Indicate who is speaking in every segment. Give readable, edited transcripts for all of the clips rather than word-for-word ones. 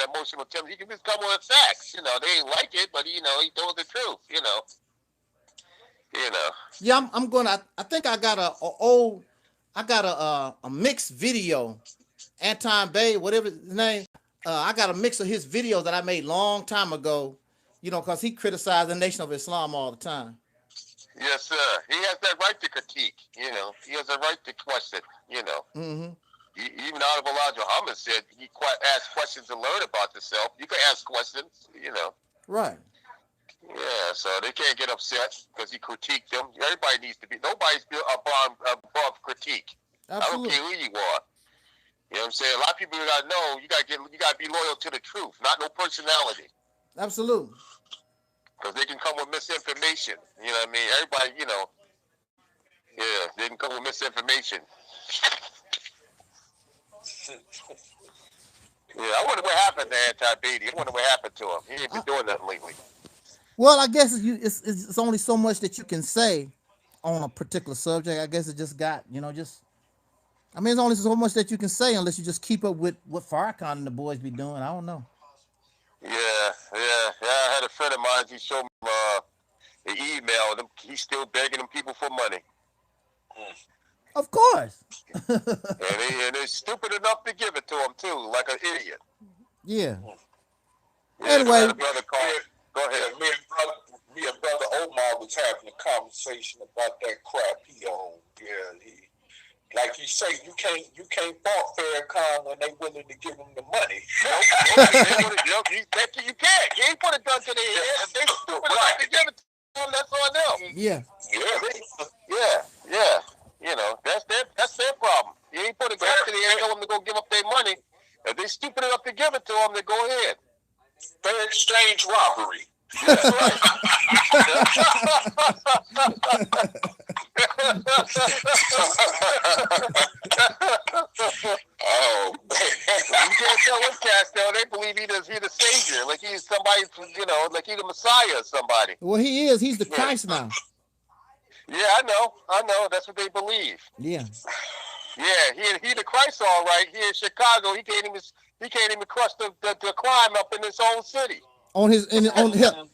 Speaker 1: got emotional temper. He can just come with facts. You know, they ain't like it, but you know, he told the truth. You know.
Speaker 2: Yeah, I'm gonna. I think I got a mixed video. Anton Bay, whatever his name. I got a mix of his videos that I made long time ago. You know, because he criticized the Nation of Islam all the time.
Speaker 1: Yes, sir. He has that right to critique. You know, he has a right to question. You know.
Speaker 2: Mm-hmm.
Speaker 1: Even out of Elijah Muhammad said he asked questions to learn about yourself. You can ask questions. You know.
Speaker 2: Right.
Speaker 1: Yeah, so they can't get upset because he critiqued them. Everybody needs to be. Nobody's above critique.
Speaker 2: Absolutely.
Speaker 1: I don't care who you are. You know what I'm saying? A lot of people gotta know you gotta be loyal to the truth, not no personality.
Speaker 2: Absolutely.
Speaker 1: Because they can come with misinformation. You know what I mean? Everybody, you know. Yeah, they can come with misinformation. Yeah, I wonder what happened to Anti-Beatty. I wonder what happened to him. He ain't been doing nothing lately.
Speaker 2: Well, I guess it's only so much that you can say on a particular subject. I guess it just got, you know, I mean, it's only so much that you can say unless you just keep up with what Farrakhan and the boys be doing. I don't know.
Speaker 1: Yeah. I had a friend of mine. He showed me an email. He's still begging them people for money.
Speaker 2: Of course.
Speaker 1: and they're stupid enough to give it to him too, like an idiot.
Speaker 2: Yeah.
Speaker 1: Anyway,
Speaker 3: go ahead. Me and brother Omar was having a conversation about that crap he owned. Yeah, like you say, you can't fault Farrakhan when they willing to give him the money.
Speaker 1: You can't. You ain't put a gun to their head. If they stupid enough to give it to them, that's on them.
Speaker 2: Yeah.
Speaker 1: Yeah. You know, that's their problem. You ain't put a gun to their head, tell them to go give up their money. If they stupid enough to give it to them, then go ahead.
Speaker 3: Fair exchange robbery.
Speaker 1: That's right.
Speaker 3: Oh,
Speaker 1: you can't tell them cats though. They believe he's the savior, like he's somebody, you know, like he's the Messiah or somebody.
Speaker 2: Well, he is. He's the Christ now.
Speaker 1: Yeah, I know. That's what they believe.
Speaker 2: Yeah.
Speaker 1: Yeah, he the Christ, all right. Here in Chicago, he can't even crush the crime up in his own city.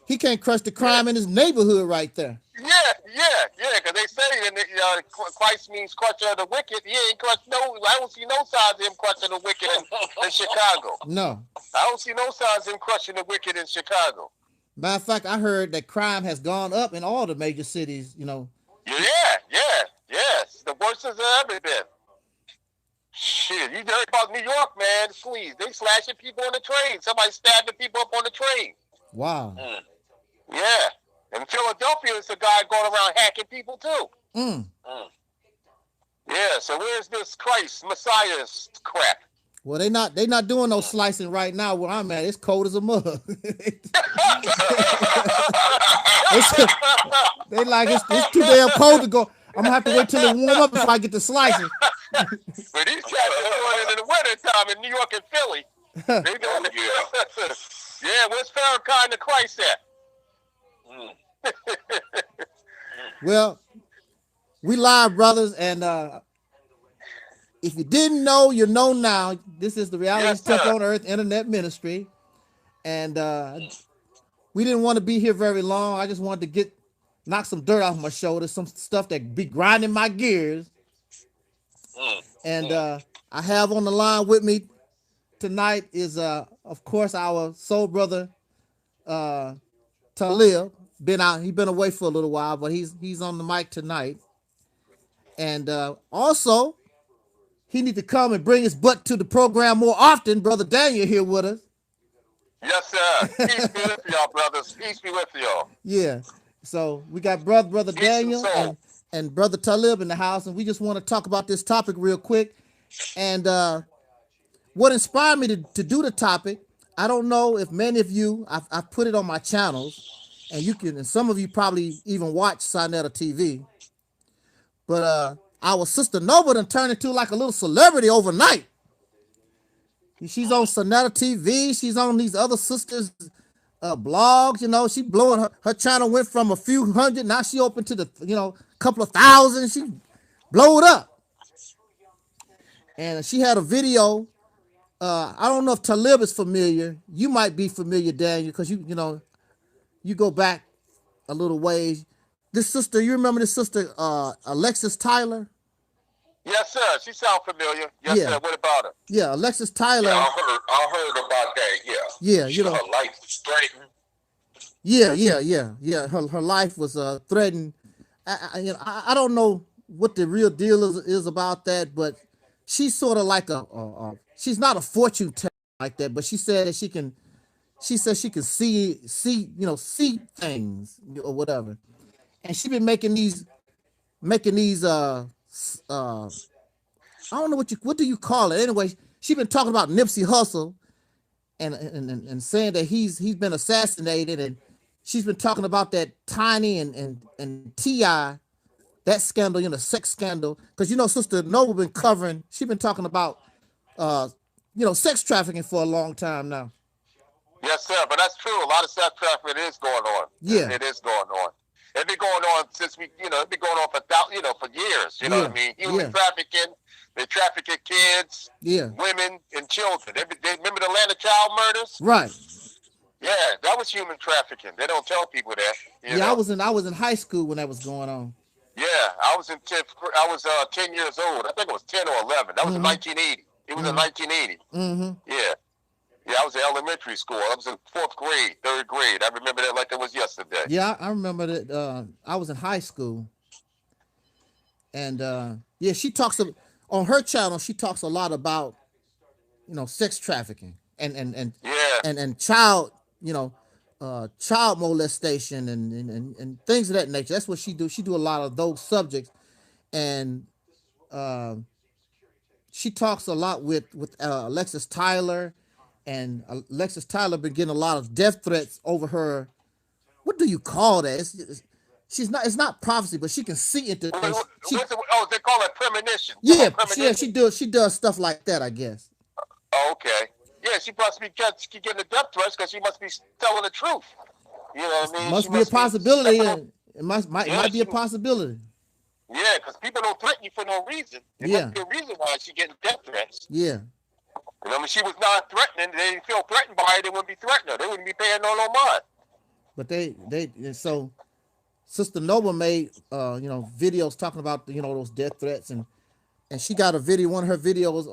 Speaker 2: He can't crush the crime in his neighborhood right there.
Speaker 1: Yeah, because they say that Christ means crusher of the wicked. He ain't crushed I don't see no signs of him crushing the wicked in Chicago.
Speaker 2: No.
Speaker 1: I don't see no signs of him crushing the wicked in Chicago.
Speaker 2: Matter of fact, I heard that crime has gone up in all the major cities, you know.
Speaker 1: Yes. The worst has ever been. Shit, you heard about New York, man. Please, they slashing people on the train. Somebody stabbing people up on the train.
Speaker 2: Wow.
Speaker 1: Yeah. In Philadelphia, there's a guy going around hacking people too. Yeah, so where's this Christ, Messiah crap?
Speaker 2: Well, they not doing no slicing right now where I'm at. It's cold as a mug. They like it's too damn cold to go. I'm gonna have to wait till it warm up before I get to slicing.
Speaker 1: But these cats are doing it in the winter time in New York and Philly. They doing it. Yeah, where's Farrakhan and Christ at?
Speaker 2: Well, we live, brothers, and if you didn't know, you know now. This is the Reality Temple on Earth Internet Ministry, and we didn't want to be here very long. I just wanted to knock some dirt off my shoulders, some stuff that be grinding my gears. And I have on the line with me tonight is, of course, our soul brother, Taalik. He's been away for a little while, but he's on the mic tonight. And also, he need to come and bring his butt to the program more often. Brother Daniel here with us.
Speaker 1: Yes, sir. Peace be with y'all, brothers. Peace be with y'all.
Speaker 2: Yeah. So we got brother Daniel and brother Taalik in the house, and we just want to talk about this topic real quick. And what inspired me to do the topic, I don't know if many of you, I've put it on my channels, and some of you probably even watch Sinetta TV. But our sister Nova done turned into like a little celebrity overnight. She's on Sinetta TV. She's on these other sisters' blogs. You know, she blowing her channel went from a few hundred. Now she open to the, couple of thousand. She blew it up. And she had a video I don't know if Talib is familiar. You might be familiar, Daniel, because you know, you go back a little ways. This sister, you remember this sister, Alexis Tyler?
Speaker 1: Yes, sir. She sounds familiar. Yes, sir. What about her?
Speaker 2: Yeah, Alexis Tyler.
Speaker 3: Yeah, I heard about that. Yeah.
Speaker 2: Yeah, you know,
Speaker 3: her life was threatened.
Speaker 2: Yeah. Her life was threatened. I don't know what the real deal is about that, but she's sort of like she's not a fortune teller like that, but she said that she says she can see things or whatever, and she been making these I don't know what do you call it. Anyway, she been talking about Nipsey Hussle and saying that he's been assassinated, and she's been talking about that Tiny and T.I., that scandal, you know, sex scandal, because you know Sister Noble been covering. She been talking about sex trafficking for a long time now.
Speaker 1: Yes, sir. But that's true. A lot of sex trafficking is going on.
Speaker 2: Yeah,
Speaker 1: it is going on. It's been going on since it's been going on for years. You know what I mean? Human trafficking. They trafficking kids, women, and children. They remember the Atlanta child murders?
Speaker 2: Right.
Speaker 1: Yeah, that was human trafficking. They don't tell people that. You know?
Speaker 2: I was in high school when that was going on.
Speaker 1: Yeah, I was 10 years old. I think it was 10 or 11. That was in 1980. It was in 1980. Yeah, I was in elementary school. I was in 4th grade, 3rd grade. I remember that like it was yesterday.
Speaker 2: Yeah, I remember that. I was in high school, and she talks on her channel. She talks a lot about sex trafficking and child child molestation and things of that nature. That's what she do. She do a lot of those subjects, and she talks a lot with Alexis Tyler. And Alexis Tyler been getting a lot of death threats over her. What do you call that? It's not prophecy, but she can see into things.
Speaker 1: They call it premonition.
Speaker 2: Yeah, she does stuff like that, I guess.
Speaker 1: Oh, okay. Yeah, she must be getting the death threats because she must be telling the truth. You know what I mean?
Speaker 2: Must be a possibility. It might be a possibility.
Speaker 1: Yeah, because people don't threaten you for no reason. There must be a reason why she's getting death threats.
Speaker 2: Yeah.
Speaker 1: You know, I mean, she was not threatening. They didn't feel threatened by her. They wouldn't be threatening her. They wouldn't be paying no mind.
Speaker 2: But so Sister Noble made videos talking about those death threats, and she got a video. One of her videos,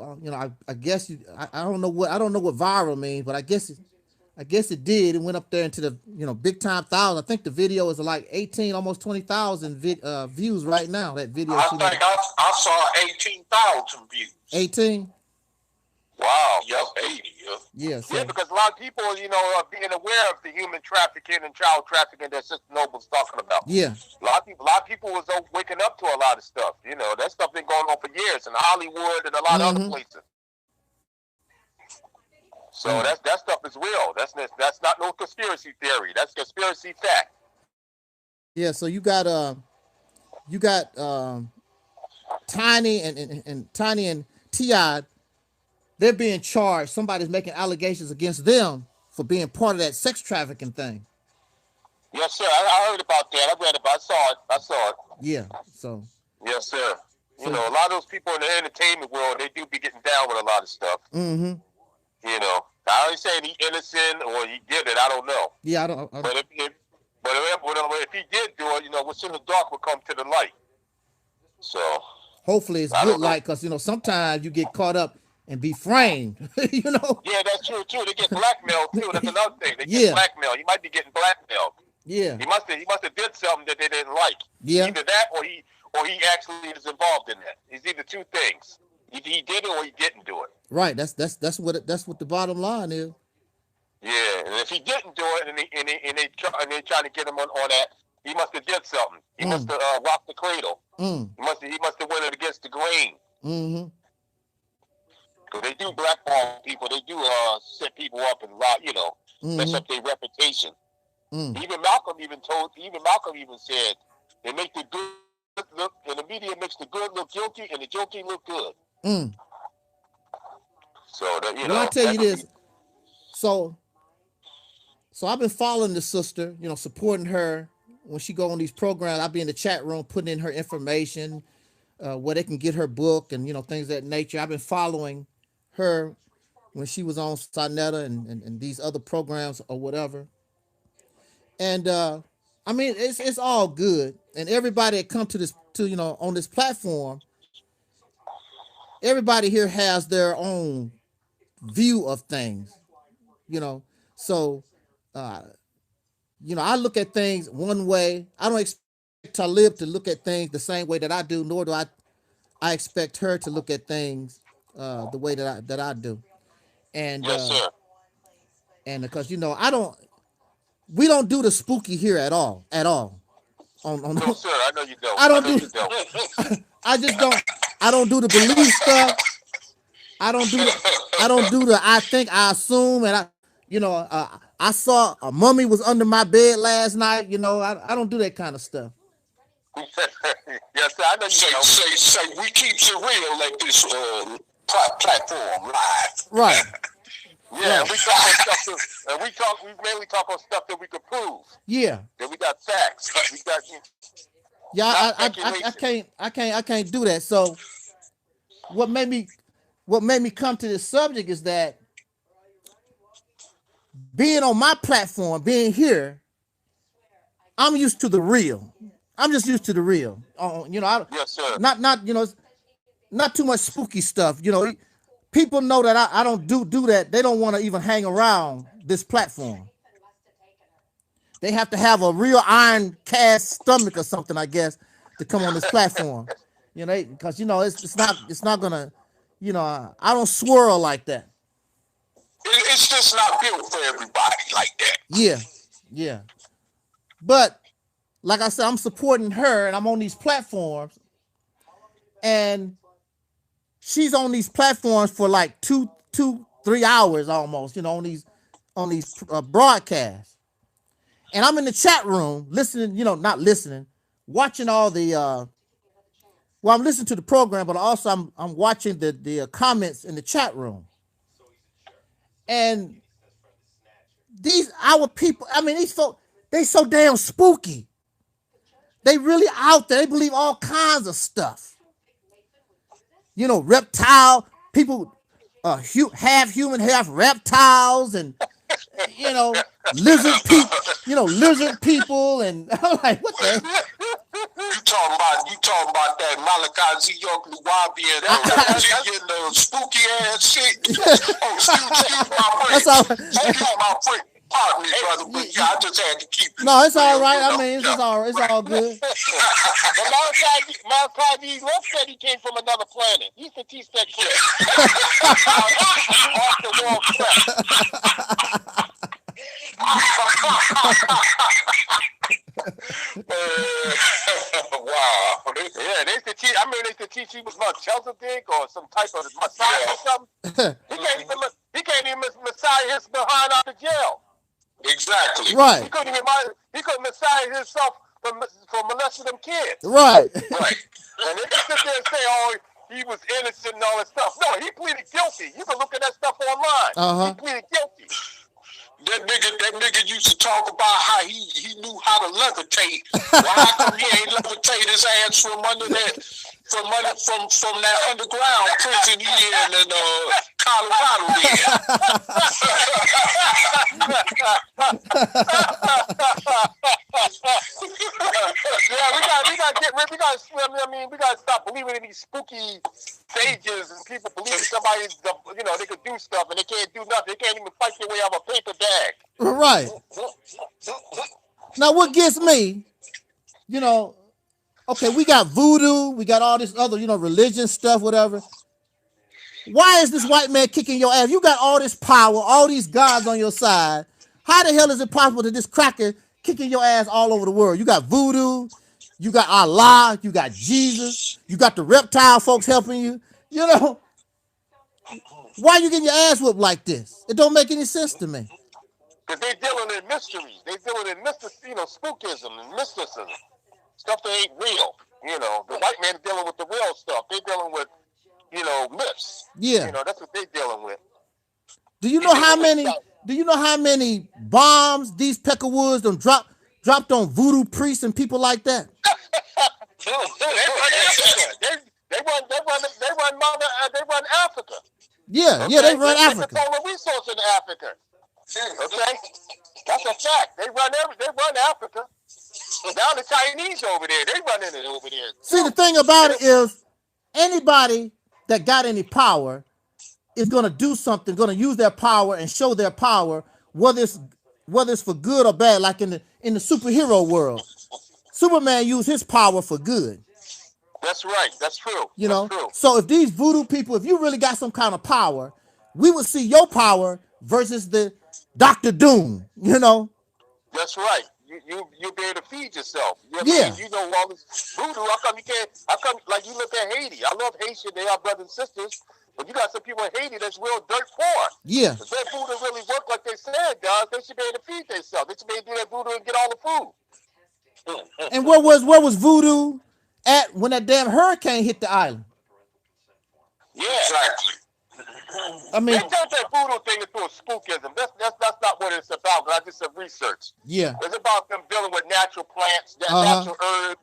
Speaker 2: I guess I don't know what viral means, but I guess it did. It went up there into the big time thousands. I think the video is like 18, almost 20,000 views right now. That video.
Speaker 3: I saw 18,000 views.
Speaker 2: 18.
Speaker 1: Wow.
Speaker 3: Yep, 80.
Speaker 2: Yeah.
Speaker 1: Yeah, because a lot of people, are being aware of the human trafficking and child trafficking that Sister Noble's talking about.
Speaker 2: Yeah.
Speaker 1: A lot of people was waking up to a lot of stuff. That stuff been going on for years in Hollywood and a lot of other places. So that stuff is real. That's not no conspiracy theory. That's conspiracy fact.
Speaker 2: Yeah. So you got Tiny and T.I. They're being charged. Somebody's making allegations against them for being part of that sex trafficking thing.
Speaker 1: Yes, sir. I heard about that. I read about it. I saw it.
Speaker 2: Yeah. So.
Speaker 1: Yes, sir. A lot of those people in the entertainment world, they do be getting down with a lot of stuff.
Speaker 2: Mm-hmm.
Speaker 1: I ain't saying he's innocent or he did it. I don't know.
Speaker 2: Yeah, I don't.
Speaker 1: But if he did do it, what's in the dark will come to the light. So.
Speaker 2: Hopefully it's good light, because sometimes you get caught up and be framed,
Speaker 1: Yeah, that's true too. They get blackmailed too. That's another thing. They get blackmailed. He might be getting blackmailed.
Speaker 2: Yeah.
Speaker 1: He must have did something that they didn't like.
Speaker 2: Yeah.
Speaker 1: Either that or he actually is involved in that. It's either two things. Either he did it or he didn't do it.
Speaker 2: Right. That's what the bottom line is.
Speaker 1: Yeah, and if he didn't do it and they trying to get him on that, he must have did something. He must have rocked the cradle. He must have went it against the grain.
Speaker 2: Mm-hmm.
Speaker 1: Because they do blackball people. They do set people up and mess up their reputation. Even Malcolm even said they make the good look, and the media makes the good look guilty and the guilty look good. So that
Speaker 2: Well, I tell you this. So I've been following the sister, supporting her when she go on these programs. I'll be in the chat room putting in her information, where they can get her book and things of that nature. I've been following her when she was on Sonetta and these other programs or whatever. And I mean, it's all good. And everybody that come to on this platform, everybody here has their own view of things, So, I look at things one way. I don't expect Talib to look at things the same way that I do, nor do I expect her to look at things the way that I do. And
Speaker 1: yes, sir.
Speaker 2: And because we don't do the spooky here at all.
Speaker 1: No, sir, I know you don't.
Speaker 2: I don't do the belief stuff. I don't do the I think, I assume, and I saw a mummy was under my bed last night. I don't do that kind of stuff.
Speaker 1: Yes, sir, I know you don't.
Speaker 3: Say we keep it real at this platform live.
Speaker 2: Right.
Speaker 1: Yeah, right. We talk on stuff we mainly talk on stuff that we could prove.
Speaker 2: Yeah.
Speaker 1: That we got facts. We got
Speaker 2: I can't do that. So what made me come to this subject is that being on my platform, being here, I'm used to the real. I'm just used to the real.
Speaker 1: Yes, sir.
Speaker 2: Not too much spooky stuff. People know that I don't do that. They don't want to even hang around this platform. They have to have a real iron cast stomach or something, I guess, to come on this platform. Because it's not gonna. I don't swirl like that.
Speaker 3: It's just not built for everybody like that.
Speaker 2: Yeah. But like I said, I'm supporting her, and I'm on these platforms, and she's on these platforms for like 2-3 hours almost, on these broadcasts. And I'm in the chat room listening, not listening, watching all the I'm listening to the program, but also I'm watching the comments in the chat room. And our people, I mean, these folks, they so damn spooky. They really out there. They believe all kinds of stuff. Reptile people, half human, half reptiles, and lizard people, and I'm like, what the?
Speaker 3: You talking about that Malachi Z. York Luwabi and that spooky ass shit? Oh, excuse my friend.
Speaker 2: That's all.
Speaker 3: Excuse my friend. Pardon me, brother, but yeah, I just had to keep it.
Speaker 2: No, it's all right. I mean, it's all good.
Speaker 1: But Malachi Z. York said he came from another planet. He used to teach that kid. Off the wall crap. Wow. Yeah, they used to teach. I mean, they used to teach he was Melchizedek or some type of Messiah or something. He can't even Messiah his behind out of jail.
Speaker 3: Exactly.
Speaker 2: Right.
Speaker 1: He couldn't Messiah himself for molesting them kids.
Speaker 2: Right.
Speaker 3: Right.
Speaker 1: And they can sit there and say, "Oh, he was innocent and all that stuff." No, he pleaded guilty. You can look at that stuff online. He pleaded guilty.
Speaker 3: That nigga used to talk about how he knew how to levitate. Well, how come he ain't levitate his ass from under that from that underground prison he in Colorado there? We gotta stop believing in these spooky sages and people believing somebody, they could do stuff and they can't do nothing. They can't even fight their way out of a paper bag.
Speaker 2: Right. Now, what gets me, okay, we got voodoo, we got all this other, religion stuff, whatever. Why is this white man kicking your ass? You got all this power, all these gods on your side. How the hell is it possible that this cracker kicking your ass all over the world? You got voodoo, you got Allah, you got Jesus, you got the reptile folks helping you. Why are you getting your ass whooped like this? It don't make any sense to me.
Speaker 1: Because they're dealing in mysteries. They're dealing in spookism and mysticism. Stuff that ain't real. The white man dealing with the real stuff. They're dealing with, myths.
Speaker 2: Yeah.
Speaker 1: That's what they're dealing with.
Speaker 2: Do you know how many bombs these Peckerwoods done dropped on voodoo priests and people like that?
Speaker 1: They run Africa.
Speaker 2: Yeah, yeah, they run Africa.
Speaker 1: They control the resource in Africa. Okay, that's a fact. They run Africa. Now the Chinese over there, they running it over there.
Speaker 2: See, the thing about it is, anybody that got any power is going to do something, going to use their power and show their power, whether it's for good or bad. Like in the superhero world, Superman used his power for good.
Speaker 1: That's right. That's true.
Speaker 2: You know,
Speaker 1: true.
Speaker 2: So if these voodoo people, if you really got some kind of power, we would see your power versus the Dr. Doom. You know.
Speaker 1: That's right. You'll be able to feed yourself. You know all this voodoo. How come you can't? How come, like, you look at Haiti? I love Haitian. They are brothers and sisters. But you got some people in Haiti that's real dirt poor.
Speaker 2: Yeah.
Speaker 1: If their voodoo really work like they said, guys, they should be able to feed themselves. They should be able to do that voodoo and get all the food.
Speaker 2: And where was voodoo at when that damn hurricane hit the island?
Speaker 1: Yeah, exactly.
Speaker 2: I mean,
Speaker 1: they turned that voodoo thing into a spookism. That's not what it's about. I did some research.
Speaker 2: Yeah,
Speaker 1: it's about them dealing with natural plants, natural herbs,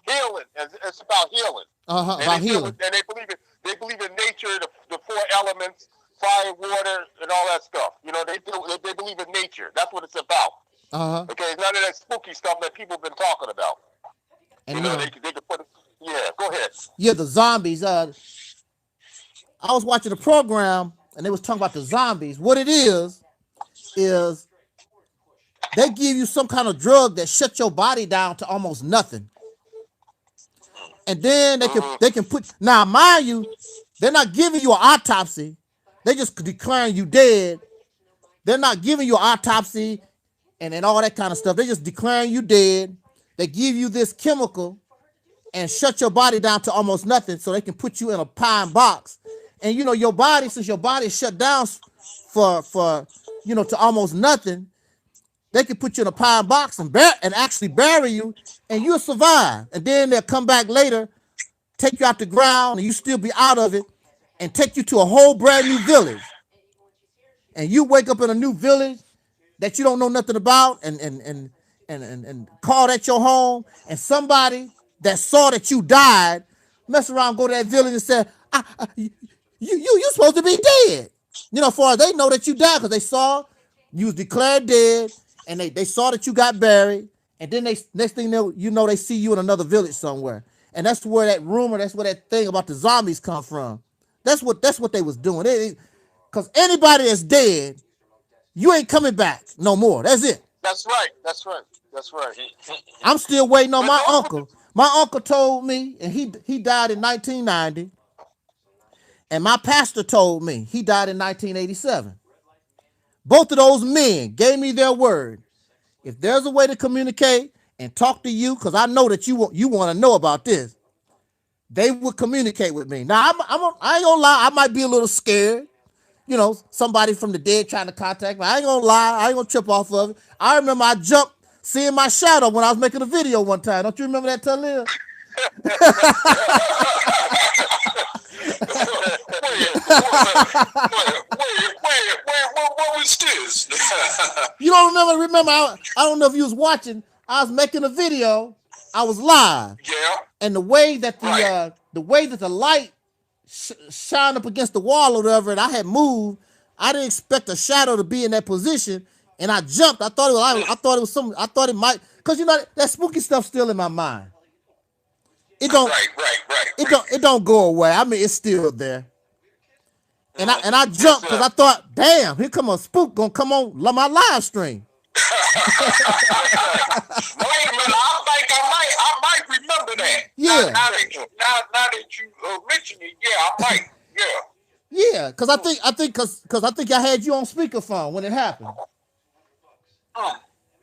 Speaker 1: healing. It's about healing.
Speaker 2: About healing.
Speaker 1: And they believe in nature, the four elements, fire, water, and all that stuff. You know, they believe in nature. That's what it's about. Okay, it's none of that spooky stuff that people have been talking about. And you know, they could put it. Yeah, go ahead.
Speaker 2: Yeah, the zombies. I was watching a program and they was talking about the zombies. What it is they give you some kind of drug that shuts your body down to almost nothing. And then they can put, now mind you, they're not giving you an autopsy. They just declaring you dead. They're not giving you an autopsy and all that kind of stuff. They just declaring you dead. They give you this chemical and shut your body down to almost nothing so they can put you in a pine box. And, you know, your body, since your body is shut down for you know, to almost nothing, they can put you in a pine box and actually bury you, and you'll survive. And then they'll come back later, take you out the ground, and you still be out of it, and take you to a whole brand new village. And you wake up in a new village that you don't know nothing about, and call that your home, and somebody that saw that you died mess around, go to that village and say, you supposed to be dead. You know, far as they know that you died, because they saw you was declared dead, and they saw that you got buried, and then they next thing you know, they see you in another village somewhere. And that's where that rumor, that's where that thing about the zombies come from. That's what they was doing. Because anybody that's dead, you ain't coming back no more. That's it.
Speaker 1: That's right.
Speaker 2: I'm still waiting on my uncle. My uncle told me, and he died in 1990. And my pastor told me he died in 1987. Both of those men gave me their word. If there's a way to communicate and talk to you, because I know that you want to know about this, they would communicate with me. Now, I ain't gonna lie, I might be a little scared. You know, somebody from the dead trying to contact me. I ain't gonna lie, I ain't gonna trip off of it. I remember I jumped seeing my shadow when I was making a video one time. Don't you remember that, Taalik?
Speaker 3: What was this?
Speaker 2: You don't remember? I don't know if you was watching. I was making a video. I was live.
Speaker 3: Yeah.
Speaker 2: And the way that the light shined up against the wall or whatever, and I had moved, I didn't expect a shadow to be in that position, and I jumped. I thought it might, because you know that spooky stuff still in my mind. It don't.
Speaker 3: Right.
Speaker 2: It don't go away. I mean, it's still there. And I jumped because I thought, damn, here come a spook gonna come on my live stream.
Speaker 3: Wait a minute, I might remember that.
Speaker 2: Yeah.
Speaker 3: Now that you mentioned it, yeah, I might. Yeah.
Speaker 2: Yeah, because I think I had you on speakerphone when it happened.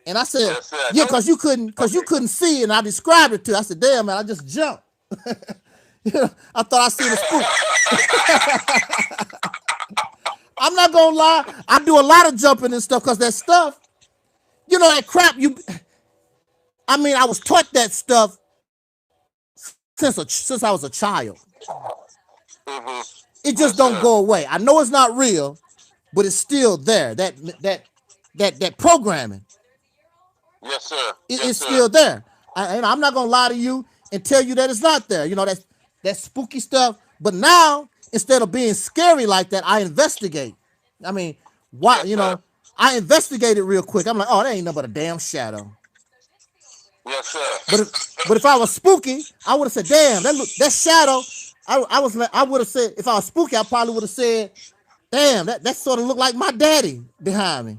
Speaker 2: And I said, yeah, because you couldn't see, and I described it to you. I said, damn, man, I just jumped. You know, I thought I seen a spook. I'm not gonna lie, I do a lot of jumping and stuff because that stuff, you know, that crap. I was taught that stuff since I was a child.
Speaker 1: Mm-hmm.
Speaker 2: It just don't go away. I know it's not real, but it's still there. That programming.
Speaker 1: Yes, sir.
Speaker 2: It's still there. I'm not gonna lie to you and tell you that it's not there. You know, that spooky stuff. But now instead of being scary like that, I investigate. I mean, why? I investigated real quick. I'm like, oh, that ain't nothing but a damn shadow.
Speaker 1: Yes, sir.
Speaker 2: But if I was spooky, I would have said, damn, that shadow. I would have said, if I was spooky, I probably would have said, damn, that sort of looked like my daddy behind me.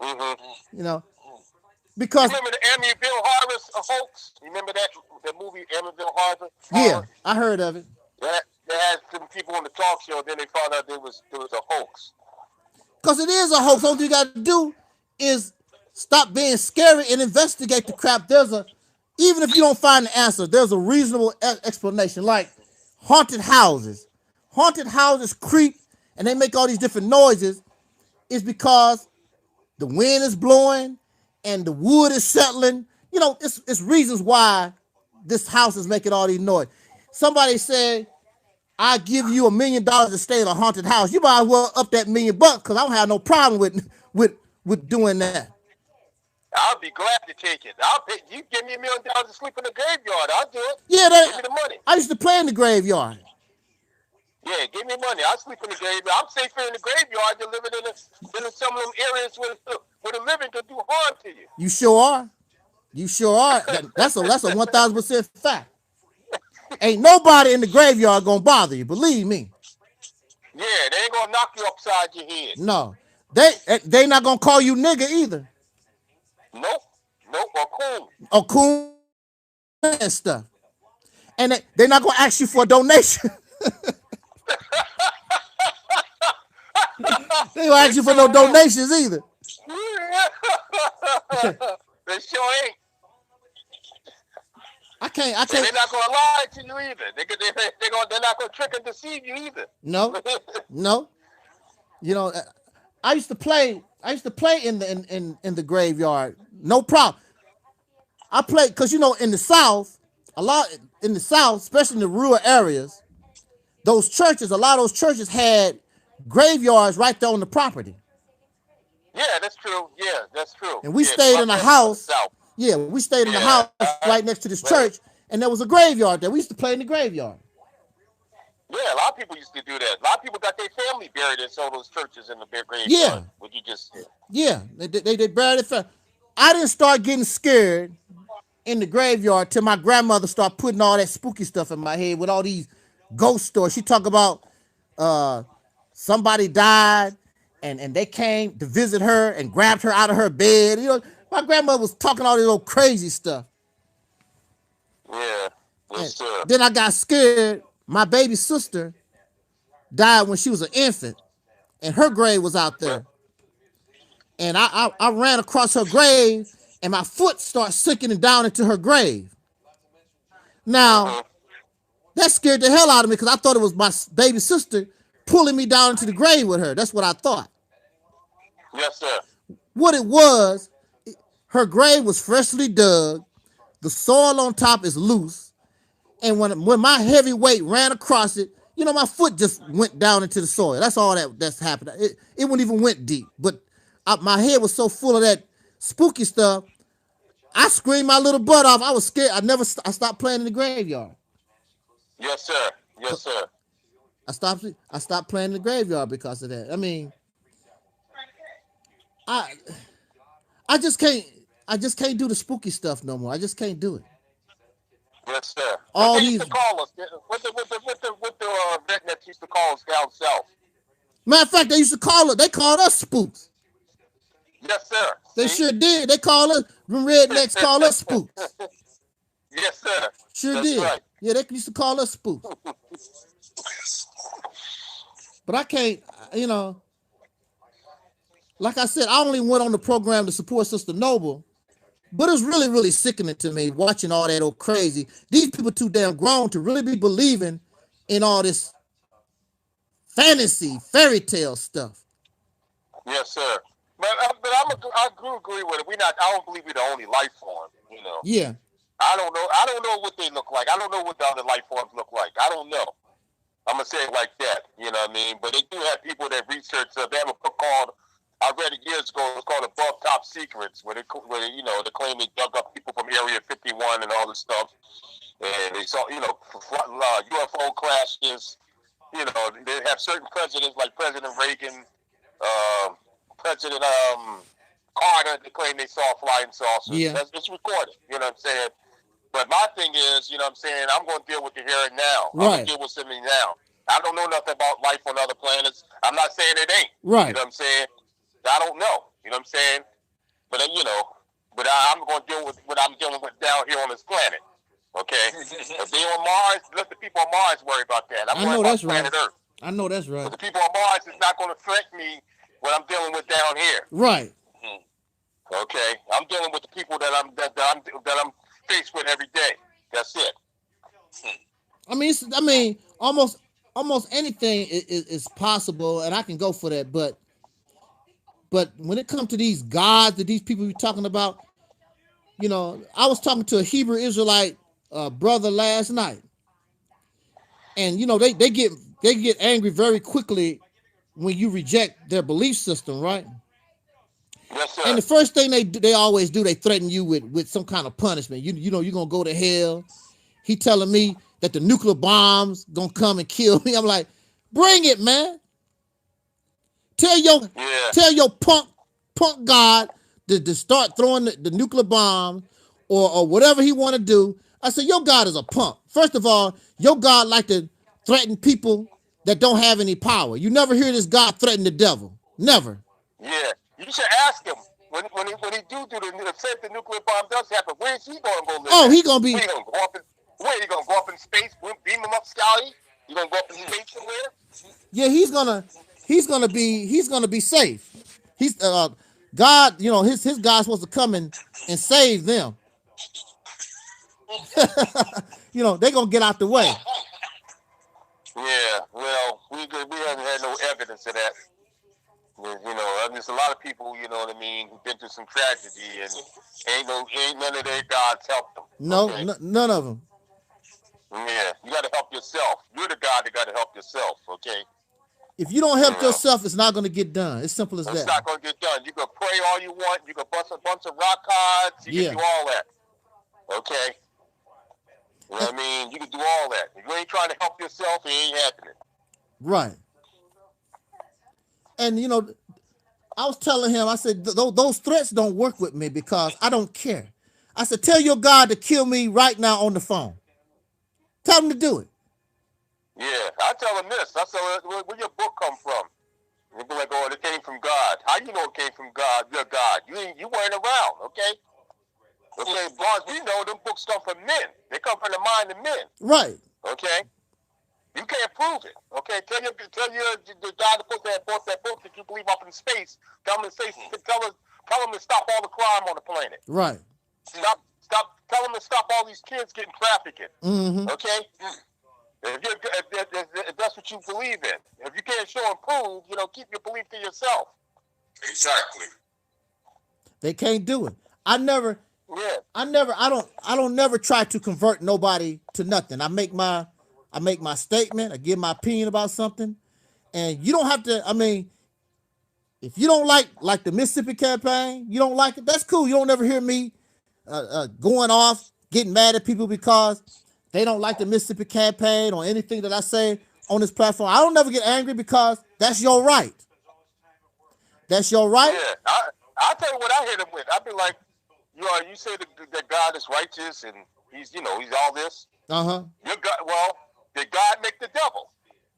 Speaker 1: Mm-hmm.
Speaker 2: Because
Speaker 1: you remember the Amityville Horror hoax? You remember that movie Amityville Horror?
Speaker 2: Yeah, I heard of it.
Speaker 1: They had some people on the talk show, then they found out there was a hoax.
Speaker 2: Because it is a hoax. All you got to do is stop being scary and investigate the crap. Even if you don't find the answer, there's a reasonable explanation. Like haunted houses. Haunted houses creak and they make all these different noises. It's because the wind is blowing and the wood is settling. It's reasons why this house is making all these noise. Somebody said, I give you $1 million to stay in a haunted house. You might as well up that $1 million because I don't have no problem with doing that.
Speaker 1: I'll be glad to take it. I'll pay you. Give me $1 million to sleep in the graveyard. I'll do it.
Speaker 2: Yeah,
Speaker 1: give me the money.
Speaker 2: I used to play in the graveyard.
Speaker 1: Yeah, give me money. I'll sleep in the graveyard. I'm safer in the graveyard than living in some of them areas where the living could do harm to you.
Speaker 2: You sure are. You sure are. That's a 1,000% fact. Ain't nobody in the graveyard gonna bother you. Believe me.
Speaker 1: Yeah, they ain't gonna knock you upside your head.
Speaker 2: No, they not gonna call you nigga either.
Speaker 1: Nope, or coon.
Speaker 2: Or coon and stuff. And they're not gonna ask you for a donation. They don't ask you for no donations either.
Speaker 1: They sure ain't.
Speaker 2: I can't.
Speaker 1: They're not gonna lie to you either. They're not gonna trick and deceive you either.
Speaker 2: No. I used to play in the graveyard. No problem. I played because in the South, especially in the rural areas, a lot of those churches had graveyards right there on the property.
Speaker 1: Yeah, that's true. Yeah, that's true.
Speaker 2: And we stayed in a house. Yeah, we stayed in the house right next to this church, and there was a graveyard there. We used to play in the graveyard.
Speaker 1: Yeah, a lot of people used to do that. A lot of people got their family buried in some of those churches in the graveyard.
Speaker 2: Yeah.
Speaker 1: What you just said.
Speaker 2: Yeah, they buried it. I didn't start getting scared in the graveyard till my grandmother started putting all that spooky stuff in my head with all these ghost stories. She talked about somebody died and they came to visit her and grabbed her out of her bed. My grandmother was talking all this old crazy stuff.
Speaker 1: Yeah. Yes, sir.
Speaker 2: Then I got scared. My baby sister died when she was an infant, and her grave was out there. And I ran across her grave, and my foot started sinking down into her grave. Now, that scared the hell out of me because I thought it was my baby sister pulling me down into the grave with her. That's what I thought.
Speaker 1: Yes, sir.
Speaker 2: What it was, her grave was freshly dug. The soil on top is loose. And when my heavy weight ran across it, my foot just went down into the soil. That's all that's happened. It wouldn't even went deep. But my head was so full of that spooky stuff, I screamed my little butt off. I was scared. I stopped playing in the graveyard.
Speaker 1: Yes, sir. Yes, sir.
Speaker 2: I stopped playing in the graveyard because of that. I mean, I just can't do the spooky stuff no more. I just can't do it.
Speaker 1: Yes, sir.
Speaker 2: All
Speaker 1: they
Speaker 2: these
Speaker 1: used to call us with the rednecks used to call us down south.
Speaker 2: Matter of fact, they called us spooks.
Speaker 1: Yes, sir.
Speaker 2: They sure did. They call us rednecks call us spooks.
Speaker 1: Yes, sir.
Speaker 2: Sure
Speaker 1: That's
Speaker 2: did.
Speaker 1: Right.
Speaker 2: Yeah, they used to call us spooks. But I can't, like I said, I only went on the program to support Sister Noble, but it's really, really sickening to me watching all that old crazy. These people too damn grown to really be believing in all this fantasy, fairy tale stuff.
Speaker 1: Yes, sir. But I do agree with it. I don't believe we're the only life form,
Speaker 2: Yeah.
Speaker 1: I don't know what they look like. I don't know what the other life forms look like. I don't know. I'm going to say it like that, you know what I mean? But they do have people that research. They have a book I read it years ago. It's called Above Top Secrets, where they claim they dug up people from Area 51 and all this stuff. And they saw, UFO crashes, you know, they have certain presidents like President Reagan, President Carter. They claim they saw flying saucers.
Speaker 2: Yeah.
Speaker 1: It's recorded. You know what I'm saying? But my thing is, you know what I'm saying, I'm going to deal with the here and now.
Speaker 2: Right.
Speaker 1: I'm going to deal with something now. I don't know nothing about life on other planets. I'm not saying it ain't.
Speaker 2: Right.
Speaker 1: You know what I'm saying? I don't know. You know what I'm saying? But, you know, but I'm going to deal with what I'm dealing with down here on this planet. Okay? If they on Mars, let the people on Mars worry about that. I'm worried about planet Earth.
Speaker 2: I know that's right.
Speaker 1: But the people on Mars is not going to threaten me what I'm dealing with down here. Right. Okay? I'm dealing with the people that I'm faced with every day. That's it.
Speaker 2: I mean, almost anything is possible, and I can go for that. But when it comes to these gods that these people you're talking about, you know, I was talking to a Hebrew Israelite brother last night, and you know they get angry very quickly when you reject their belief system, right?
Speaker 1: Yes, sir.
Speaker 2: And the first thing they always do, they threaten you with some kind of punishment. You know you're gonna go to hell. He telling me that the nuclear bombs gonna come and kill me. I'm like, bring it, man. Tell your punk God to start throwing the nuclear bomb or whatever he want to do. I said, your God is a punk. First of all, your God like to threaten people that don't have any power. You never hear this God threaten the devil. Never.
Speaker 1: Yeah. You should ask him when he do the nuclear bomb does happen, where is he going to go live?
Speaker 2: Oh, he going to be...
Speaker 1: Where he going to go up in space? Beam him up, Scotty? You going to go up in space somewhere?
Speaker 2: Yeah, he's gonna be safe. He's God, you know, his God's supposed to come and save them. You know, they're gonna get out the way.
Speaker 1: Yeah, well, we haven't had no evidence of that. You know, there's a lot of people, you know what I mean, who've been through some tragedy, and ain't none of their gods help them.
Speaker 2: No,
Speaker 1: okay?
Speaker 2: None of them.
Speaker 1: Yeah, you got to help yourself. You're the God that got to help yourself, okay?
Speaker 2: If you don't help yourself, it's not going to get done. It's simple as that.
Speaker 1: It's not going to get done. You can pray all you want. You can bust a bunch of rock cards. You can do all that, okay? You know what I mean? You can do all that. If you ain't trying to help yourself, it ain't happening.
Speaker 2: Right. And, you know, I was telling him, I said, those threats don't work with me because I don't care. I said, tell your God to kill me right now on the phone. Tell him to do it.
Speaker 1: Yeah, I tell him this. I said, where your book come from? And he'll be like, oh, it came from God. How you know it came from God? Your God. You weren't around, okay? Okay, boss, we know them books come from men. They come from the mind of men. Right. Okay? You can't prove it. Okay? Tell the guy that bought that book that you believe up in space. Tell him to stop all the crime on the planet. Right. Tell him to stop all these kids getting trafficked. Mm-hmm. Okay? If that's what you believe in. If you can't show and prove, you know, keep your belief to yourself.
Speaker 3: Exactly.
Speaker 2: They can't do it. I don't never try to convert nobody to nothing. I make my statement, I give my opinion about something, and you don't have to, I mean, if you don't like the Mississippi campaign, you don't like it, that's cool. You don't ever hear me going off, getting mad at people because they don't like the Mississippi campaign or anything that I say on this platform. I don't never get angry because that's your right. That's your right.
Speaker 1: Yeah, I'll tell you what I hit him with. I'll be like, you say that God is righteous and he's all this. Uh-huh. Your God, well, did God make the devil?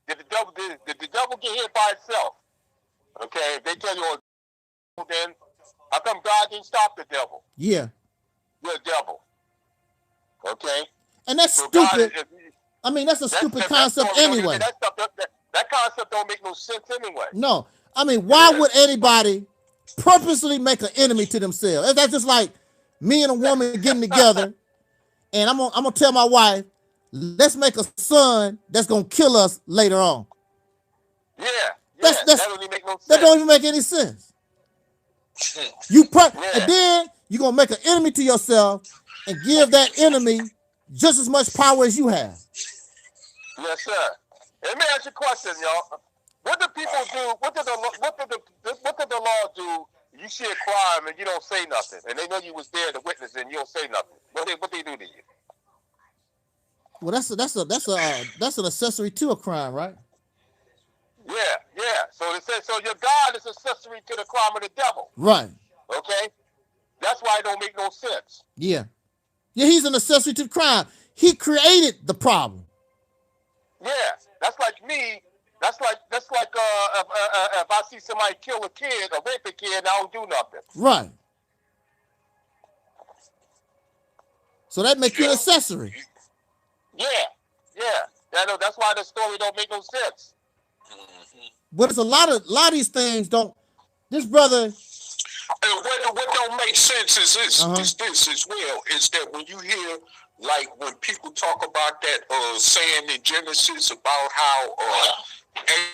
Speaker 1: Did the devil get hit by itself? Okay, if they tell you, then how come God didn't stop the devil? Yeah. You're a devil. Okay?
Speaker 2: And that's stupid. I mean, that's a stupid concept anyway.
Speaker 1: That concept don't make no sense anyway.
Speaker 2: No. I mean, why would anybody purposely make an enemy to themselves? That's just like me and a woman getting together, and I'm gonna tell my wife, let's make a son that's gonna kill us later on.
Speaker 1: Yeah, that don't even make no sense.
Speaker 2: That don't even make any sense. And then you're gonna make an enemy to yourself and give that enemy just as much power as you have.
Speaker 1: Yes, sir. Let me ask you a question, y'all. What do people do? What did the law do? You see a crime and you don't say nothing, and they know you was there to witness it and you don't say nothing. What they do to you?
Speaker 2: Well, that's an accessory to a crime, right?
Speaker 1: Yeah. So it says, so your God is accessory to the crime of the devil.
Speaker 2: Right.
Speaker 1: Okay? That's why it don't make no sense.
Speaker 2: Yeah. Yeah, he's an accessory to the crime. He created the problem.
Speaker 1: Yeah. That's like me. That's like if I see somebody kill a kid or rape a kid, I don't do nothing.
Speaker 2: Right. So that makes you an accessory.
Speaker 1: Yeah. That's why the story don't make no sense.
Speaker 2: But it's a lot of these things don't. This brother.
Speaker 3: What don't make sense is this as well, is that when you hear, like, when people talk about that saying in Genesis about how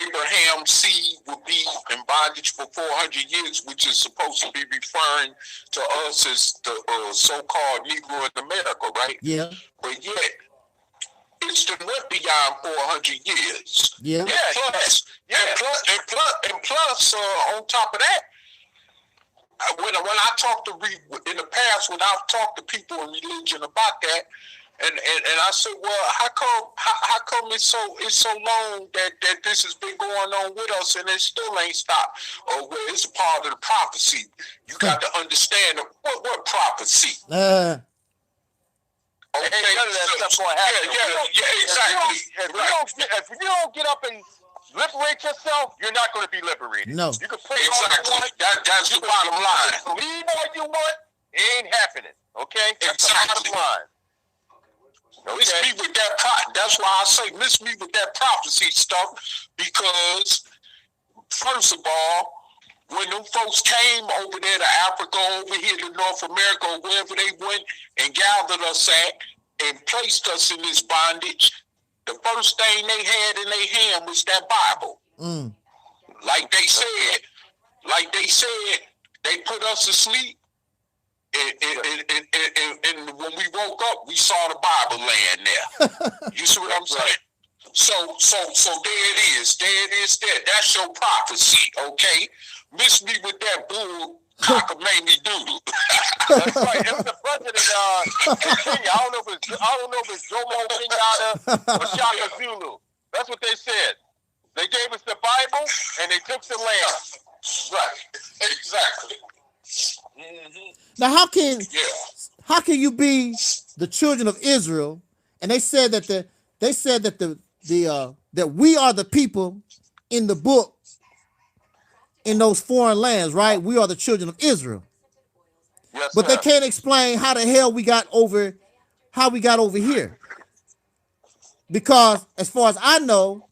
Speaker 3: Abraham's seed will be in bondage for 400 years, which is supposed to be referring to us as the so-called Negro in America, right?
Speaker 2: Yeah.
Speaker 3: But yet, it's the went beyond 400 years.
Speaker 2: Yeah.
Speaker 3: And plus, on top of that, when I talk to in the past, when I've talked to people in religion about that, and I said, well, how come it's so long that this has been going on with us and it still ain't stopped? Well, it's a part of the prophecy. You got to understand what prophecy.
Speaker 1: Okay, none of that stuff going to happen.
Speaker 3: Yeah, exactly.
Speaker 1: If you don't get up and liberate yourself, you're not going to be liberated.
Speaker 2: No.
Speaker 1: You can pray all you want.
Speaker 3: That's the bottom line.
Speaker 1: Believe all you want, it ain't happening. Okay? That's the bottom line. Okay.
Speaker 3: Miss me with that. That's why I say miss me with that prophecy stuff, because first of all, when them folks came over there to Africa, over here to North America, or wherever they went and gathered us at and placed us in this bondage, the first thing they had in their hand was that Bible. Like they said, they put us to sleep, and when we woke up, we saw the Bible laying there. You see what I'm saying? So there it is. There. That's your prophecy, okay? Miss me with that bull cockamamie doodle.
Speaker 1: That's right. It was the president in Kenya. I don't know if it's Jomo Kenyatta or Shaka Zulu. That's what they said. They gave us the Bible and they took the land.
Speaker 3: Right. Exactly.
Speaker 2: Now, how can you be the children of Israel? And they said that that we are the people in the book in those foreign lands, right? We are the children of Israel.
Speaker 1: Yes,
Speaker 2: but they can't explain how the hell we got over here. Because as far as I know,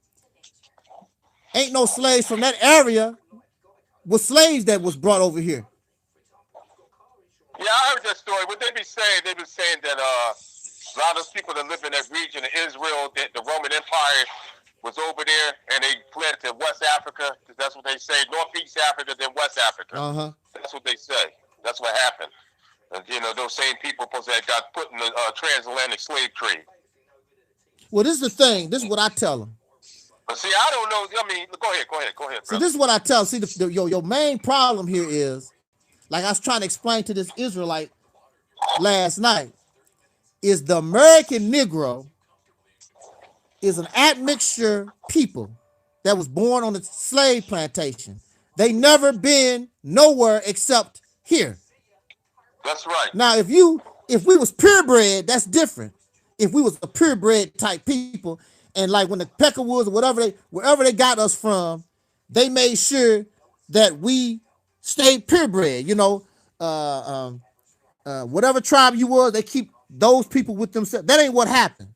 Speaker 2: ain't no slaves from that area with slaves that was brought over here.
Speaker 1: Yeah, I heard that story. What they be saying that a lot of people that live in that region of Israel, that the Roman Empire was over there and they fled to West Africa. That's what they say. Northeast Africa, then West Africa. That's what they say. That's what happened. And, those same people that got put in the transatlantic slave trade.
Speaker 2: Well, this is the thing. This is what I tell them.
Speaker 1: But see, I don't know. I mean, go ahead.
Speaker 2: See, this is what I tell. See, your main problem here is, like I was trying to explain to this Israelite last night, is the American Negro is an admixture people that was born on a slave plantation. They never been nowhere except here.
Speaker 1: That's right.
Speaker 2: Now, if we was purebred, that's different. If we was a purebred type people, and like when the Peckerwoods or wherever they got us from, they made sure that we stayed purebred. Whatever tribe you was, they keep those people with themselves. That ain't what happened.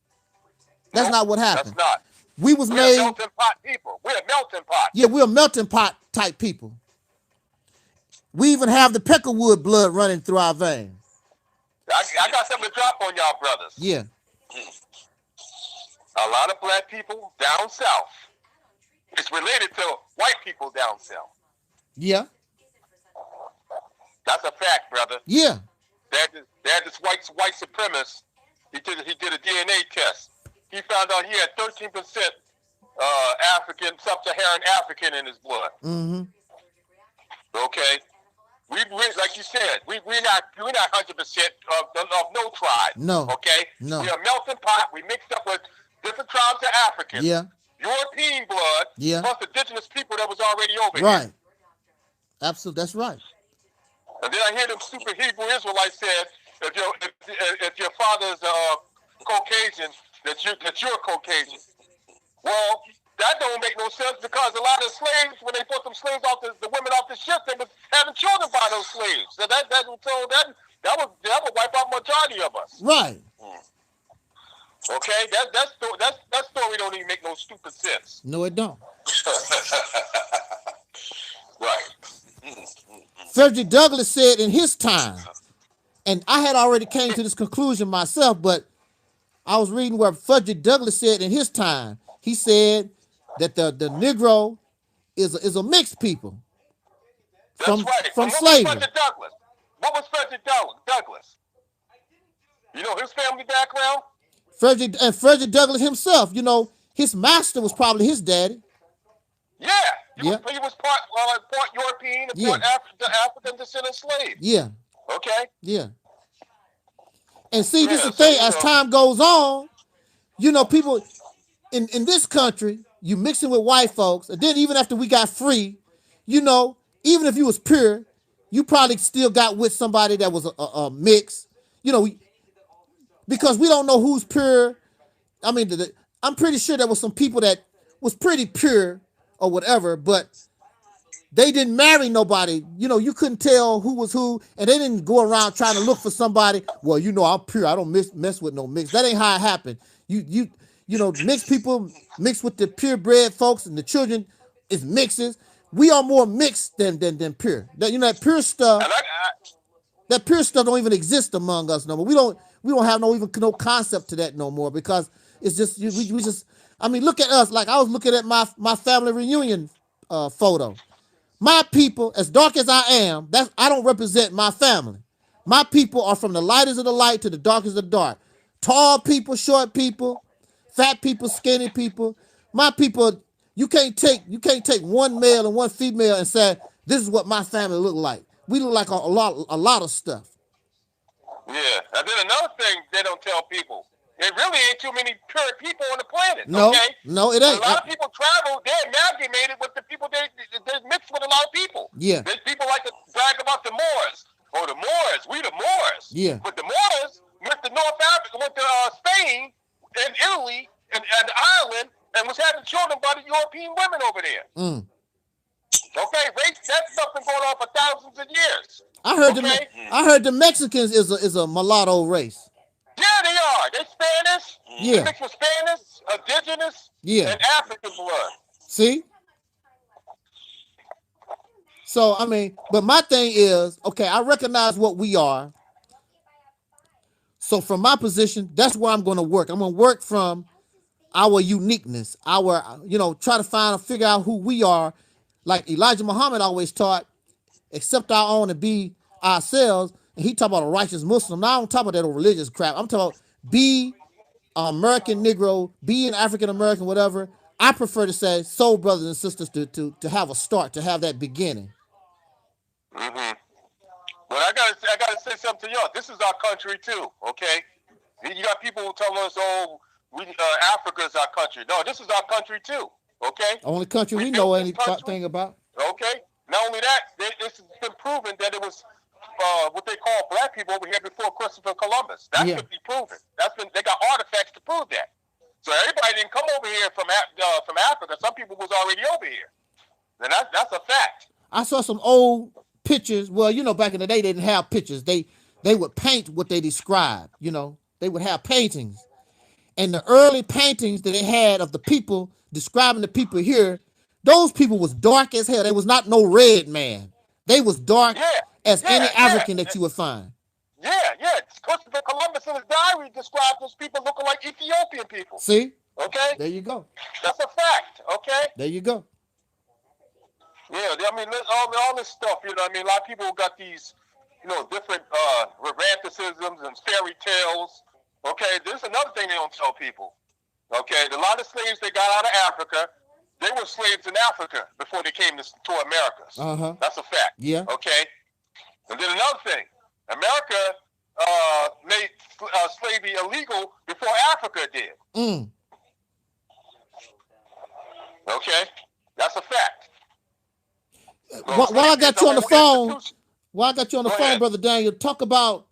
Speaker 2: That's not what happened.
Speaker 1: That's not.
Speaker 2: We're
Speaker 1: melting pot people. We're a melting pot.
Speaker 2: Yeah, we're a melting pot type people. We even have the Peckerwood blood running through our veins.
Speaker 1: I got something to drop on y'all brothers.
Speaker 2: Yeah.
Speaker 1: A lot of black people down south. It's related to white people down south.
Speaker 2: Yeah.
Speaker 1: That's a fact, brother.
Speaker 2: Yeah.
Speaker 1: They had this white supremacist. He did a DNA test. He found out he had 13% sub-Saharan African in his blood.
Speaker 2: Mm-hmm.
Speaker 1: Okay. We like you said, we're not 100% of no tribe.
Speaker 2: No.
Speaker 1: Okay.
Speaker 2: No.
Speaker 1: We're a melting pot. We mixed up with different tribes of Africans.
Speaker 2: Yeah.
Speaker 1: European blood, plus indigenous people that was already over here.
Speaker 2: Right. Absolutely, that's right.
Speaker 1: And then I hear them stupid Hebrew Israelites said, if your father is Caucasian, that you're Caucasian. Well, that don't make no sense because a lot of slaves, when they put them slaves off the women off the ship, they was having children by those slaves. So that would wipe out majority of us.
Speaker 2: Right.
Speaker 1: Okay, that story don't even make no stupid sense.
Speaker 2: No, it don't.
Speaker 1: Right.
Speaker 2: Frederick Douglass said in his time, and I had already came to this conclusion myself, but I was reading where Frederick Douglass said in his time, he said that the Negro is a mixed people.
Speaker 1: That's right.
Speaker 2: From slavery.
Speaker 1: What was Frederick Douglass? You know his family background?
Speaker 2: Frederick Douglass himself, you know, his master was probably his daddy.
Speaker 1: Yeah. He was part European and part African descendant slave.
Speaker 2: Yeah.
Speaker 1: Okay.
Speaker 2: Yeah. And see, this is the thing, as time goes on, you know, people in this country, you mixing with white folks, and then even after we got free, you know, even if you was pure, you probably still got with somebody that was a mix, you know, because we don't know who's pure. I mean, I'm pretty sure there was some people that was pretty pure or whatever, but they didn't marry nobody. You know, you couldn't tell who was who, and they didn't go around trying to look for somebody. Well, you know, I'm pure. I don't mess with no mix. That ain't how it happened. You know, mixed people mix with the purebred folks, and the children is mixes. We are more mixed than pure. That, you know, that pure stuff. That pure stuff don't even exist among us no more. We don't have no concept to that no more, because it's just we just. I mean, look at us. Like, I was looking at my family reunion photo. My people, as dark as I am, I don't represent my family. My people are from the lightest of the light to the darkest of the dark. Tall people, short people, fat people, skinny people. My people, you can't take one male and one female and say, this is what my family look like. We look like a lot of stuff.
Speaker 1: Yeah, and then another thing they don't tell people. There really ain't too many pure people on the planet.
Speaker 2: No,
Speaker 1: okay?
Speaker 2: No, it ain't.
Speaker 1: A lot of people travel. They're amalgamated with the people. They mix with a lot of people.
Speaker 2: Yeah.
Speaker 1: There's people like to brag about the Moors. Oh, the Moors. We the Moors.
Speaker 2: Yeah.
Speaker 1: But the Moors went to North Africa, went to Spain and Italy and Ireland, and was having children by the European women over there.
Speaker 2: Mm.
Speaker 1: Okay, that stuff been going on for thousands of years.
Speaker 2: I heard the Mexicans is a mulatto race.
Speaker 1: Yeah, they are. They're Spanish.
Speaker 2: Yeah.
Speaker 1: They mix with Spanish, indigenous, and African blood.
Speaker 2: See? So, I mean, but my thing is, okay, I recognize what we are. So from my position, that's where I'm going to work. I'm going to work from our uniqueness, try to figure out who we are. Like Elijah Muhammad always taught, accept our own and be ourselves. And he talk about a righteous Muslim. Now I don't talk about that religious crap. I'm talking about be an American Negro, be an African American, whatever. I prefer to say soul brothers and sisters to have a start, to have that beginning.
Speaker 1: Mm-hmm. Well, I gotta say something to y'all. This is our country too, okay? You got people who tell us, "Oh, Africa is our country." No, this is our country too, okay?
Speaker 2: Only country we know anything about.
Speaker 1: Okay. Not only that, it's been proven that it was what they call black people over here before Christopher Columbus. That could be proven. They got artifacts to prove that. So everybody didn't come over here from Africa. Some people was already over here. And that's a fact.
Speaker 2: I saw some old pictures. Well, you know, back in the day, they didn't have pictures. They would paint what they described. You know, they would have paintings. And the early paintings that they had of the people describing the people here, those people was dark as hell. They was not no red man. They was dark as any African that you would find.
Speaker 1: Yeah. Christopher Columbus in his diary described those people looking like Ethiopian people.
Speaker 2: See?
Speaker 1: Okay?
Speaker 2: There you go.
Speaker 1: That's a fact, okay?
Speaker 2: There you go.
Speaker 1: Yeah, I mean, all this stuff, you know, I mean, a lot of people got these, you know, different romanticisms and fairy tales, okay? This is another thing they don't tell people, okay? A lot of slaves they got out of Africa, they were slaves in Africa before they came to Americas.
Speaker 2: Uh-huh.
Speaker 1: That's a fact.
Speaker 2: Yeah.
Speaker 1: Okay? And then another thing, America made slavery illegal before Africa did.
Speaker 2: Mm.
Speaker 1: Okay, that's a fact.
Speaker 2: While I got you on the phone, Brother Daniel, talk about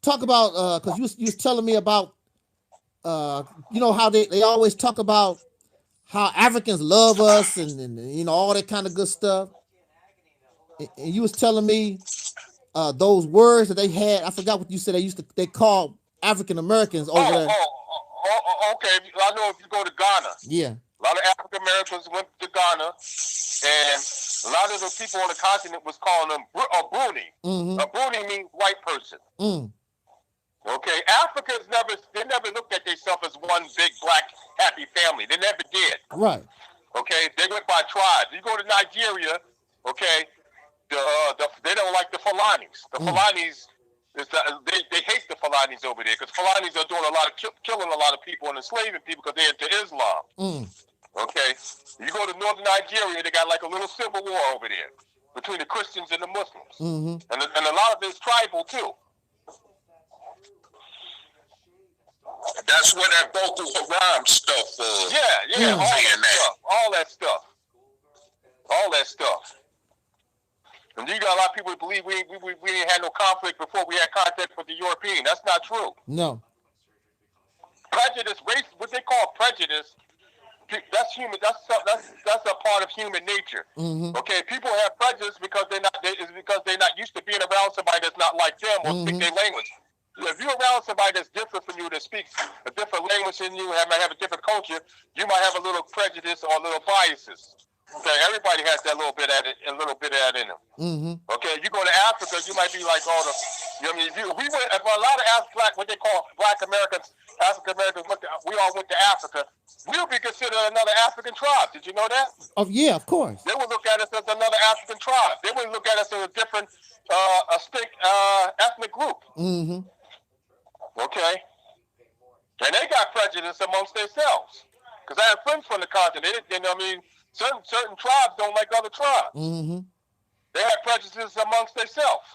Speaker 2: because you was telling me about how they always talk about how Africans love us and all that kind of good stuff. And you was telling me those words that they had. I forgot what you said. They called African Americans over there.
Speaker 1: Okay. I know if you go to Ghana.
Speaker 2: Yeah.
Speaker 1: A lot of African Americans went to Ghana, and a lot of the people on the continent was calling them a Bruni. Mm-hmm. A Bruni means white person. Mm. Okay, Africans never looked at themselves as one big black happy family. They never did.
Speaker 2: Right.
Speaker 1: Okay, they went by tribes. You go to Nigeria, okay, they don't like the Fulanis. The Fulanis, they hate the Fulanis over there because Fulanis are doing a lot of killing a lot of people and enslaving people because they're into Islam. Mm. Okay, you go to northern Nigeria, they got like a little civil war over there between the Christians and the Muslims, and a lot of it's tribal too.
Speaker 3: That's where that Boko Haram stuff was.
Speaker 1: Yeah, all that stuff. And you got a lot of people who believe we didn't have no conflict before we had contact with the European. That's not true.
Speaker 2: No.
Speaker 1: Prejudice, race, what they call prejudice, that's human. That's a part of human nature. Mm-hmm. Okay, people have prejudice because they're not used to being around somebody that's not like them or speak their language. If you're around somebody that's different from you, that speaks a different language than you, might have a different culture, you might have a little prejudice or a little biases. Okay, everybody has that little bit of that in them. Mm-hmm. Okay, you go to Africa, you might be like a lot of what they call Black Americans, African Americans, we all went to Africa. We'll be considered another African tribe. Did you know that?
Speaker 2: Oh yeah, of course.
Speaker 1: They would look at us as another African tribe. They wouldn't look at us as a different, ethnic group. Mm-hmm. Okay, and they got prejudice amongst themselves. Because I have friends from the continent. Certain tribes don't like other tribes. Mm-hmm. They have prejudices amongst themselves.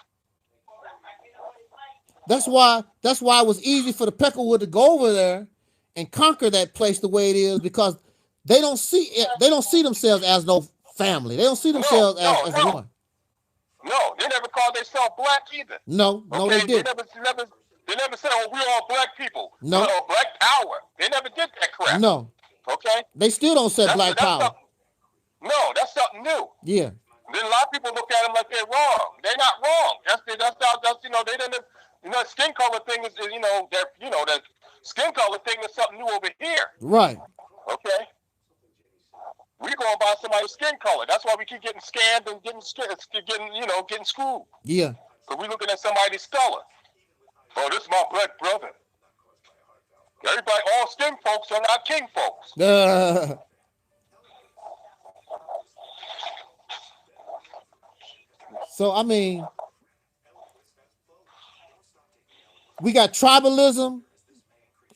Speaker 2: That's why it was easy for the Peckerwood to go over there and conquer that place the way it is, because they don't see themselves as no family. They don't see themselves as one.
Speaker 1: No, they never called themselves black either.
Speaker 2: No, they did.
Speaker 1: They never said, "Oh, we're all black people."
Speaker 2: No,
Speaker 1: black power. They never did that crap.
Speaker 2: No.
Speaker 1: Okay.
Speaker 2: They still don't say black power.
Speaker 1: No, that's something new.
Speaker 2: Yeah.
Speaker 1: Then a lot of people look at them like they're wrong. They're not wrong. That's they didn't. Skin color thing is that skin color thing is something new over here.
Speaker 2: Right.
Speaker 1: Okay. We're going by somebody's skin color. That's why we keep getting scammed and getting screwed.
Speaker 2: Yeah.
Speaker 1: Because we're looking at somebody's color. Oh, this is my black brother. Everybody, all skin folks are not king folks.
Speaker 2: So, we got tribalism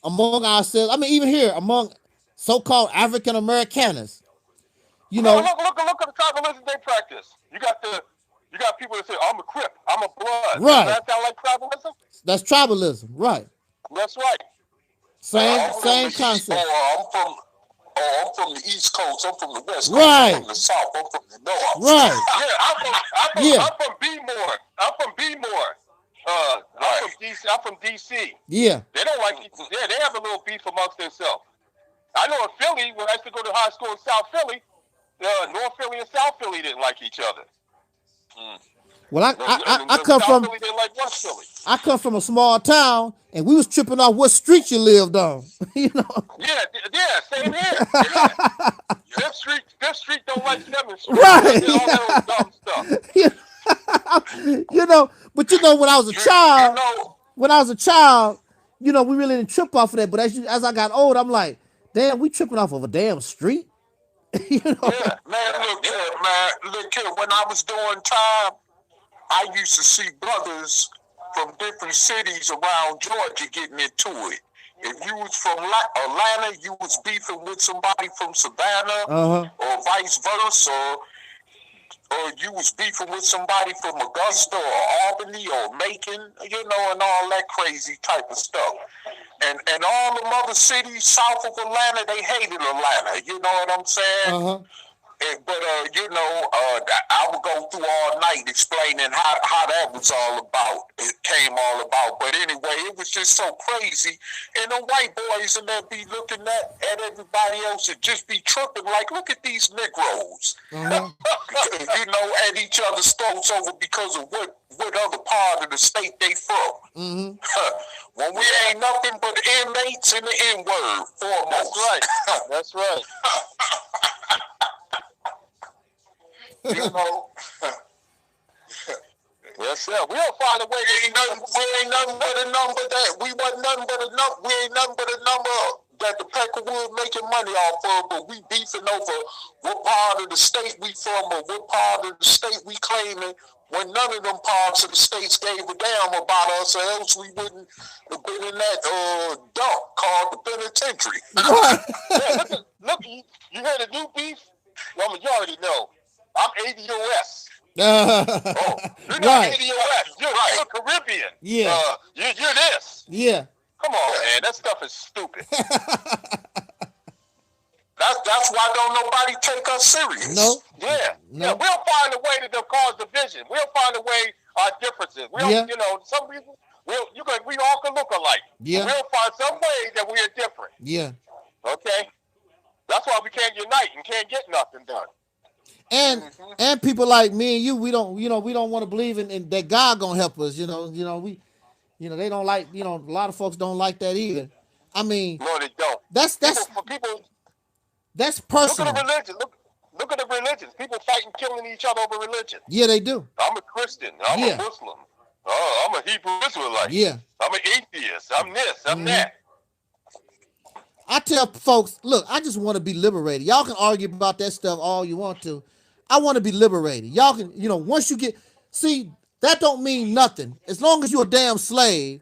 Speaker 2: among ourselves. Even here, among so-called African Americans.
Speaker 1: Look at the tribalism they practice. You got people that say, I'm a Crip, I'm a Blood.
Speaker 2: Right.
Speaker 1: Does that sound like tribalism?
Speaker 2: That's tribalism, right.
Speaker 1: That's right.
Speaker 2: Same concept.
Speaker 3: I'm from the East Coast. I'm from the West Coast.
Speaker 2: Right.
Speaker 3: I'm from the South. I'm from the North.
Speaker 2: Right.
Speaker 1: I'm from B-More. I'm from B-More. I'm from DC.
Speaker 2: Yeah.
Speaker 1: They don't like. Yeah, they have a little beef amongst themselves. I know in Philly, when I used to go to high school in South Philly, North Philly and South Philly didn't like each other. Mm.
Speaker 2: Well, I come from.
Speaker 1: Philly didn't like West Philly.
Speaker 2: I come from a small town, and we was tripping off what street you lived on.
Speaker 1: Yeah, same here. Yeah. Fifth Street don't like 7th Street.
Speaker 2: Right.
Speaker 1: All that dumb stuff.
Speaker 2: But when I was a child, we really didn't trip off of that. But as I got old, I'm like, damn, we tripping off of a damn street.
Speaker 3: Yeah, man, look here. When I was doing time, I used to see brothers from different cities around Georgia getting into it. If you was from Atlanta, you was beefing with somebody from Savannah, or vice versa, or you was beefing with somebody from Augusta or Albany or Macon, and all that crazy type of stuff. and all the other cities south of Atlanta, they hated Atlanta. You know what I'm saying? But you know, I would go through all night explaining how that was all about. It came all about. But anyway, it was just so crazy. And the white boys and they'd be looking at everybody else and just be tripping like, look at these Negroes. You know, at each other's throats over because of what other part of the state they from. When we ain't nothing but inmates and the N-word foremost.
Speaker 1: That's right. That's right.
Speaker 3: You know,
Speaker 1: yes, sir. We don't find a way.
Speaker 3: We ain't nothing but a number that we wasn't nothing but a number. We ain't nothing but a number that the Peckerwood making money off of. But we beefing over what part of the state we from or what part of the state we claiming. When none of them parts of the states gave a damn about us, or else we wouldn't have been in that dump called the penitentiary.
Speaker 1: Yeah, look, you heard the new beef? Well, you already know. I'm ADOS.
Speaker 2: You're
Speaker 1: right. ADOS. You're Caribbean.
Speaker 2: Yeah.
Speaker 1: You're this.
Speaker 2: Yeah.
Speaker 1: Come on, man. That stuff is stupid.
Speaker 3: That's why don't nobody take us serious.
Speaker 2: No.
Speaker 1: Yeah. We'll find a way to cause division. We'll find a way our differences. You know, some people we all can look alike.
Speaker 2: Yeah.
Speaker 1: We'll find some way that we are different.
Speaker 2: Yeah.
Speaker 1: Okay. That's why we can't unite and can't get nothing done.
Speaker 2: And people like me and you, we don't want to believe in that God gonna help us. They don't like, a lot of folks don't like that either. I mean,
Speaker 1: no, they don't.
Speaker 2: That's
Speaker 1: people.
Speaker 2: That's personal.
Speaker 1: Look at the religion. Look at the religions. People fighting, killing each other over religion.
Speaker 2: Yeah, they do.
Speaker 1: I'm a Christian. I'm a Muslim. Oh, I'm a Hebrew Israelite.
Speaker 2: Yeah.
Speaker 1: I'm an atheist. I'm this. I'm that.
Speaker 2: I tell folks, look, I just want to be liberated. Y'all can argue about that stuff all you want to. I want to be liberated. Y'all can, once you get, see, that don't mean nothing. As long as you're a damn slave,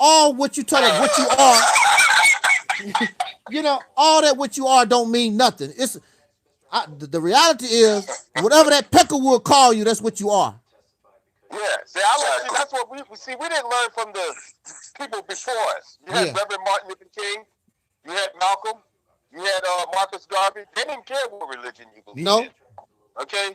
Speaker 2: all what you tell us what you are, all that what you are don't mean nothing. The reality is, whatever that Peckerwood call you, that's what you are.
Speaker 1: Yeah, see, that's what we see. We didn't learn from the people before us. You had Reverend Martin Luther King. You had Malcolm. You had Marcus Garvey. They didn't care what religion you believed in. Okay?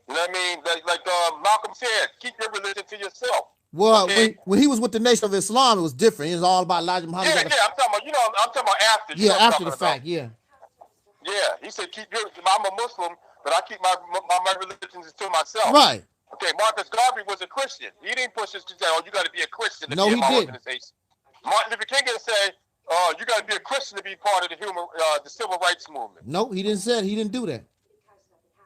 Speaker 1: You know what I mean? Like Malcolm said, keep your religion to yourself.
Speaker 2: Well, when he was with the Nation of Islam, it was different. It was all about Elijah Muhammad.
Speaker 1: Yeah, I'm talking about after.
Speaker 2: Yeah, after the fact, yeah.
Speaker 1: Yeah, he said, I'm a Muslim, but I keep my religion to myself.
Speaker 2: Right.
Speaker 1: Okay, Marcus Garvey was a Christian. He didn't push us to say, you got to be a Christian to be in my organization. Martin Luther King didn't say, you got to be a Christian to be part of the civil rights movement.
Speaker 2: No, he didn't do that.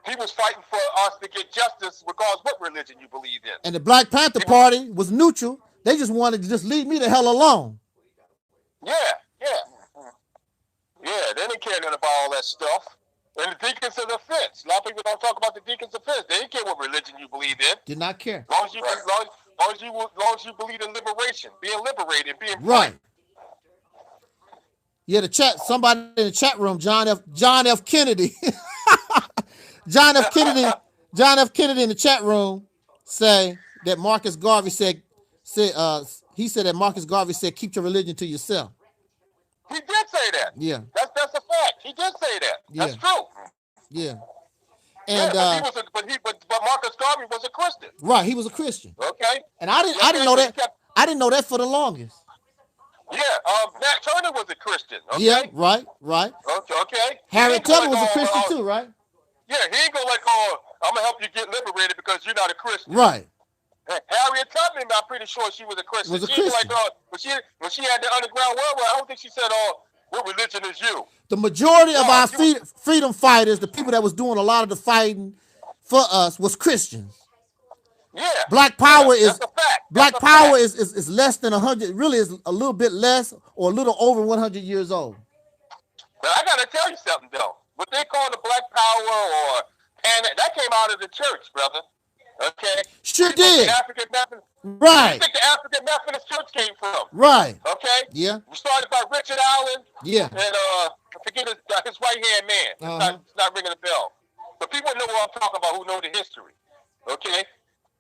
Speaker 1: He was fighting for us to get justice regardless what religion you believe in.
Speaker 2: And the Black Panther Party was neutral. They just wanted to just leave me the hell alone.
Speaker 1: Yeah, they didn't care nothing about all that stuff. And the deacons of the fence. A lot of people don't talk about the deacons of the fence. They didn't care what religion you believed in.
Speaker 2: Did not care.
Speaker 1: As long as you believe in liberation, being liberated, being free.
Speaker 2: Right. Yeah, somebody in the chat room, John F. Kennedy. John F. Kennedy in the chat room say that Marcus Garvey said that Marcus Garvey said keep your religion to yourself.
Speaker 1: He did say that.
Speaker 2: Yeah.
Speaker 1: That's a fact. He did say that.
Speaker 2: Yeah.
Speaker 1: That's true.
Speaker 2: Yeah. And
Speaker 1: but Marcus Garvey was a Christian.
Speaker 2: Right, he was a Christian.
Speaker 1: Okay.
Speaker 2: And I didn't know that. I didn't know that for the longest.
Speaker 1: Yeah, Nat Turner was a Christian. Okay?
Speaker 2: Yeah, right.
Speaker 1: Okay.
Speaker 2: Harriet Tubman was a Christian too, right?
Speaker 1: Yeah, he ain't gonna I'm gonna help you get liberated because you're not a Christian.
Speaker 2: Right.
Speaker 1: Harriet Tubman, I'm pretty sure she was a Christian. When she had the Underground Railroad, I don't think she said, what religion is you?
Speaker 2: The majority of our freedom fighters, the people that was doing a lot of the fighting for us, was Christians.
Speaker 1: Yeah.
Speaker 2: Black power is
Speaker 1: that's a fact.
Speaker 2: Black power is less than 100. Really, is a little bit less or a little over 100 years old.
Speaker 1: But I gotta tell you something though. What they call the Black Power that came out of the church, brother. Okay.
Speaker 2: Sure did.
Speaker 1: African Methodist.
Speaker 2: Right.
Speaker 1: You think the African Methodist Church came from?
Speaker 2: Right.
Speaker 1: Okay.
Speaker 2: Yeah.
Speaker 1: We started by Richard Allen.
Speaker 2: Yeah.
Speaker 1: And I forget his right hand man. It's not ringing a bell. But people know what I'm talking about who know the history. Okay.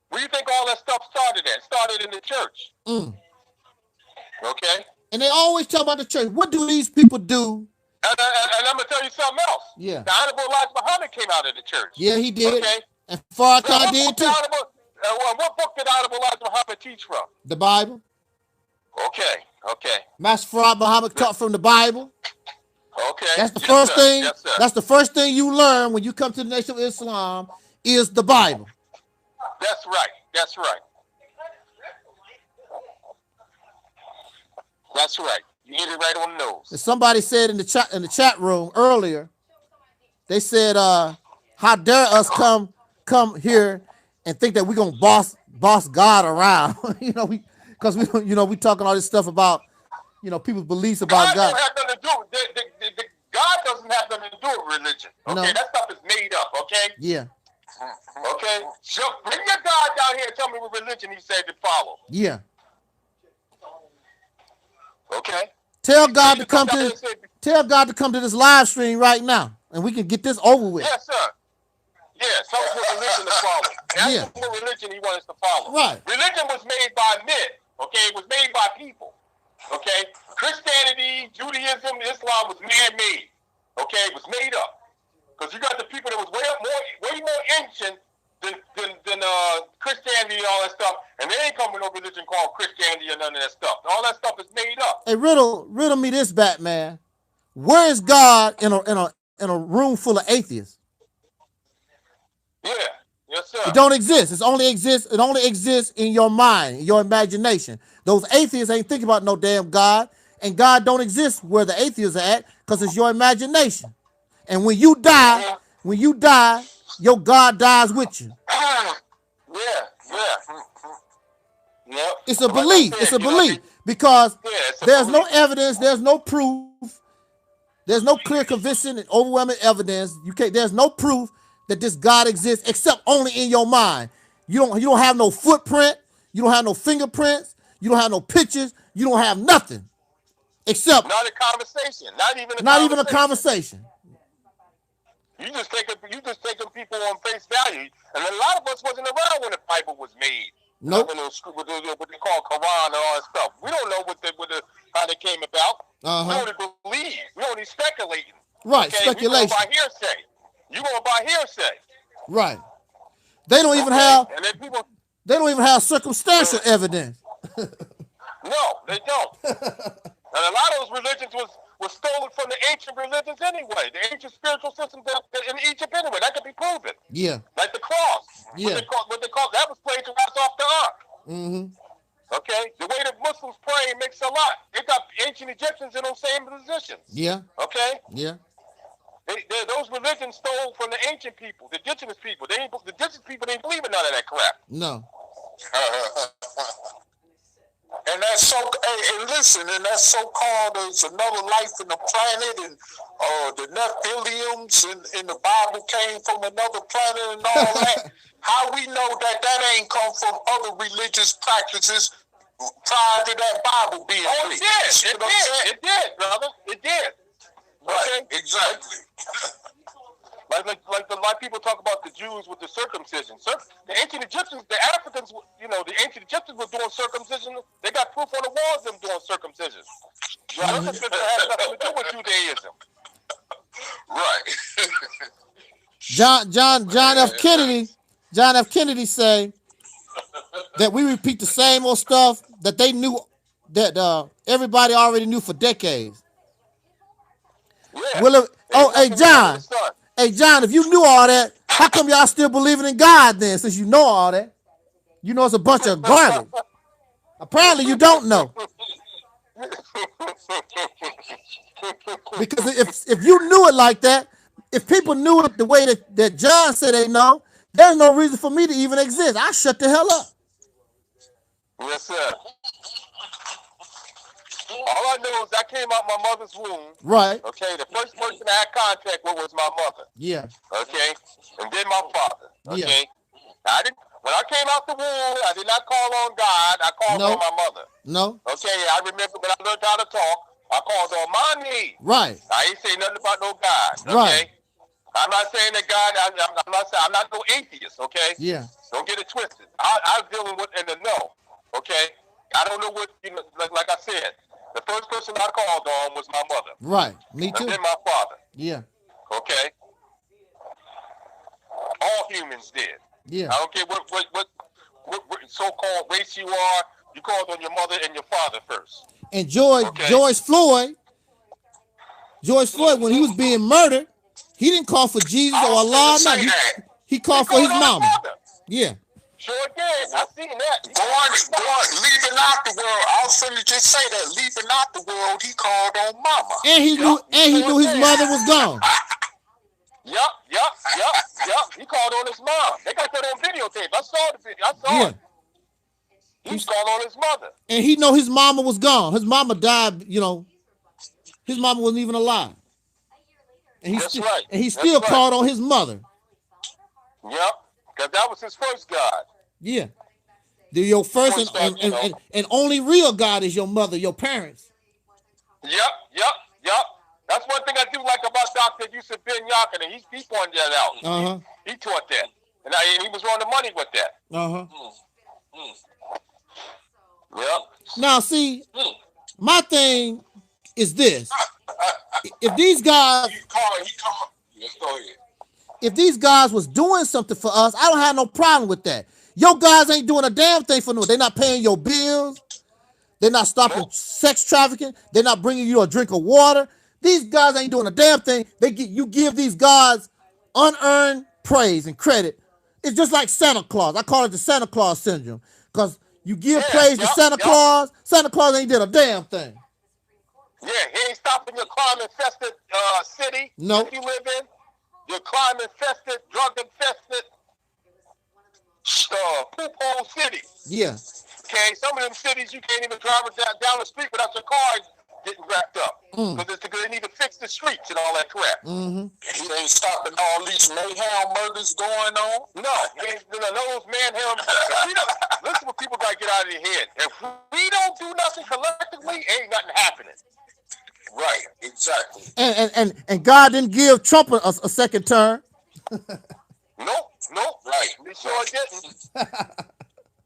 Speaker 1: Where do you think all that stuff started at? It started in the church. Okay.
Speaker 2: And they always talk about the church. What do these people do?
Speaker 1: And I'm gonna tell you something else.
Speaker 2: Yeah.
Speaker 1: The Honorable Elijah Muhammad came out of the church.
Speaker 2: Yeah, he did.
Speaker 1: Okay.
Speaker 2: And Farrakhan did too.
Speaker 1: What book did Honorable Elijah Muhammad teach from?
Speaker 2: The Bible.
Speaker 1: Okay.
Speaker 2: Master Farad Muhammad taught from the Bible.
Speaker 1: Okay.
Speaker 2: That's the first thing.
Speaker 1: Yes, sir.
Speaker 2: That's the first thing you learn when you come to the Nation of Islam is the Bible.
Speaker 1: That's right. That's right. That's right. You hit it right on the nose.
Speaker 2: And somebody said in the chat room earlier, they said, "How dare us come here and think that we're gonna boss God around?" Because we talking all this stuff about people's beliefs about God.
Speaker 1: God don't have nothing to do. God doesn't have nothing to do with religion. Okay,
Speaker 2: No.
Speaker 1: That stuff is made up. Okay.
Speaker 2: Yeah.
Speaker 1: Okay. So bring your God down here and tell me what religion he said to follow.
Speaker 2: Yeah.
Speaker 1: Okay.
Speaker 2: Tell God to come to this live stream right now, and we can get this over with.
Speaker 1: Yes, sir. Yes, tell us what religion to follow. That's what religion he wants us to follow.
Speaker 2: Right.
Speaker 1: Religion was made by men. Okay, it was made by people. Okay, Christianity, Judaism, Islam was man-made. Okay, it was made up because you got the people that was way more ancient than Christianity and all that stuff, and they ain't coming with no religion called Christianity or none of that stuff. All that stuff is made up.
Speaker 2: Hey, riddle me this, Batman. Where is God in a room full of atheists?
Speaker 1: Yeah, yes, sir.
Speaker 2: It don't exist. It only exists in your mind, in your imagination. Those atheists ain't thinking about no damn God, and God don't exist where the atheists are at because it's your imagination. And when you die, your God dies with you.
Speaker 1: Yeah.
Speaker 2: It's a belief. It's a belief because there's no evidence. There's no proof. There's no clear, convincing, and overwhelming evidence. There's no proof that this God exists except only in your mind. You don't have no footprint. You don't have no fingerprints. You don't have no pictures. You don't have nothing except
Speaker 1: not a conversation.
Speaker 2: Not even a conversation.
Speaker 1: You just taking people on face value, and a lot of us wasn't around when the Bible was made.
Speaker 2: Nope.
Speaker 1: What they call Quran and all that stuff. We don't know how they came about. We only believe. We only speculating.
Speaker 2: Right,
Speaker 1: okay?
Speaker 2: speculation.
Speaker 1: We go by hearsay. You go by hearsay.
Speaker 2: Right. They don't even have.
Speaker 1: And then people.
Speaker 2: They don't even have circumstantial evidence.
Speaker 1: No, they don't. And a lot of those religions was stolen from the ancient religions anyway. The ancient spiritual systems in Egypt anyway. That could be proven.
Speaker 2: Yeah.
Speaker 1: Like the cross.
Speaker 2: Yeah.
Speaker 1: What they call that was plagiarized off the ark.
Speaker 2: Mm-hmm.
Speaker 1: Okay. The way the Muslims pray makes a lot. They got ancient Egyptians in those same positions.
Speaker 2: Yeah.
Speaker 1: Okay.
Speaker 2: Yeah.
Speaker 1: Those religions stole from the ancient people, the indigenous people. The indigenous people didn't believe in none of that crap.
Speaker 2: No.
Speaker 3: And that's and that's so-called there's another life in the planet, and the Nephilims in the Bible came from another planet and all that. How we know that ain't come from other religious practices prior to that Bible being written?
Speaker 1: It did, brother. It did.
Speaker 3: Right,
Speaker 1: okay?
Speaker 3: exactly.
Speaker 1: Like people talk about the Jews with the circumcision. The ancient Egyptians, the Africans, the ancient Egyptians were doing circumcision. They got proof on the walls of them doing circumcision. Circumcision has nothing to do with Judaism.
Speaker 3: Right.
Speaker 2: John F. Kennedy say that we repeat the same old stuff that they knew, that everybody already knew for decades.
Speaker 1: Yeah.
Speaker 2: Hey, John, if you knew all that, how come y'all still believing in God then, since you know all that? You know it's a bunch of garbage. Apparently you don't know. Because if you knew it like that, if people knew it the way that John said they know, there's no reason for me to even exist. I shut the hell up.
Speaker 1: Yes, sir. All I know is I came out my mother's womb.
Speaker 2: Right.
Speaker 1: Okay. The first person I had contact with was my mother.
Speaker 2: Yeah.
Speaker 1: Okay. And then my father. Okay.
Speaker 2: Yeah.
Speaker 1: When I came out the womb, I did not call on God. I called on my mother.
Speaker 2: No.
Speaker 1: Okay. I remember when I learned how to talk, I called on Mommy.
Speaker 2: Right.
Speaker 1: I ain't say nothing about no God. Okay.
Speaker 2: Right.
Speaker 1: I'm not saying that God. I'm not no atheist. Okay.
Speaker 2: Yeah.
Speaker 1: Don't get it twisted. I'm dealing with in the know. Okay. I don't know what like I said. The first I called on was my mother.
Speaker 2: Right. Me too.
Speaker 1: And then my father.
Speaker 2: Yeah.
Speaker 1: Okay. All humans did.
Speaker 2: Yeah.
Speaker 1: I don't care what so-called race you are. You called on your mother and your father first.
Speaker 2: And George Floyd, when he was being murdered, he didn't call for Jesus or Allah. Nothing. He called for his mama. Yeah.
Speaker 1: Sure did. I seen that.
Speaker 3: Leaving out the world. I was finna just say that. Leaving out the world, he called on mama.
Speaker 2: And he knew his mother was gone.
Speaker 1: Yup. He called on his mom. They got that on videotape. I saw the video. I saw it. He called on his mother.
Speaker 2: And he know his mama was gone. His mama died, his mama wasn't even alive. And he still called on his mother.
Speaker 1: Yep. Because that was his first God.
Speaker 2: Yeah. Your first and only real God is your mother, your parents.
Speaker 1: Yep. That's one thing I do like about Dr. Yusuf bin Yakin, and he pointed that out.
Speaker 2: Uh-huh.
Speaker 1: He taught that. And he was on the money with that.
Speaker 2: Uh-huh.
Speaker 1: Yep.
Speaker 2: Now, see, my thing is this. If these guys...
Speaker 3: Yes, go ahead.
Speaker 2: If these guys was doing something for us, I don't have no problem with that. Your guys ain't doing a damn thing for no. They're not paying your bills. They're not stopping sex trafficking. They're not bringing you a drink of water. These guys ain't doing a damn thing. You give these guys unearned praise and credit. It's just like Santa Claus. I call it the Santa Claus syndrome. Because you give praise to Santa Claus. Santa Claus ain't did a damn thing.
Speaker 1: Yeah, he ain't stopping your crime-infested city
Speaker 2: that
Speaker 1: you live in. Your crime-infested, drug-infested, poop hole city.
Speaker 2: Yeah.
Speaker 1: Okay, some of them cities you can't even drive down the street without your car getting wrapped up. Because they need to fix the streets and all that crap.
Speaker 2: Mm-hmm.
Speaker 3: He ain't stopping all these mayhem murders going on.
Speaker 1: No, those mayhem. Listen, what people got to get out of their head. If we don't do nothing collectively, ain't nothing happening.
Speaker 3: Right, exactly.
Speaker 2: And God didn't give Trump a second term.
Speaker 1: Nope. Right. He sure didn't.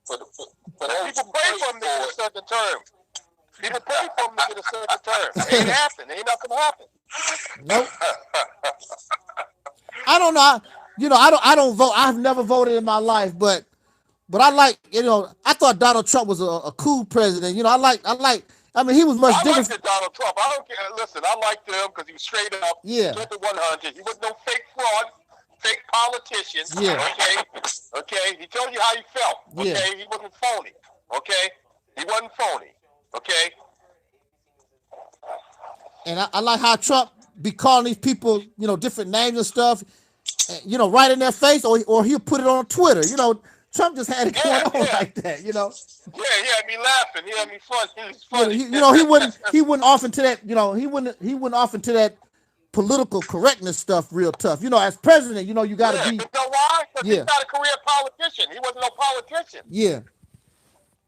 Speaker 1: People pray for him to get a second term. People pray for him to get a second term. It ain't happening. Ain't nothing happen.
Speaker 2: Nope. I don't know. I don't vote. I've never voted in my life, but I like, I thought Donald Trump was a cool president. I mean, he was much different.
Speaker 1: I liked Donald Trump. I don't care. Listen, I liked him because he was straight up.
Speaker 2: Yeah.
Speaker 1: Kept it 100. He was no fake fraud, fake politician.
Speaker 2: Yeah.
Speaker 1: Okay. He told you how he felt. Okay.
Speaker 2: Yeah.
Speaker 1: He wasn't phony. Okay. He wasn't phony. Okay.
Speaker 2: And I like how Trump be calling these people, different names and stuff, right in their face, or he'll put it on Twitter. Trump just had it going on like that,
Speaker 1: Yeah, he had me laughing. He had me fun. He was funny.
Speaker 2: He wouldn't off into that, he wouldn't off into that political correctness stuff real tough. As president, you gotta be.
Speaker 1: You know why? Because he's not a career politician. He wasn't no politician.
Speaker 2: Yeah.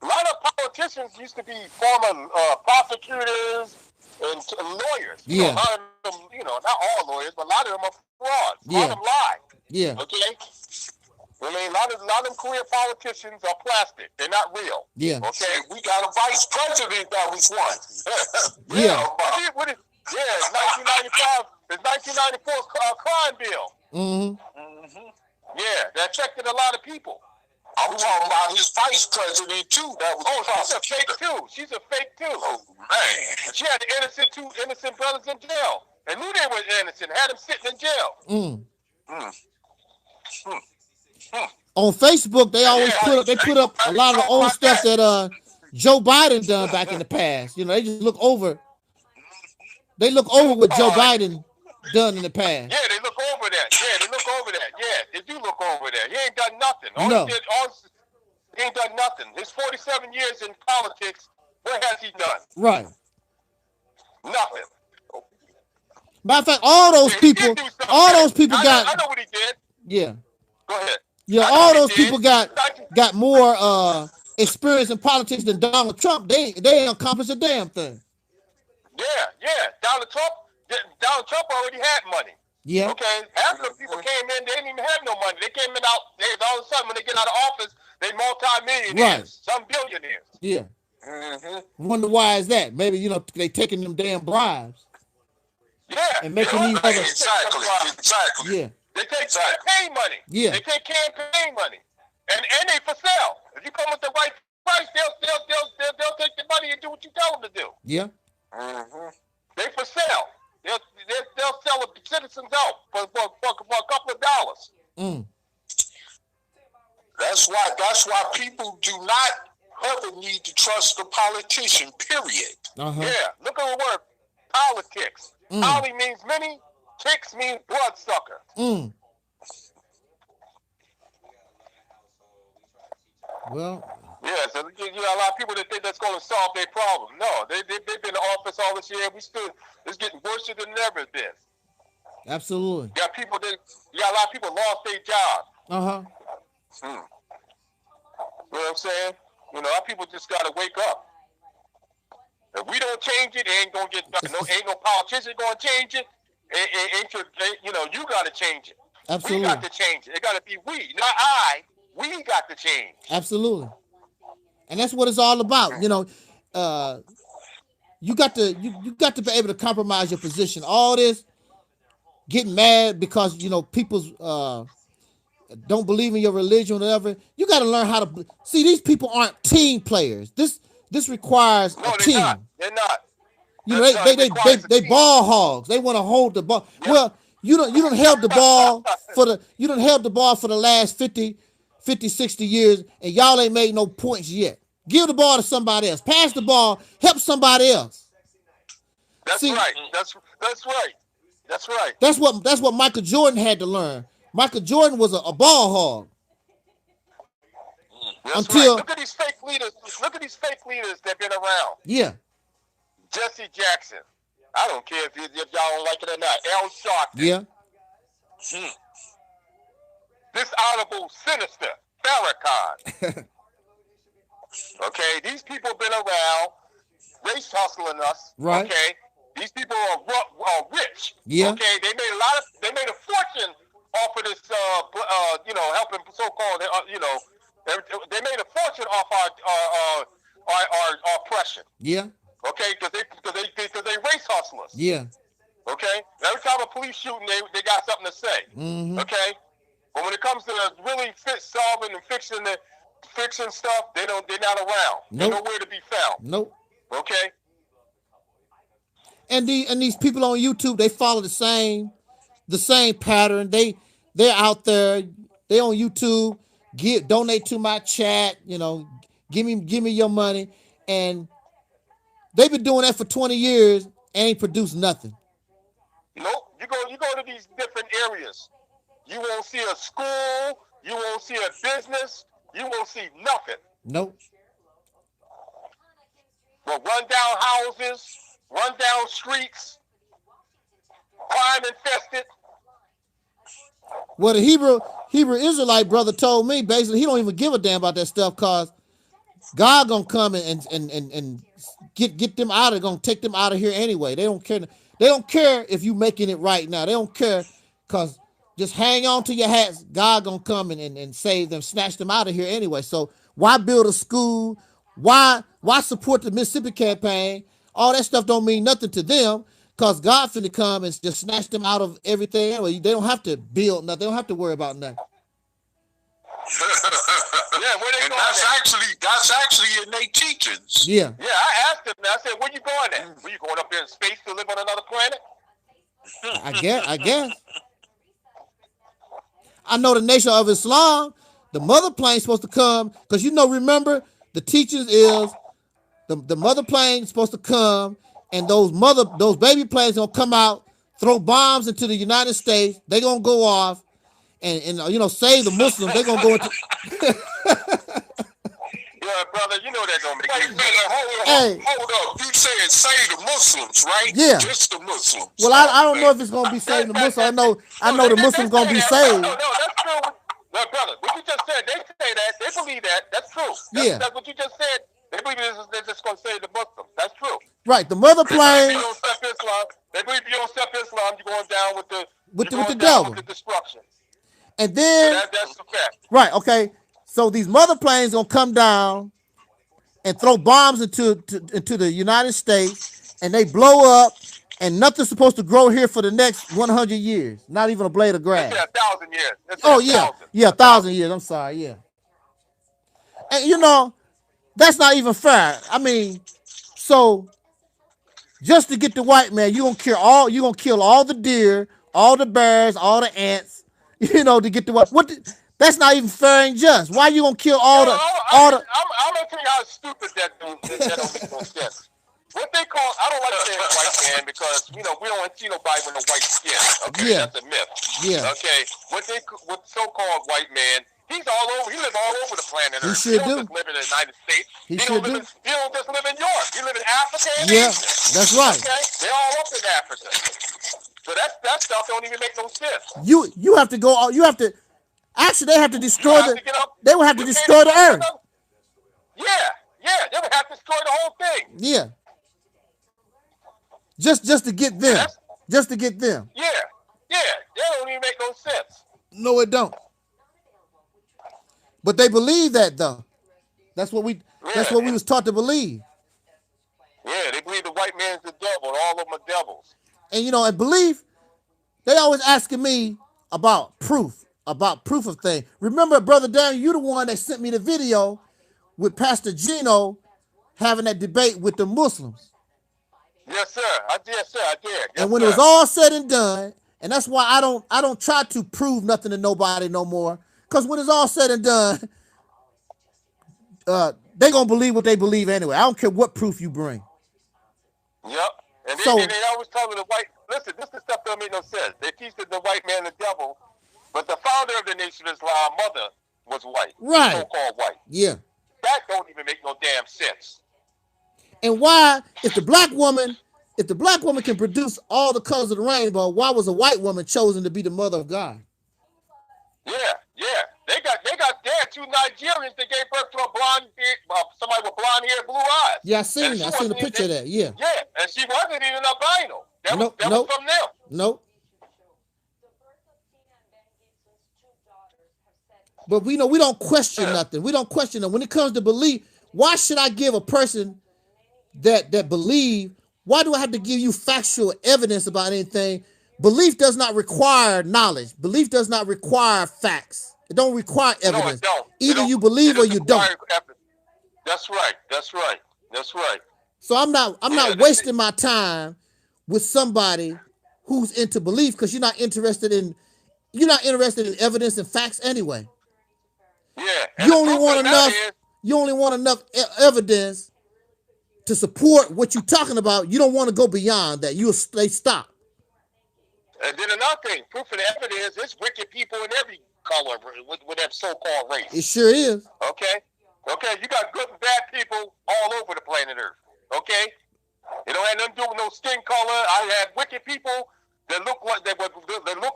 Speaker 1: A lot of politicians used to be former prosecutors and lawyers.
Speaker 2: Yeah.
Speaker 1: Not all lawyers, but a lot of them are frauds. A lot of them lie.
Speaker 2: Yeah.
Speaker 1: Okay. I mean, a lot of them career politicians are plastic. They're not real.
Speaker 2: Yeah.
Speaker 1: Okay. We got a vice president that was one.
Speaker 2: Yeah.
Speaker 1: What is 1995? It's 1994 crime bill.
Speaker 2: Mm-hmm.
Speaker 1: Yeah, that affected a lot of people.
Speaker 3: I'm talking about his vice president too. That was
Speaker 1: she's a fake too. She's a fake too.
Speaker 3: Oh man.
Speaker 1: She had two innocent brothers in jail. And knew they were innocent. Had them sitting in jail.
Speaker 2: On Facebook, they always put up a lot of the old stuff that Joe Biden done back in the past. They just look over. They look over what Joe Biden done in the past.
Speaker 1: Yeah, they look over that. Yeah, they do look over that. He ain't done nothing. He ain't done nothing. His 47 years in politics, what has he done?
Speaker 2: Right.
Speaker 1: Nothing.
Speaker 2: Matter of fact, all those people got.
Speaker 1: I know what he did.
Speaker 2: Yeah.
Speaker 1: Go ahead.
Speaker 2: Yeah, all those people got more experience in politics than Donald Trump. They ain't accomplished a damn thing.
Speaker 1: Yeah. Donald Trump already had money.
Speaker 2: Yeah.
Speaker 1: Okay. Half the people came in, they didn't even have no money. They came in all of a sudden when they get out of office, they multi-millionaires, some billionaires.
Speaker 2: Yeah. Wonder why is that? Maybe, you know, they taking them damn bribes.
Speaker 1: Yeah.
Speaker 2: And making these other...
Speaker 3: Exactly.
Speaker 2: Yeah.
Speaker 1: They take campaign money.
Speaker 2: Yeah.
Speaker 1: They take campaign money. And they for sale. If you come with the right price, they'll take the money and do what you tell them to do.
Speaker 2: Yeah.
Speaker 1: They for sale. They'll sell a citizens out for a couple of dollars.
Speaker 3: That's why people do not ever need to trust the politician, period.
Speaker 1: Yeah, look at the word politics. Poly means many, ticks means bloodsucker.
Speaker 2: Well,
Speaker 1: yeah, so you got a lot of people that think that's going to solve their problem. No, they've been in office all this year. It's getting worse than it ever been.
Speaker 2: Absolutely.
Speaker 1: You got a lot of people lost their job. You know what I'm saying? You know, our people just got to wake up. If we don't change it, ain't gonna get ain't no politician gonna change it. You know, you got to change it.
Speaker 2: Absolutely.
Speaker 1: We got to change it. It got to be we, not I. We got to change.
Speaker 2: Absolutely. And that's what it's all about. You know, you got to be able to compromise your position. All this getting mad because, you know, people's don't believe in your religion or whatever. You got to learn how to see. These people aren't team players. This requires a team.
Speaker 1: They're not.
Speaker 2: You know, they ball hogs. They want to hold the ball. Yep. Well, you don't held the ball for the last 50, 60 years, and y'all ain't made no points yet. Give the ball to somebody else. Pass the ball. Help somebody else.
Speaker 1: That's right. That's right. That's right.
Speaker 2: That's what Michael Jordan had to learn. Michael Jordan was a ball hog.
Speaker 1: Until look at these fake leaders. Look at these fake leaders that've been around.
Speaker 2: Yeah.
Speaker 1: Jesse Jackson. I don't care if y'all don't like it or not. Al Sharpton.
Speaker 2: Yeah.
Speaker 1: This honorable sinister Farrakhan. Okay, these people have been around, race hustling us.
Speaker 2: Right.
Speaker 1: Okay, these people are rich.
Speaker 2: Yeah.
Speaker 1: Okay, they made a fortune off of this. You know, helping so-called. You know, they made a fortune off our oppression.
Speaker 2: Yeah.
Speaker 1: Okay, because they race hustlers.
Speaker 2: Yeah.
Speaker 1: Okay, every time a police shooting, they got something to say. Okay, but when it comes to really solving and fixing stuff, they're not around. Nope. They're nowhere to be found.
Speaker 2: Nope.
Speaker 1: Okay.
Speaker 2: And these people on YouTube, they follow the same pattern. They're out there. They on YouTube. Donate to my chat. You know, give me your money. And they've been doing that for 20 years and ain't produced nothing.
Speaker 1: Nope. You go to these different areas. You won't see a school. You won't see a business. You won't see nothing.
Speaker 2: Nope.
Speaker 1: But run down houses, run down streets, crime infested.
Speaker 2: Well, the Hebrew Israelite brother told me basically he don't even give a damn about that stuff because God gonna come and get them out of, gonna take them out of here anyway. They don't care. They don't care if you making it right now. They don't care because just hang on to your hats. God gonna come and save them, snatch them out of here anyway. So why build a school? Why support the Mississippi campaign? All that stuff don't mean nothing to them because God finna come and just snatch them out of everything anyway. They don't have to build nothing. They don't have to worry about nothing.
Speaker 1: Yeah, where they
Speaker 3: and
Speaker 1: going
Speaker 3: that's actually in their teachings.
Speaker 2: Yeah.
Speaker 1: Yeah, I asked them. I said, "Where you going at? Were you going up there in space to live on another planet?"
Speaker 2: I guess. I know the Nation of Islam, the mother plane's supposed to come because remember the teachings is the mother plane's supposed to come and those baby planes gonna come out, throw bombs into the United States. They gonna go off and save the Muslims. They gonna go into.
Speaker 1: Yeah, brother, you know that don't make sense.
Speaker 3: Hold up. You said save the Muslims, right?
Speaker 2: Yeah.
Speaker 3: Just the Muslims.
Speaker 2: Well, I don't know if it's gonna be saving the Muslims. I know the Muslims gonna be saved.
Speaker 1: No, that's true. No, brother, what you just said, they say that, they believe that. That's true. That's what you just said. They believe they're just gonna save the Muslims. That's true.
Speaker 2: Right. The mother plane.
Speaker 1: They believe you don't step Islam, you're going down with the
Speaker 2: devil.
Speaker 1: With the destruction.
Speaker 2: And then
Speaker 1: that's the fact.
Speaker 2: Right, okay. So these mother planes gonna come down and throw bombs into the United States, and they blow up, and nothing's supposed to grow here for the next 100 years. Not even a blade of grass.
Speaker 1: It's 1,000 years.
Speaker 2: Oh yeah, 1,000 years. I'm sorry, yeah. And you know, that's not even fair. I mean, so just to get the white man, you gonna kill all the deer, all the bears, all the ants, you know, to get the white. That's not even fair and just. Why you gonna kill all the?
Speaker 1: I'm gonna tell you how stupid that don't make no sense. What they call, I don't like to say white man because, you know, we don't see nobody with a white skin. Okay, yeah. That's a myth.
Speaker 2: Yeah.
Speaker 1: Okay, what so-called white man, he's all over. He lives all over the planet Earth.
Speaker 2: He sure
Speaker 1: don't just live in the United States. He don't just live in Europe. He live in Africa and
Speaker 2: Asia.
Speaker 1: That's
Speaker 2: right.
Speaker 1: Okay, they're all up in Africa. So that stuff don't even make no sense.
Speaker 2: You have to go. You have to. Actually, they have to destroy They would have to destroy the earth.
Speaker 1: Yeah. They would have to destroy the whole thing.
Speaker 2: Yeah. Just to get them. Just to get them.
Speaker 1: Yeah. That don't even make no sense.
Speaker 2: No, it don't. But they believe that though. That's what we was taught to believe.
Speaker 1: Yeah, they believe the white man's the devil, and all of them are devils.
Speaker 2: And you know, and belief, they always asking me about proof of things. Remember, Brother Daniel, you the one that sent me the video with Pastor Gino having that debate with the Muslims.
Speaker 1: Yes, sir. I did. Yes,
Speaker 2: and when it was all said and done, and that's why I don't try to prove nothing to nobody no more. Because when it's all said and done, they gonna believe what they believe anyway. I don't care what proof you bring.
Speaker 1: Yep. And they always tell me the white. Listen, this is stuff don't make no sense. They teach that the white man the devil, but the founder of the Nation of Islam, mother, was white.
Speaker 2: Right.
Speaker 1: So-called white.
Speaker 2: Yeah.
Speaker 1: That don't even make no damn sense.
Speaker 2: And why, if the black woman can produce all the colors of the rainbow, why was a white woman chosen to be the mother of God?
Speaker 1: Yeah. They had two Nigerians that gave birth to a blonde, somebody with blonde hair, blue eyes.
Speaker 2: Yeah, I seen that. I seen the picture of that. Yeah.
Speaker 1: Yeah, and she wasn't even albino. That was from them.
Speaker 2: Nope. But we don't question nothing. We don't question them. When it comes to belief, why should I give a person that believe? Why do I have to give you factual evidence about anything? Belief does not require knowledge. Belief does not require facts. It don't require evidence.
Speaker 1: No, it don't.
Speaker 2: Either you believe or you don't.
Speaker 1: That's right.
Speaker 2: So I'm not wasting my time with somebody who's into belief because you're not interested in evidence and facts anyway.
Speaker 1: Yeah.
Speaker 2: You only want enough evidence to support what you're talking about. You don't want to go beyond that. They stop.
Speaker 1: And then another thing, proof of the evidence, there's wicked people in every color with that so-called race.
Speaker 2: It sure is.
Speaker 1: Okay, you got good and bad people all over the planet Earth. Okay, it don't have nothing to do with no skin color. I had wicked people that look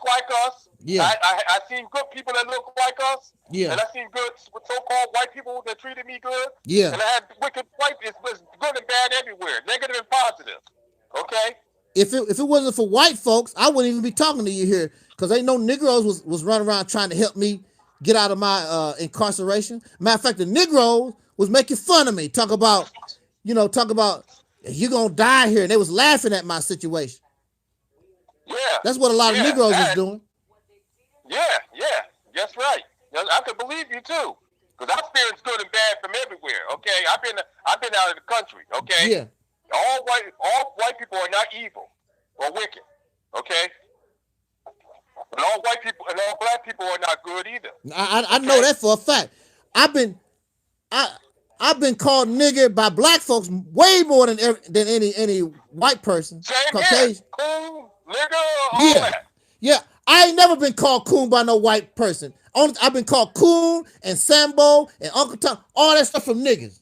Speaker 1: like us.
Speaker 2: Yeah.
Speaker 1: I seen good people that look like us.
Speaker 2: Yeah.
Speaker 1: And I seen good so-called white people that treated me good.
Speaker 2: Yeah.
Speaker 1: And I had wicked white. It's good and bad everywhere, negative and positive. Okay.
Speaker 2: If it wasn't for white folks, I wouldn't even be talking to you here because ain't no Negroes was running around trying to help me get out of my incarceration. Matter of fact, the Negroes was making fun of me, talk about you're gonna die here, and they was laughing at my situation.
Speaker 1: Yeah,
Speaker 2: that's what a lot of Negroes was doing.
Speaker 1: Yeah, that's right. I could believe you too, because I experienced good and bad from everywhere. Okay, I've been out of the country. Okay.
Speaker 2: Yeah.
Speaker 1: All white people are not evil or wicked, okay? And all white people and all black people are not good either.
Speaker 2: I know that for a fact. I've been called nigger by black folks way more than any white person.
Speaker 1: Same
Speaker 2: Caucasian.
Speaker 1: here. Coon, nigger, all that.
Speaker 2: Yeah. I ain't never been called coon by no white person. I've been called coon and Sambo and Uncle Tom, all that stuff from Negroes.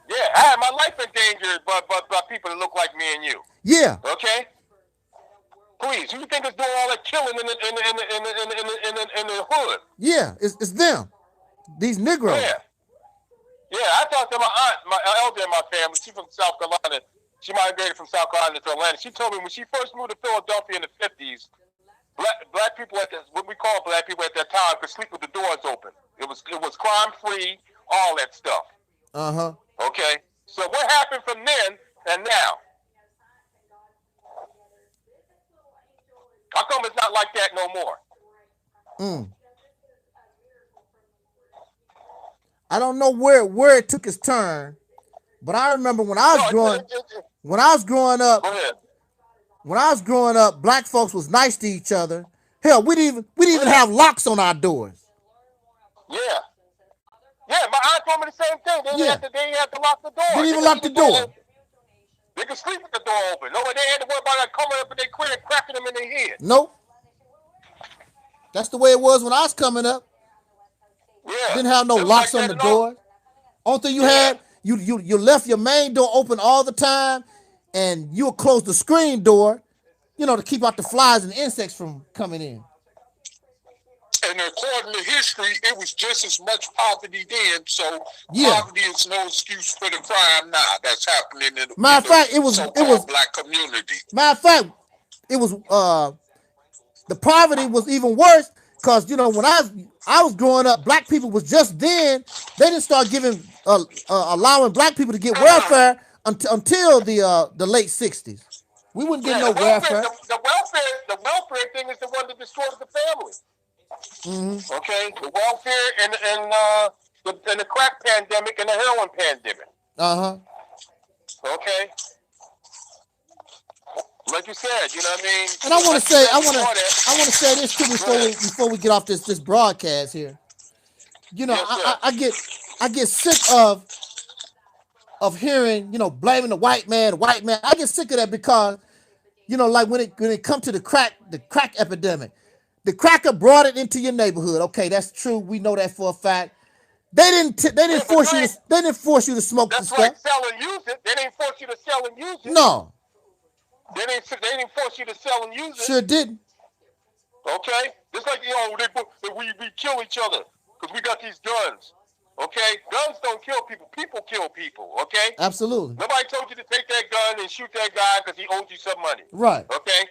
Speaker 1: Yeah, I had my life endangered by people that look like me and you.
Speaker 2: Yeah.
Speaker 1: Okay. Please, who you think is doing all that killing in the hood?
Speaker 2: Yeah, it's them. These Negroes.
Speaker 1: Yeah. I talked to my aunt, my elder in my family. She's from South Carolina. She migrated from South Carolina to Atlanta. She told me when she first moved to Philadelphia in the 50s, black people what we call black people at that time could sleep with the doors open. It was crime free, all that stuff. Okay? So what happened from then and now? How come it's not like that no more?
Speaker 2: I don't know where it took its turn, but I remember when I was growing up, black folks was nice to each other. Hell, we didn't even have locks on our doors.
Speaker 1: Yeah. Yeah, my aunt told me the same thing. They didn't have to lock the door.
Speaker 2: Didn't even lock the door.
Speaker 1: They could sleep with the door open. No, they had to worry about coming up and they quit and cracking them in their head.
Speaker 2: Nope. That's the way it was when I was coming up.
Speaker 1: Yeah.
Speaker 2: Didn't have no locks on the door. Only thing you had, you left your main door open all the time, and you would close the screen door, to keep out the flies and insects from coming in.
Speaker 3: And according to history, it was just as much poverty then, so poverty is no excuse for the crime now that's happening in the
Speaker 2: it was
Speaker 3: black community.
Speaker 2: Matter of fact, it was the poverty was even worse because when I was growing up, black people was just then they didn't start giving allowing black people to get welfare until the late 60s. We wouldn't get no welfare.
Speaker 1: The welfare thing is the one that destroys the family. Okay, the welfare and the crack pandemic and the heroin pandemic. Okay. Like you said, you know what I mean?
Speaker 2: And I want to say this too before we get off this broadcast here. I get sick of hearing, blaming the white man. I get sick of that because, like when it comes to the crack epidemic, the cracker brought it into your neighborhood. Okay, that's true. We know that for a fact. They didn't force you to smoke the stuff.
Speaker 1: That's like sell and use it. They didn't force you to sell and use it.
Speaker 2: No.
Speaker 1: They didn't force you to sell and use it.
Speaker 2: Sure didn't.
Speaker 1: Okay? Just like, we kill each other because we got these guns. Okay? Guns don't kill people. People kill people. Okay?
Speaker 2: Absolutely.
Speaker 1: Nobody told you to take that gun and shoot that guy because he owed you some money.
Speaker 2: Right.
Speaker 1: Okay?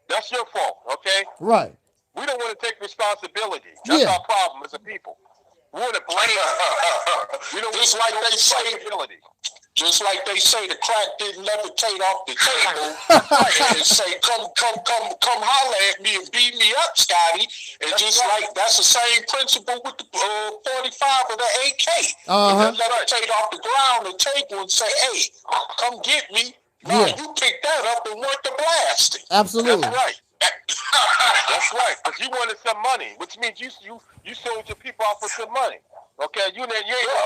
Speaker 1: That's your fault. Okay?
Speaker 2: Right.
Speaker 1: We don't want to take responsibility. That's our problem as a people. We want to blame. We don't
Speaker 3: just like they say, the crack didn't levitate off the table and say, come holler at me and beat me up, Scotty. And just like that's the same principle with the 45 or the AK. It didn't levitate off the ground, the table, and say, hey, come get me. No, you picked that up and went to blast it.
Speaker 2: Absolutely.
Speaker 1: That's right. That's right. Because you wanted some money, which means you sold your people out for some money. Okay, you ain't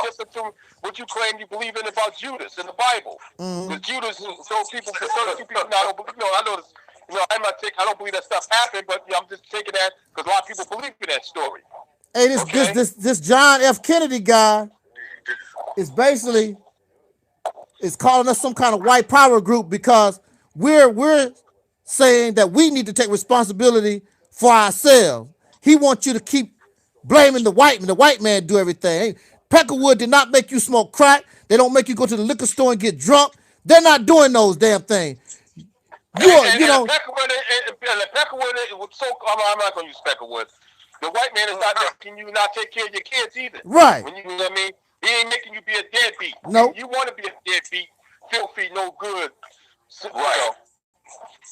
Speaker 1: listen to what you claim you believe in about Judas in the Bible. Because Judas sold people for 32 people. Now, I know this. I don't believe that stuff happened, but I'm just taking that because a lot of people believe in that story.
Speaker 2: Hey, this John F. Kennedy guy is basically calling us some kind of white power group because we're saying that we need to take responsibility for ourselves. He wants you to keep blaming the white man. The white man do everything. Peckerwood did not make you smoke crack. They don't make you go to the liquor store and get drunk. They're not doing those damn things.
Speaker 1: Peckerwood, I'm not going to use Peckerwood. The white man is not making you not take care of your kids either.
Speaker 2: Right.
Speaker 1: You know what I mean? He ain't making you be a deadbeat.
Speaker 2: No.
Speaker 1: You want to be a deadbeat, filthy, no good.
Speaker 3: Right.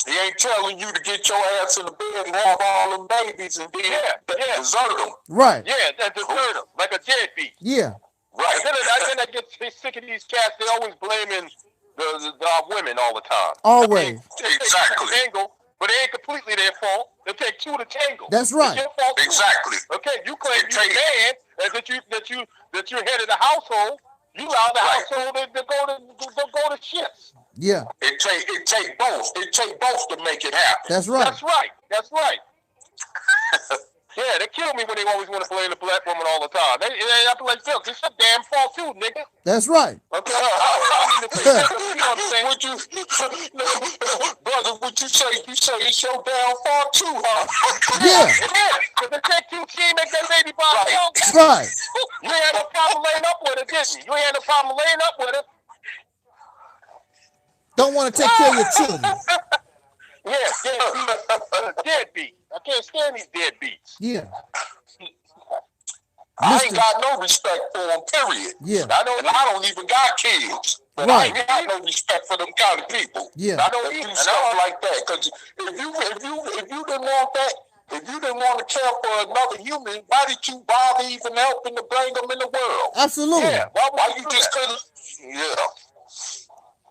Speaker 3: He ain't telling you to get your ass in the bed and have all them babies and then desert them.
Speaker 2: Right.
Speaker 1: Yeah, desert them like a deadbeat.
Speaker 2: Yeah.
Speaker 1: Right. Then I get sick of these cats. They always blaming the women all the time.
Speaker 2: Always.
Speaker 3: Exactly.
Speaker 1: But it ain't completely their fault. They take two to tango.
Speaker 2: That's right.
Speaker 1: It's your fault.
Speaker 3: Exactly.
Speaker 1: Okay, you claim you're a man and that you're head of the household. You allow the household to go to shits.
Speaker 2: Yeah.
Speaker 3: It take both. It take both to make it happen.
Speaker 2: That's right.
Speaker 1: That's right. Yeah, they kill me when they always want to blame the black woman all the time. They have to like, Phil, it's your damn fault too, nigga.
Speaker 2: That's right.
Speaker 1: Okay. You know what I'm saying?
Speaker 3: Brother, what you say it's your damn fault too, huh?
Speaker 2: Yeah.
Speaker 1: Because the take two she make that baby by herself.
Speaker 2: Right.
Speaker 1: You ain't had no problem laying up with her, didn't you? You ain't had no problem laying up with her.
Speaker 2: Don't want to take care of your children.
Speaker 1: Deadbeat. I can't stand these deadbeats.
Speaker 2: Yeah.
Speaker 3: I ain't got no respect for them, period.
Speaker 2: Yeah.
Speaker 3: I don't even got kids. But I ain't got no respect for them kind of people.
Speaker 2: Yeah.
Speaker 3: I don't do stuff like that. Because if you didn't want that, if you didn't want to care for another human, why did you bother even helping to bring them in the world?
Speaker 2: Absolutely.
Speaker 3: Yeah. Why you just couldn't? Yeah.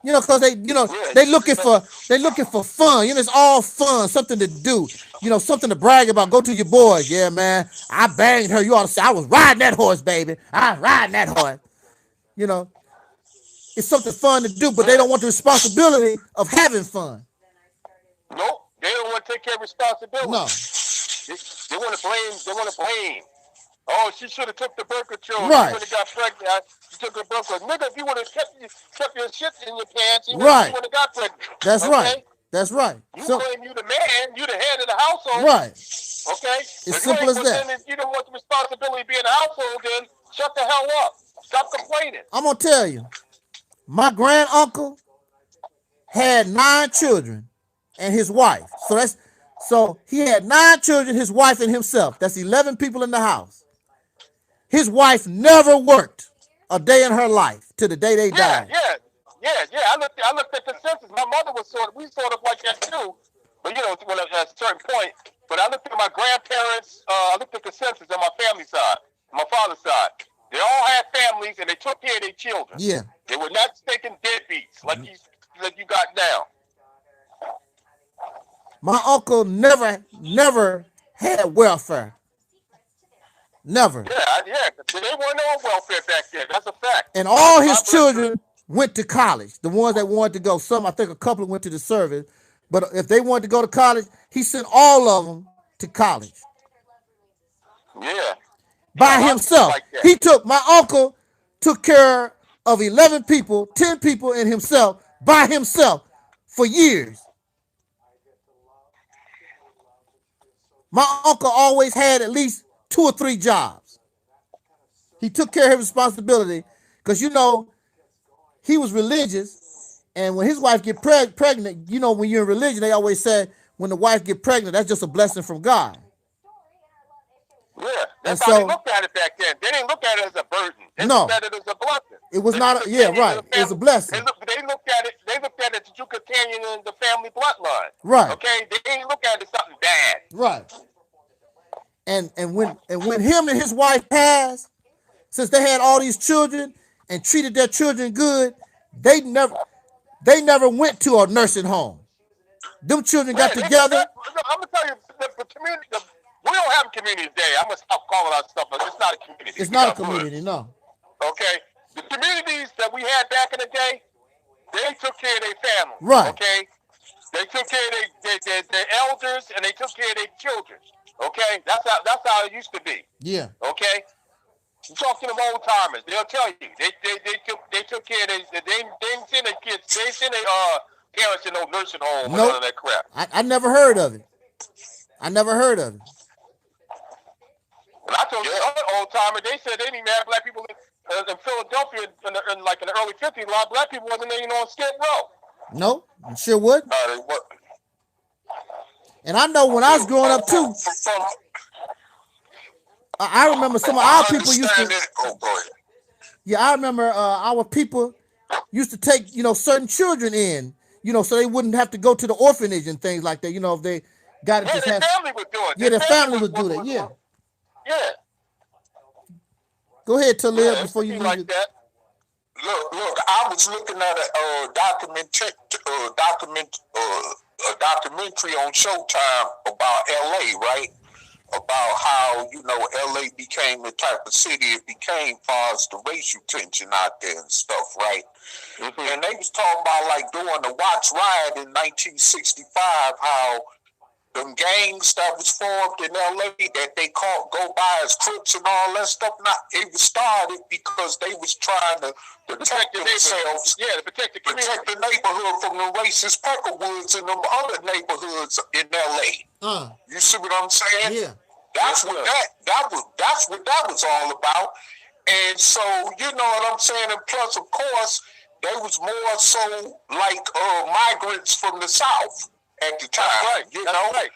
Speaker 2: You know, because they looking for fun. You know, it's all fun, something to do. You know, something to brag about. Go to your boys. Yeah, man, I banged her. You ought to say, I was riding that horse, baby. I was riding that horse. You know, it's something fun to do, but they don't want the responsibility of having fun.
Speaker 1: Nope, they don't want to take care of responsibility.
Speaker 2: No.
Speaker 1: They want to blame. Oh, she should have took the birth control.
Speaker 2: Right.
Speaker 1: She should have got pregnant. She took the birth control. Nigga, if you would have kept your shit in your pants, you would have got pregnant.
Speaker 2: That's right. That's right.
Speaker 1: You claim you the man, you the head of the household.
Speaker 2: Right.
Speaker 1: Okay?
Speaker 2: It's simple as that.
Speaker 1: If you don't want the responsibility of being in the household, then shut the hell up. Stop complaining.
Speaker 2: I'm going to tell you, my granduncle had 9 children and his wife. So he had 9 children, his wife, and himself. That's 11 people in the house. His wife never worked a day in her life to the day they died.
Speaker 1: Yeah. I looked at the census. My mother was we sort of like that too. But at a certain point. But I looked at my grandparents. I looked at the census on my family side, my father's side. They all had families and they took care of their children.
Speaker 2: Yeah.
Speaker 1: They were not taking deadbeats like you got now.
Speaker 2: My uncle never had welfare. Never.
Speaker 1: Yeah. They weren't on welfare back then. That's a fact.
Speaker 2: And all his children went to college. The ones that wanted to go. I think a couple went to the service. But if they wanted to go to college, he sent all of them to college.
Speaker 1: Yeah.
Speaker 2: By himself. Like my uncle took care of 11 people, 10 people and himself by himself for years. My uncle always had at least 2 or 3 jobs. He took care of his responsibility because, he was religious. And when his wife get pregnant, when you're in religion, they always say when the wife get pregnant, that's just a blessing from God.
Speaker 1: Yeah, that's how they looked at it back then. They didn't look at it as a burden. They looked at it as a blessing.
Speaker 2: It was not, it was a blessing.
Speaker 1: They looked at it that you could carry in the family bloodline.
Speaker 2: Right.
Speaker 1: Okay, they didn't look at it as something bad.
Speaker 2: Right. And when him and his wife passed, since they had all these children and treated their children good, they never went to a nursing home. Them children got together.
Speaker 1: I'm gonna tell you, the community. We don't have a community today. I'm gonna stop calling our stuff, but it's not a community.
Speaker 2: It's not a community, no.
Speaker 1: Okay, the communities that we had back in the day, they took care of their family.
Speaker 2: Right.
Speaker 1: Okay, they took care of their elders and they took care of their children. Okay, that's how it used to be.
Speaker 2: Yeah.
Speaker 1: Okay. You talk to them old timers, they'll tell you they took care of they didn't send their kids, they didn't send their parents in no nursing home or none of that crap.
Speaker 2: I never heard of it. And
Speaker 1: I told you old timer, they said they didn't even have black people in Philadelphia in the early 50s. A lot of black people wasn't even on Skid Row.
Speaker 2: No, sure would. And I know when I was growing up too. I remember some of our people used to. Yeah, I remember our people used to take certain children in, so they wouldn't have to go to the orphanage and things like that. If they got it,
Speaker 1: their family would do it.
Speaker 2: Yeah, their family would do that. Yeah.
Speaker 1: Yeah.
Speaker 2: Go ahead, Taalik, before you
Speaker 1: like that.
Speaker 3: Look, I was looking at a documentary on Showtime about LA, right? About how, LA became the type of city it became as far as the racial tension out there and stuff, right? Mm-hmm. And they was talking about like during the Watts riot in 1965, how them gangs that was formed in LA that they go by as Crips and all that stuff. It was started because they was trying to protect themselves.
Speaker 1: Yeah, to protect the community.
Speaker 3: Protect the neighborhood from the racist Peckerwoods and them other neighborhoods in LA. You see what I'm saying?
Speaker 2: Yeah.
Speaker 3: That's what that was all about. And so, you know what I'm saying? And plus, of course, they was more so like migrants from the South at the time. That's right.
Speaker 1: Right.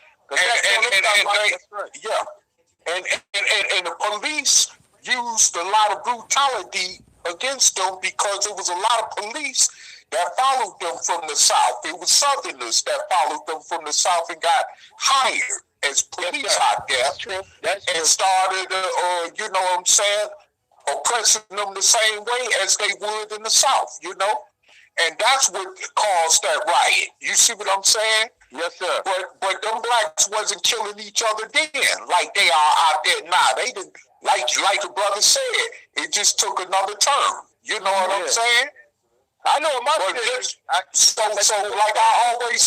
Speaker 3: And the police used a lot of brutality against them because there was a lot of police that followed them from the South. It was Southerners that followed them from the South and got hired as police out there.
Speaker 1: That's true.
Speaker 3: And started, you know what I'm saying, oppressing them the same way as they would in the South, you know? And that's what caused that riot. You see what I'm saying?
Speaker 1: Yes, sir.
Speaker 3: But them blacks wasn't killing each other then like they are out there now. They didn't, like the brother said, it just took another turn. You know what I'm saying?
Speaker 1: I know my shit.
Speaker 3: So like I've always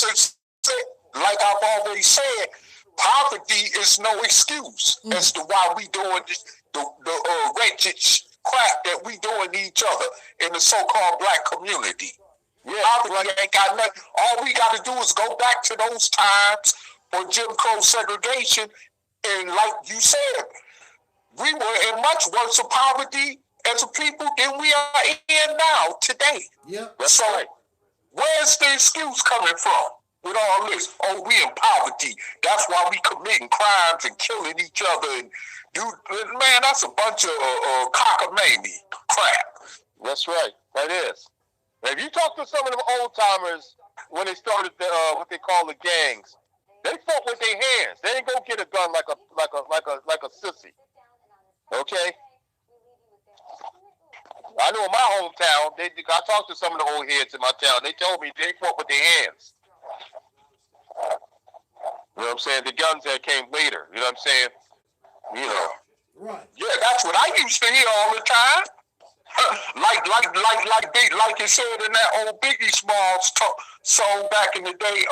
Speaker 3: said, poverty is no excuse as to why we doing the wretched crap that we doing to each other in the so-called black community. Yeah, poverty ain't got nothing. All we got to do is go back to those times for Jim Crow segregation, and like you said, we were in much worse of poverty as a people than we are in now today.
Speaker 2: Yeah.
Speaker 3: So where's the excuse coming from with all this? Oh, we in poverty. That's why we committing crimes and killing each other. And man, that's a bunch of cockamamie crap.
Speaker 1: That's right. That is. Now, if you talk to some of them old timers when they started what they call the gangs, they fought with their hands. They didn't go get a gun like a sissy. Okay. I know in my hometown, I talked to some of the old heads in my town. They told me they fought with their hands. You know what I'm saying? The guns that came later. You know what I'm saying? You know.
Speaker 3: Right. Yeah, that's what I used to hear all the time. like you said in that old Biggie Smalls song back in the day,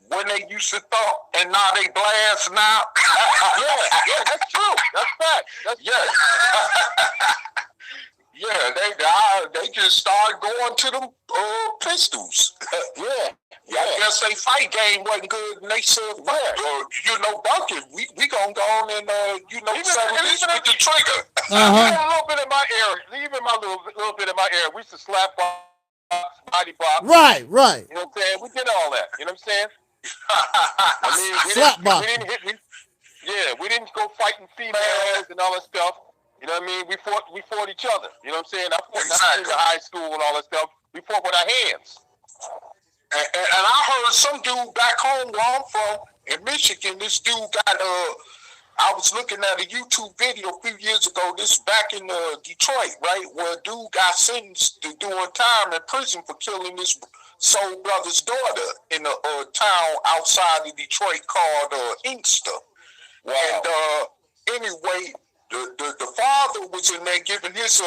Speaker 3: when they used to thump and now they blast now.
Speaker 1: yeah, that's true. That's fact.
Speaker 3: They just started going to them pistols. I guess they fight game wasn't good, and they said, Bunky, we gonna go on and settle this with the trigger.
Speaker 1: Even a little bit in my area, little bit in my area, we used to slap box, body box.
Speaker 2: Right.
Speaker 1: You know what I'm saying? We did all that. You know what I'm saying? We didn't go fighting females and all that stuff. You know what I mean? We fought each other. You know what I'm saying? I fought in high school and all that stuff. We fought with our hands.
Speaker 3: And I heard some dude back home where I'm from in Michigan. This dude got I was looking at a YouTube video a few years ago. This back in Detroit, right, where a dude got sentenced to doing time in prison for killing his soul brother's daughter in a town outside of Detroit called Inkster. Wow. And anyway, the father was in there giving his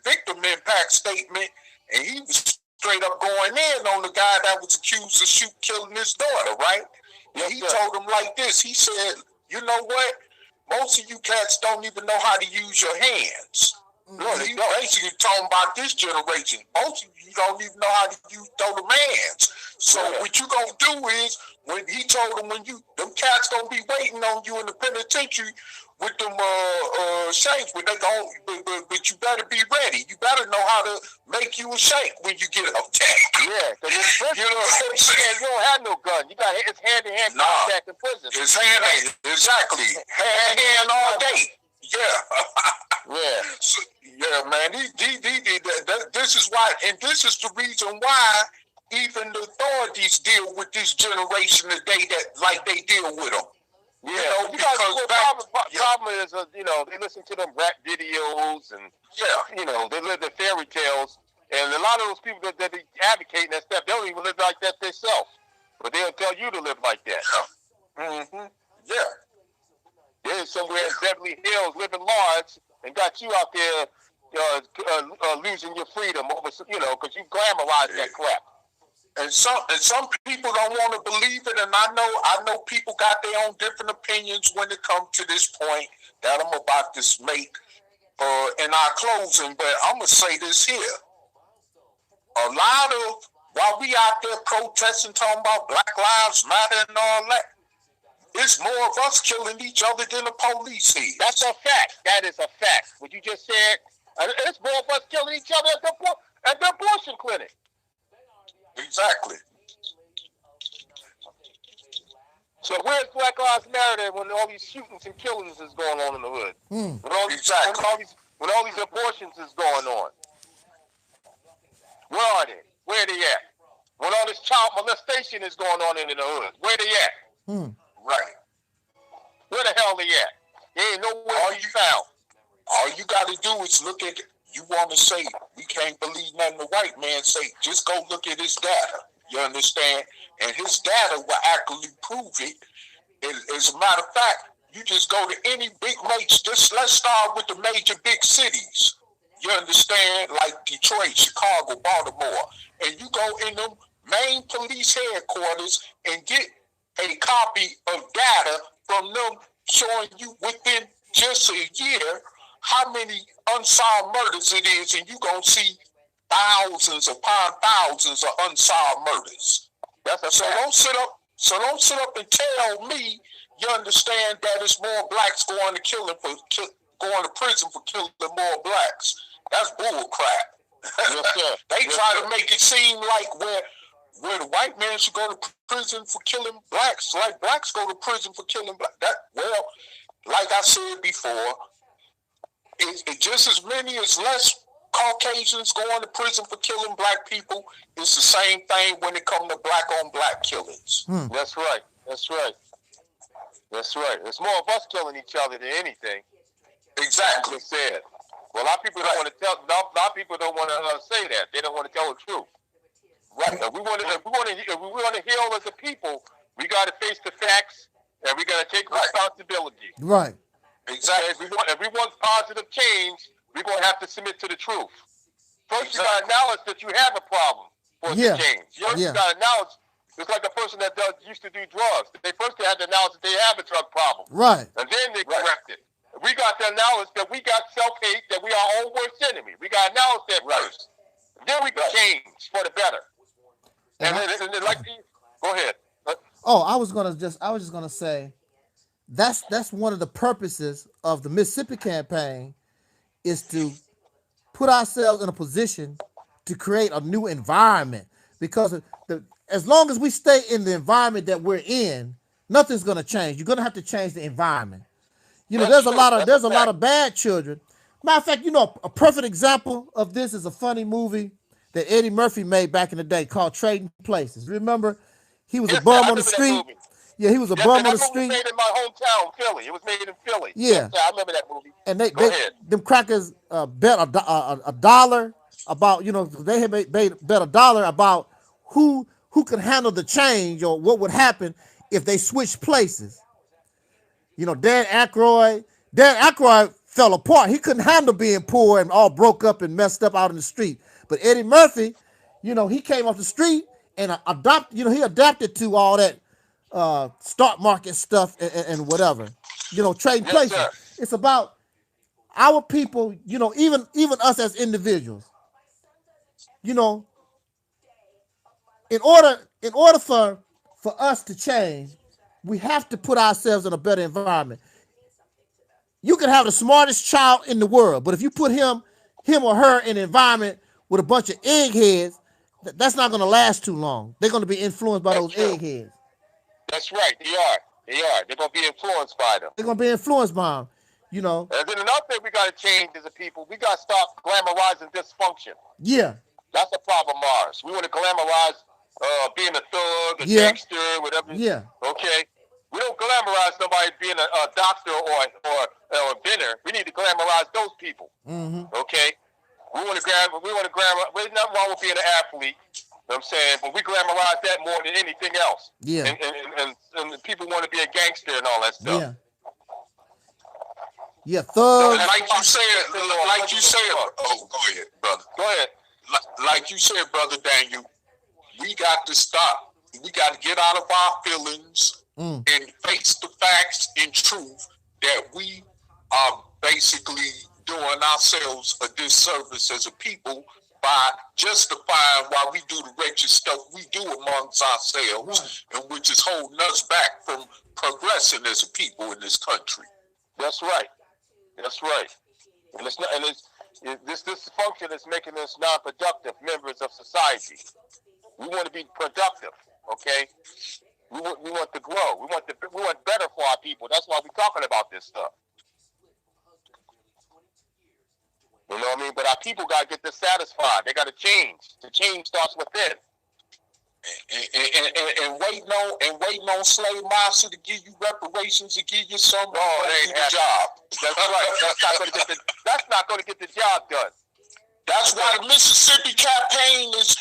Speaker 3: victim impact statement, and he was straight up going in on the guy that was accused of killing his daughter, right? And he told him like this. He said, you know what? Most of you cats don't even know how to use your hands. Look, he basically talking about this generation. Most of you don't even know how to use throw them hands. So what you gonna do is, when he told them, them cats gonna be waiting on you in the penitentiary with them shakes, but you better be ready. You better know how to make you a shake when you get up there.
Speaker 1: Yeah, because you know what I'm saying? You don't have no gun. You got it's hand-to-hand contact in prison.
Speaker 3: It's hand-to-hand, exactly. Hand-to-hand all day. Man. This is why, and this is the reason why even the authorities deal with this generation today like they deal with them.
Speaker 1: Yeah, because the problem is, they listen to them rap videos and, they live the fairy tales. And a lot of those people that be advocating that stuff, they don't even live like that themselves. But they'll tell you to live like that.
Speaker 3: Mm-hmm. Yeah.
Speaker 1: They're somewhere in Beverly Hills living large and got you out there losing your freedom over, because you glamorize that crap.
Speaker 3: And some people don't want to believe it, and I know people got their own different opinions when it comes to this point that I'm about to make in our closing. But I'm gonna say this here: a lot of while we out there protesting, talking about Black Lives Matter and all that, it's more of us killing each other than the police here.
Speaker 1: That's a fact. That is a fact. What you just said, it's more of us killing each other at the abortion clinic.
Speaker 3: Exactly.
Speaker 1: So where's Black Lives Matter when all these shootings and killings is going on in the hood? When all these abortions is going on? Where are they? Where are they at? When all this child molestation is going on in the hood, where they at?
Speaker 3: Right.
Speaker 1: Where the hell they at? They ain't nowhere to be found.
Speaker 3: All you got to do is look at, you want to say, we can't believe nothing the white man say, just go look at his data. You understand? And his data will actually prove it. As a matter of fact, you just go to any big let's start with the major big cities. You understand? Like Detroit, Chicago, Baltimore. And you go in them main police headquarters and get a copy of data from them showing you within just a year how many unsolved murders it is, and you're going to see thousands upon thousands of unsolved murders. So don't sit up and tell me, you understand, that it's more blacks going to prison for killing more blacks. That's bull crap. Yes, they try to make it seem like where the white man should go to prison for killing blacks, like blacks go to prison for killing blacks. Well, like I said before, it just as many as less Caucasians going to prison for killing black people. It's the same thing when it comes to black on black killings.
Speaker 1: That's right. That's right. That's right. It's more of us killing each other than anything.
Speaker 3: Exactly.
Speaker 1: Said. Well, a lot of people don't want to tell. A lot of people don't want to say that. They don't want to tell the truth. Right. If we want to heal as a people, we got to face the facts and we got to take responsibility.
Speaker 2: Right.
Speaker 3: Exactly.
Speaker 1: If we want positive change, we're going to have to submit to the truth. First, you got to acknowledge that you have a problem for it to change. You got to acknowledge. It's like a person that used to do drugs. They have to acknowledge that they have a drug problem.
Speaker 2: Right.
Speaker 1: And then they correct it. We got to acknowledge that we got self-hate, that we are our own worst enemy. We got to acknowledge that first. Then we can change for the better. And then go ahead.
Speaker 2: Oh, I was just gonna say, that's one of the purposes of the Mississippi campaign, is to put ourselves in a position to create a new environment. Because as long as we stay in the environment that we're in, nothing's gonna change. You're gonna have to change the environment. You know, there's a lot of bad children. Matter of fact, you know, a perfect example of this is a funny movie that Eddie Murphy made back in the day called Trading Places. Remember, he was a bum on the street. Yeah, he was a bum on the street.
Speaker 1: It was made in my hometown, Philly. It was made in Philly.
Speaker 2: Yeah,
Speaker 1: I remember that movie.
Speaker 2: And them crackers bet a dollar about, you know, they had bet $1 about who could handle the change, or what would happen if they switched places. You know, Dan Aykroyd fell apart. He couldn't handle being poor and all broke up and messed up out in the street. But Eddie Murphy, you know, he came off the street and he adapted to all that stock market stuff and whatever. You know, trading places. Sir. It's about our people, you know, even us as individuals. You know, in order for us to change, we have to put ourselves in a better environment. You can have the smartest child in the world, but if you put him or her in an environment with a bunch of eggheads, that's not going to last too long. They're going to be influenced by those eggheads. That's
Speaker 1: right. They are. They're going to be influenced by them.
Speaker 2: They're going to be influenced by them, you know.
Speaker 1: And then another thing we got to change as a people, we got to stop glamorizing dysfunction.
Speaker 2: Yeah.
Speaker 1: That's a problem of ours. We want to glamorize being a thug, a gangster, whatever.
Speaker 2: Yeah.
Speaker 1: Okay. We don't glamorize somebody being a doctor or a inventor. We need to glamorize those people.
Speaker 2: Mm-hmm.
Speaker 1: Okay. We want to glamorize. There's nothing wrong with being an athlete. You know what I'm saying? But we glamorize that more than anything else.
Speaker 2: Yeah.
Speaker 1: And people want to be a gangster and all that stuff.
Speaker 2: Yeah. Yeah, thugs.
Speaker 3: Like you said, oh, go ahead, brother.
Speaker 1: Go ahead.
Speaker 3: Like you said, Brother Daniel, we got to stop. We got to get out of our feelings and face the facts and truth that we are basically doing ourselves a disservice as a people by justifying why we do the wretched stuff we do amongst ourselves, and which is holding us back from progressing as a people in this country.
Speaker 1: That's right. That's right. And this dysfunction is making us non-productive members of society. We want to be productive, okay? We want to grow. We want better for our people. That's why we're talking about this stuff. You know what I mean? But our people got to get dissatisfied. They got to change. The change starts within.
Speaker 3: And waiting on slave master to give you reparations, to give you some job.
Speaker 1: That's right. That's not going to get the job done.
Speaker 3: That's why the Mississippi campaign is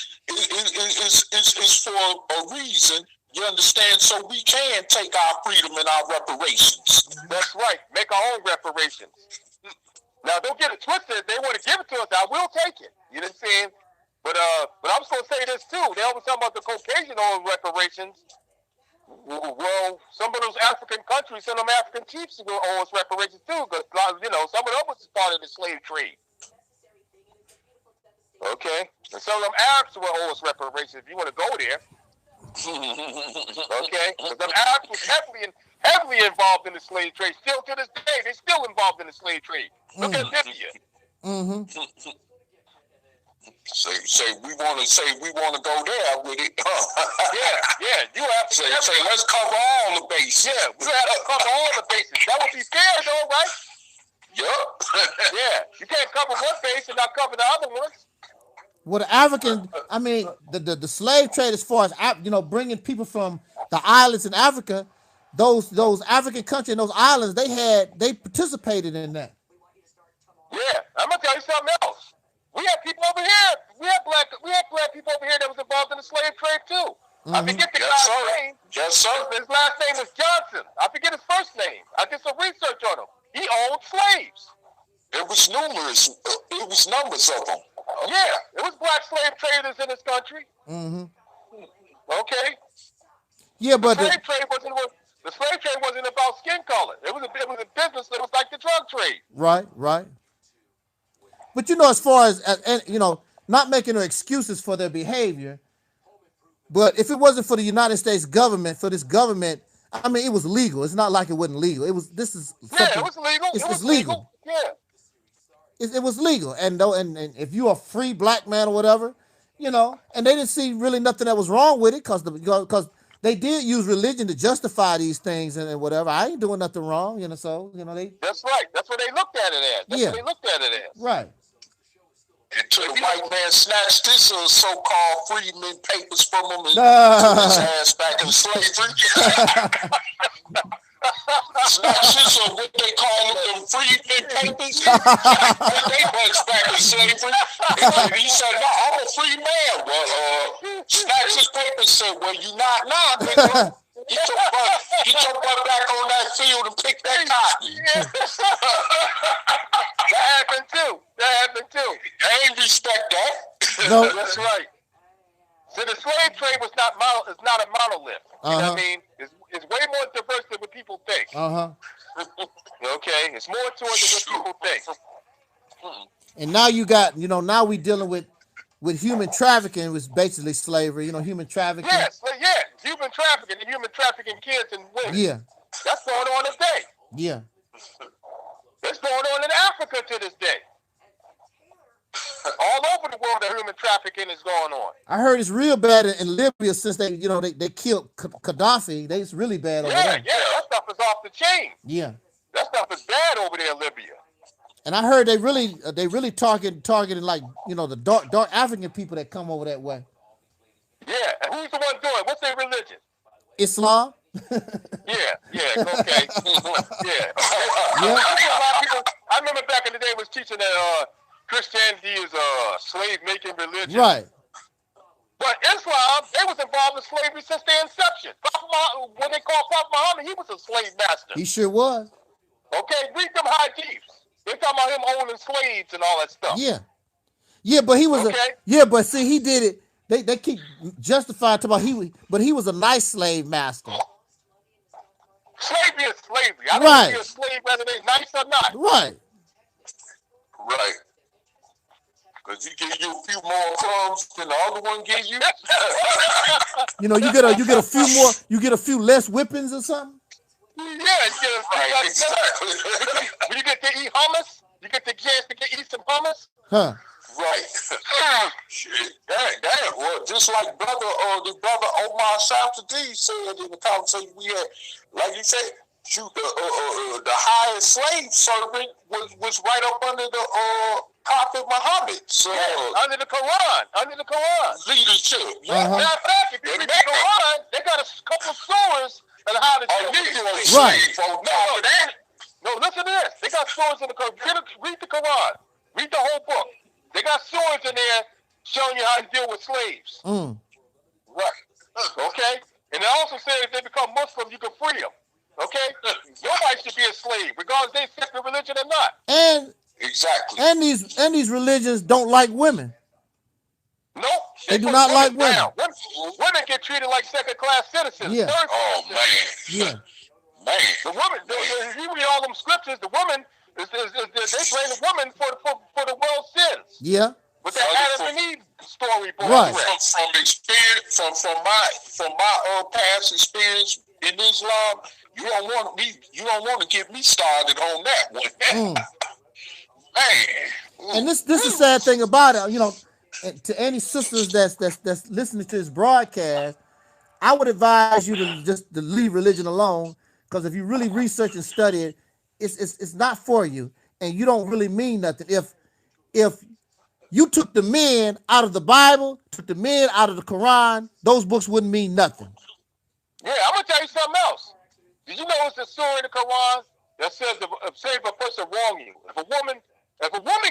Speaker 3: for a reason. You understand? So we can take our freedom and our reparations.
Speaker 1: That's right. Make our own reparations. Now, don't get it twisted. If they want to give it to us, I will take it. You know what I'm saying? But I'm just going to say this, too. They always talk about the Caucasian own reparations. Well, some of those African countries, some of them African chiefs will owe us reparations, too. Because, you know, some of them was part of the slave trade. Okay? And some of them Arabs will owe us reparations if you want to go there. Okay? Because them Arabs was heavily involved in the slave trade. Still to this day, they're still involved in the slave trade. Look at Libya.
Speaker 2: Mm-hmm.
Speaker 3: Say we want to go there with it.
Speaker 1: Yeah. You have to
Speaker 3: say let's cover all the bases.
Speaker 1: Yeah, we have to cover all the bases. That would be fair, though, right?
Speaker 3: Yup.
Speaker 1: Yeah, you can't cover one base and not cover the other ones.
Speaker 2: Well, the African, I mean, the slave trade, as far as, you know, bringing people from the islands in Africa, those African countries and those islands, they participated in that.
Speaker 1: Yeah, I'm gonna tell you something else. We have people over here. We have black people over here that was involved in the slave trade too.
Speaker 2: Mm-hmm.
Speaker 1: I forget the guy's name.
Speaker 3: Yes, sir.
Speaker 1: His last name was Johnson. I forget his first name. I did some research on him. He owned slaves.
Speaker 3: It was numerous. It was numbers of them.
Speaker 1: Yeah, it was black slave traders in this country.
Speaker 2: Mm-hmm.
Speaker 1: Okay.
Speaker 2: Yeah, but
Speaker 1: the slave trade wasn't about skin color. It was a business that was like the drug trade.
Speaker 2: Right. But you know, as far as you know, not making no excuses for their behavior, but if it wasn't for the United States government, for this government, I mean, it was legal. It's not like it wasn't legal. It was legal. It was legal.
Speaker 1: Yeah.
Speaker 2: It was legal, and if you're a free black man or whatever, you know, and they didn't see really nothing that was wrong with it, because they did use religion to justify these things and whatever. I ain't doing nothing wrong, you know. So you know
Speaker 1: That's right. That's what they looked at it as. That's what they looked at it as.
Speaker 2: Right.
Speaker 3: Until the white man snatched his so-called freedmen papers from him and took his ass back in slavery. Snatched his, what they call them freedmen papers. They was back in slavery. And he said, no, I'm a free man. Well, snatched his papers and said, well, you not now, nigga. Get your butt back on that field and pick that cotton.
Speaker 1: Yeah. That happened too.
Speaker 3: They ain't respect that.
Speaker 2: No.
Speaker 1: That's right. So the slave trade is not a monolith. You know what I mean? It's way more diverse than what people think. Okay? It's more to it than what people think.
Speaker 2: And now you got, you know, now we dealing with human trafficking, which is basically slavery, you know, human trafficking.
Speaker 1: Yes, human trafficking and human trafficking kids and women.
Speaker 2: Yeah.
Speaker 1: That's going on today.
Speaker 2: Yeah.
Speaker 1: It's going on in Africa to this day. All over the world, the human trafficking is going on.
Speaker 2: I heard it's real bad in Libya since they killed Gaddafi. It's really bad over there.
Speaker 1: Yeah, that stuff is off the chain.
Speaker 2: Yeah.
Speaker 1: That stuff is bad over there in Libya.
Speaker 2: And I heard they really targeting, like, you know, the dark African people that come over that way.
Speaker 1: Yeah, and who's the one doing it? What's their religion?
Speaker 2: Islam.
Speaker 1: Yeah, okay. Yeah. I remember back in the day was teaching that Christianity is a slave-making religion.
Speaker 2: Right.
Speaker 1: But Islam, they was involved in slavery since their inception. What they call Prophet Muhammad, he was a slave master.
Speaker 2: He sure was.
Speaker 1: Okay, read them hadiths. They're talking about him owning slaves and all that stuff.
Speaker 2: Yeah, but he was but see, he did it. They keep justifying to about he was a nice slave master.
Speaker 1: Slavery is slavery. I don't know if you're a slave whether they're nice or not.
Speaker 2: Right.
Speaker 3: Because he give you a few more crumbs than the other one give you.
Speaker 2: You know, you get a few more, you get a few less whippings or something.
Speaker 1: Yeah, you get exactly. When you get to eat hummus, you get the chance to eat some hummus.
Speaker 2: Huh.
Speaker 3: Right. Shit. Damn. Well, just like the brother Omar Shafter said in the conversation we had, like he said, shoot, the highest slave servant was right up under the Prophet Muhammad. So,
Speaker 1: under the Quran.
Speaker 3: Leadership.
Speaker 1: Matter of fact, if you read the Quran, they got a couple of stories on how to do it.
Speaker 2: Right.
Speaker 1: No, listen to this. They got stories in the Quran. Read the Quran. Read the whole book. They got stories in there showing you how to deal with slaves. Right. Okay? And it also says if they become Muslim, you can free them. Okay? Nobody should be a slave, regardless if they accept the religion or not.
Speaker 2: And
Speaker 3: exactly.
Speaker 2: And these religions don't like women.
Speaker 1: Nope.
Speaker 2: They do not like women.
Speaker 1: Women get treated like second-class citizens.
Speaker 2: Yeah.
Speaker 3: Oh, man.
Speaker 2: Yeah.
Speaker 3: Man.
Speaker 1: The woman, if you read all them scriptures, the woman, they blame the woman for the world's sins.
Speaker 2: Yeah.
Speaker 1: With that Adam and Eve story,
Speaker 2: right?
Speaker 3: From experience, from my past experience in Islam, you don't want to get me started on that one. Man.
Speaker 2: And this is the sad thing about it. You know, to any sisters that's listening to this broadcast, I would advise you to leave religion alone, because if you really research and study it, it's not for you, and you don't really mean nothing. If you took the men out of the Bible, took the men out of the Quran, those books wouldn't mean nothing.
Speaker 1: Yeah, I'm gonna tell you something else. Did you know it's a surah in the Quran that says say if a person wrong you, if a woman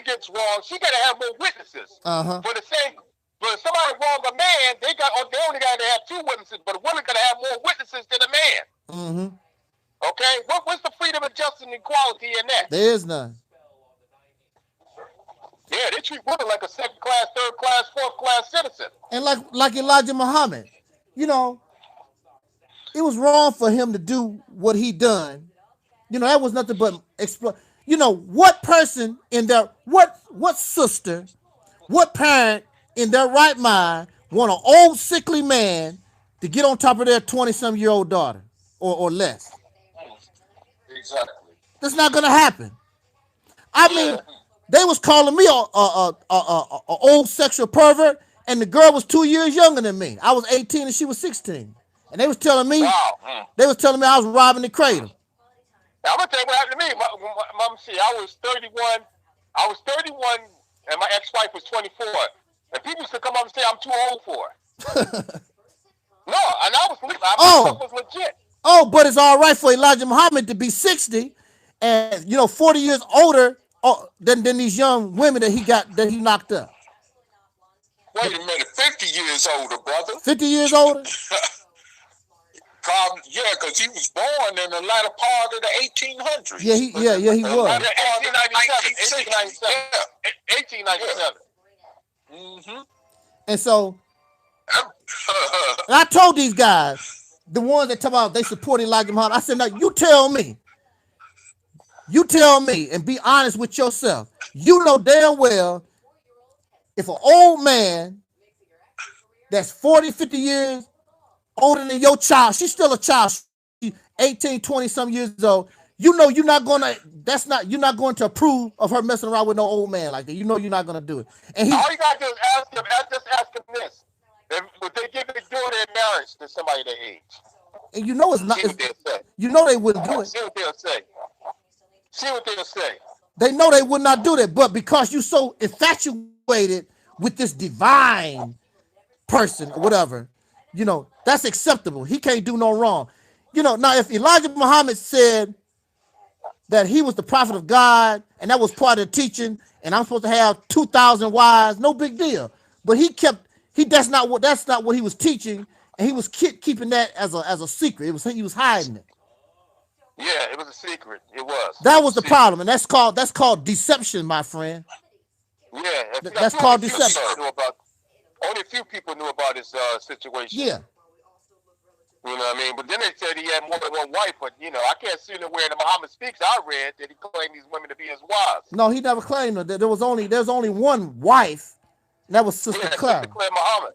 Speaker 1: gets wrong, she gotta have more witnesses. For the same, but if somebody wrong a man, they only gotta have 2 witnesses, but a woman gotta have more witnesses than a man. Okay, what's the freedom of justice and equality in that?
Speaker 2: There is none.
Speaker 1: Yeah, they treat women like a second-class, third-class, fourth-class citizen.
Speaker 2: And like Elijah Muhammad, you know, it was wrong for him to do what he done. You know, that was nothing but you know, what person in their what sister, what parent in their right mind want an old sickly man to get on top of their 20-some-year-old daughter or less?
Speaker 3: Exactly.
Speaker 2: That's not gonna happen. I mean, they was calling me a old sexual pervert, and the girl was 2 years younger than me. I was 18 and she was 16, and they was telling me I was robbing the cradle.
Speaker 1: Now, I'm gonna tell you what happened to me. Mom, see, I was 31, and my ex-wife was 24, and people used to come up and say I'm too old for her. No, and I was legit.
Speaker 2: Oh, but it's all right for Elijah Muhammad to be 60 and, you know, 40 years older than these young women that he knocked up.
Speaker 3: Wait a minute, 50 years older, brother.
Speaker 2: 50 years older?
Speaker 3: Yeah, because he was born in the latter part of the 1800s.
Speaker 2: Yeah, he was.
Speaker 1: 1897.
Speaker 2: And so, and I told these guys, the ones that talk about they support Elijah Muhammad, I said, now you tell me, and be honest with yourself. You know damn well, if an old man that's 40, 50 years older than your child, she's still a child, she's 18, 20 some years old, you know you're not going to approve of her messing around with no old man like that. You know you're not going to do it. And
Speaker 1: all you got to do is ask him this. Would they give it during their marriage to somebody their age?
Speaker 2: And you know it's not. You know they wouldn't do it.
Speaker 1: See what they'll say. See what they'll say.
Speaker 2: They know they would not do that, but because you're so infatuated with this divine person or whatever, you know, that's acceptable. He can't do no wrong. You know, now if Elijah Muhammad said that he was the prophet of God and that was part of the teaching, and I'm supposed to have 2,000 wives, no big deal. But that's not what he was teaching, and he was keeping that as a secret. He was hiding it.
Speaker 1: Yeah, it was a secret. It was.
Speaker 2: That was the problem, and that's called deception, my friend.
Speaker 1: Yeah,
Speaker 2: that's called deception.
Speaker 1: Only a few people knew about his situation.
Speaker 2: Yeah.
Speaker 1: You know what I mean? But then they said he had more than one wife, but you know, I can't see nowhere in the Muhammad Speaks I read that he claimed these women to be his wives.
Speaker 2: No, he never claimed that. There's only one wife, and that was Sister Claire.
Speaker 1: Sister Claire Muhammad.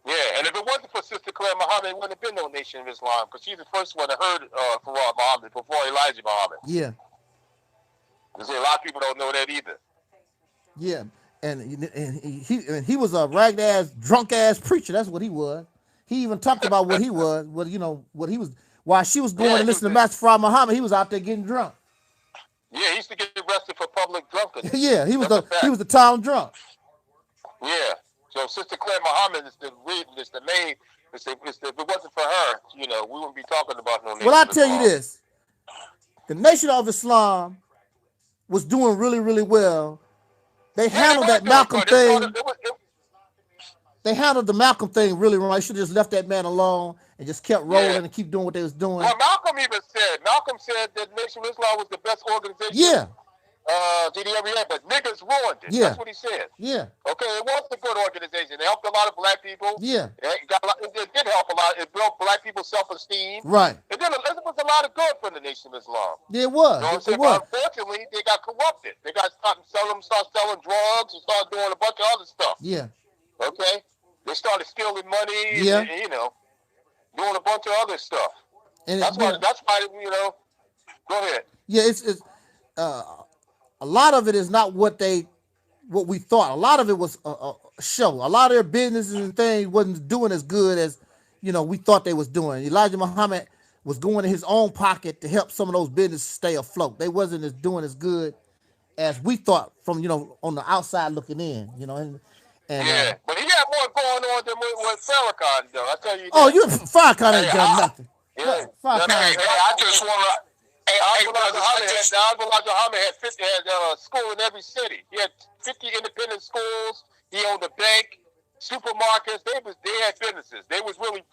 Speaker 1: Yeah, and if it wasn't for Sister Claire Muhammad, it wouldn't have been no Nation of Islam, because she's the first one that heard Farah Muhammad before Elijah Muhammad.
Speaker 2: Yeah.
Speaker 1: There's a lot of people don't know that either.
Speaker 2: Yeah, and he was a ragged ass, drunk ass preacher. That's what he was. He even talked about what he was, what he was. While she was going to listen to Master Fard Muhammad, he was out there getting drunk.
Speaker 1: Yeah, he used to get arrested for public drunkenness.
Speaker 2: Yeah, he was the town drunk.
Speaker 1: Yeah. So Sister Claire Muhammad is the main. If it wasn't for her, we wouldn't be talking about no.
Speaker 2: Well, I tell you this: the Nation of Islam was doing really, really well. They handled that Malcolm thing. They handled the Malcolm thing really wrong. They should have just left that man alone and just kept rolling and keep doing what they was doing.
Speaker 1: Well, Malcolm said that Nation of Islam was the best organization.
Speaker 2: Yeah.
Speaker 1: But niggas ruined it.
Speaker 2: Yeah.
Speaker 1: That's what he said.
Speaker 2: Yeah. Okay,
Speaker 1: it was a good organization. It helped a lot of black people.
Speaker 2: Yeah.
Speaker 1: It did help a lot. It built black people's self-esteem.
Speaker 2: Right.
Speaker 1: It was a lot of good for the Nation of Islam.
Speaker 2: Yeah, it was.
Speaker 1: You know what I'm saying? But unfortunately, they got corrupted. They got start selling drugs and start doing a bunch of other stuff.
Speaker 2: Yeah.
Speaker 1: Okay? They started stealing money.
Speaker 2: Yeah.
Speaker 1: And doing a bunch of other stuff.
Speaker 2: And
Speaker 1: that's why, go ahead.
Speaker 2: Yeah, it's a lot of it is not what we thought. A lot of it was a show. A lot of their businesses and things wasn't doing as good as we thought they was doing. Elijah Muhammad was going in his own pocket to help some of those businesses stay afloat. They wasn't doing as good as we thought from on the outside looking in.
Speaker 1: But he got more going on than with Farrakhan, though. I tell you.
Speaker 2: Oh, Farrakhan ain't done nothing.
Speaker 1: Yeah.
Speaker 3: Farrakhan. I just want to.
Speaker 1: Elijah Muhammad had a school in every city. He had 50 independent schools. He owned a bank, supermarkets. They had businesses. They was doing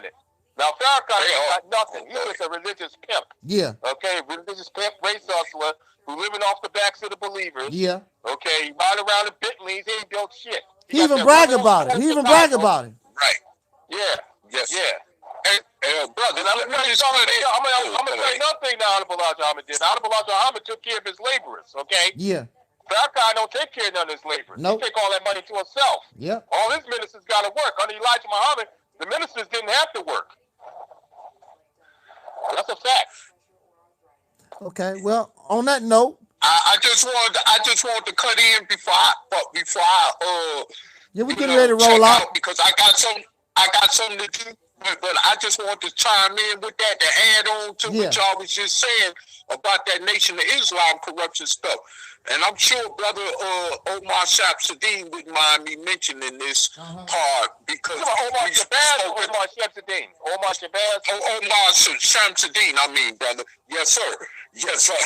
Speaker 1: it. Now Farrakhan got nothing. He's just a religious pimp.
Speaker 2: Yeah.
Speaker 1: Okay, religious pimp, race hustler who living off the backs of the believers.
Speaker 2: Yeah.
Speaker 1: Okay, he ride around in Bentleys. He ain't built shit.
Speaker 2: He even brag about it.
Speaker 3: Right.
Speaker 1: Yeah.
Speaker 3: Yes.
Speaker 1: Yeah.
Speaker 3: Brother,
Speaker 1: I'm gonna tell you another thing that Honorable Elijah Muhammad did. Honorable Elijah Muhammad took care of his laborers, okay?
Speaker 2: Yeah.
Speaker 1: Farrakhan don't take care of none of his laborers.
Speaker 2: Nope.
Speaker 1: He take all that money to himself.
Speaker 2: Yeah.
Speaker 1: All his ministers got to work. Under Elijah Muhammad, the ministers didn't have to work. That's a fact.
Speaker 2: Okay. Well, on that note,
Speaker 3: I just wanted to cut in before I
Speaker 2: we getting ready to roll out
Speaker 3: because I got something to do. But I just want to chime in with that to add on to what y'all was just saying about that Nation of Islam corruption stuff. And I'm sure Brother Omar Shamsuddin wouldn't mind me mentioning this part because
Speaker 1: Omar Shabazz or Omar Shamsuddin? Omar Shabazz?
Speaker 3: Omar Shamsuddin, I mean, brother. Yes, sir. Yes, sir.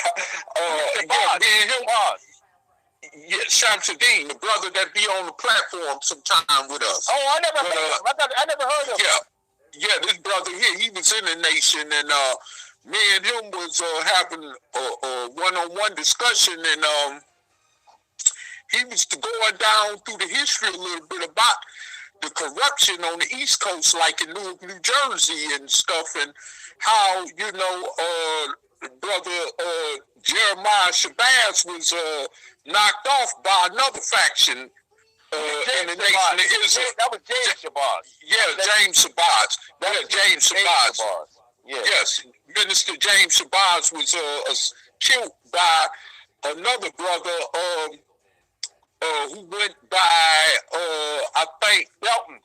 Speaker 3: Shamsuddin, the brother that be on the platform sometime with us.
Speaker 1: Oh, I never heard of him.
Speaker 3: Yeah, this brother here, he was in the Nation, and me and him was having a one-on-one discussion, and he was going down through the history a little bit about the corruption on the East Coast, like in Newark, New Jersey and stuff, and how, brother Jeremiah Shabazz was knocked off by another faction in the Nation of Islam.
Speaker 1: That was James Shabazz.
Speaker 3: Yeah, James Shabazz. James Shabazz.
Speaker 1: Yeah.
Speaker 3: Yes, Minister James Shabazz was killed by another brother who went by, I think,
Speaker 1: Belton.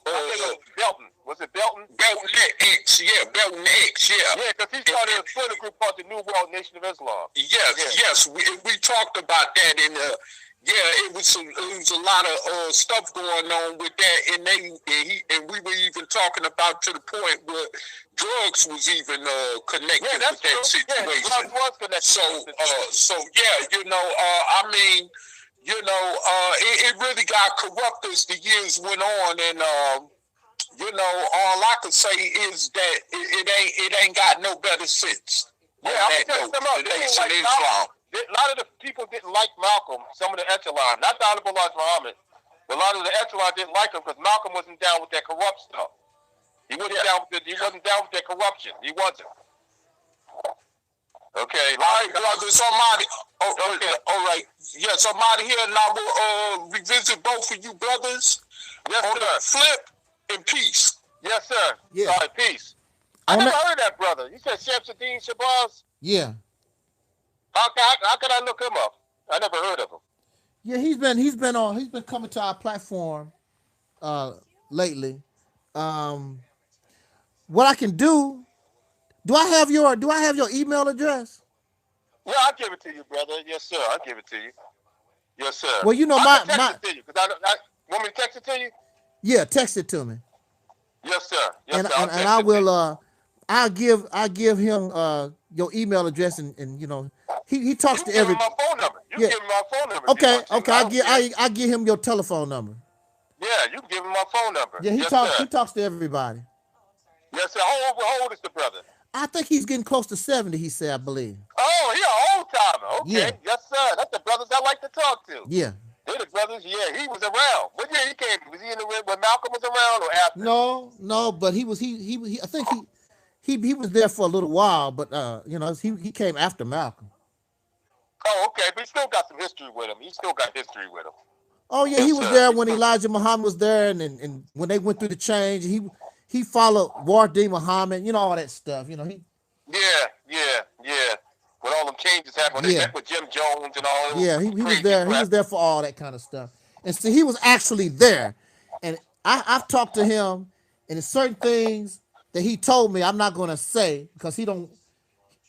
Speaker 1: Belton. Was it Belton?
Speaker 3: Belton X, yeah, Belton X, yeah.
Speaker 1: Yeah, because he started a Twitter group called the New World Nation of Islam.
Speaker 3: Yes. We talked about that, and it was a lot of stuff going on with that, and we were even talking about to the point where drugs was even connected with that situation.
Speaker 1: Yeah, drugs was connected.
Speaker 3: It really got corrupt as the years went on, and all I can say is that it ain't got no better sense.
Speaker 1: Yeah, I'm telling you, a lot of the people didn't like Malcolm, some of the echelon, not the Honorable Elijah Muhammad, but a lot of the echelon didn't like him because Malcolm wasn't down with that corrupt stuff. He wasn't down with that corruption. He wasn't. Okay.
Speaker 3: All right, brother. Somebody. All right. Yeah, somebody here, and I will revisit both of you brothers.
Speaker 1: Yes,
Speaker 3: on
Speaker 1: sir.
Speaker 3: The flip and peace.
Speaker 1: Yes, sir.
Speaker 2: Yeah.
Speaker 1: All right, peace. I never heard that brother. You said Shamsuddin Shabazz?
Speaker 2: Yeah.
Speaker 1: How can I look him up? I never heard of him.
Speaker 2: Yeah, he's been coming to our platform lately. What I can do? Do I have your email address?
Speaker 1: Yeah, I'll give it to you, brother. Yes, sir. I'll give it to you. Yes, sir.
Speaker 2: Well, you know,
Speaker 1: I can text it to you because I want me to text it to you.
Speaker 2: Yeah, text it to me.
Speaker 1: Yes, sir. Yes, sir.
Speaker 2: And I will. I'll give him your email address and you know he talks to every.
Speaker 1: You give him my phone number. You give him my phone number.
Speaker 2: Okay. I give him your telephone number.
Speaker 1: Yeah, you can give him my phone number.
Speaker 2: Yeah, he talks to everybody.
Speaker 1: Yes, sir. How old is the brother?
Speaker 2: I think he's getting close to 70. He said, I believe.
Speaker 1: Oh, he an old timer. Okay.
Speaker 2: Yeah.
Speaker 1: Yes, sir. That's the brothers I like to talk to.
Speaker 2: Yeah.
Speaker 1: They're the brothers. Yeah, he was around. What year he came? Was he in the when Malcolm was around or after?
Speaker 2: No. But he was he. I think he was there for a little while, but you know, he came after Malcolm.
Speaker 1: Oh, okay. But he still got some history with him.
Speaker 2: Oh yeah, he was there when Elijah Muhammad was there, and when they went through the change, he followed Wardi Muhammad, you know, all that stuff. You know, he.
Speaker 1: Yeah. When all them changes happened, they met with Jim Jones and all.
Speaker 2: Yeah, he was there. Crap. He was there for all that kind of stuff, and so he was actually there, and I've talked to him, and there's certain things that he told me I'm not going to say because he don't.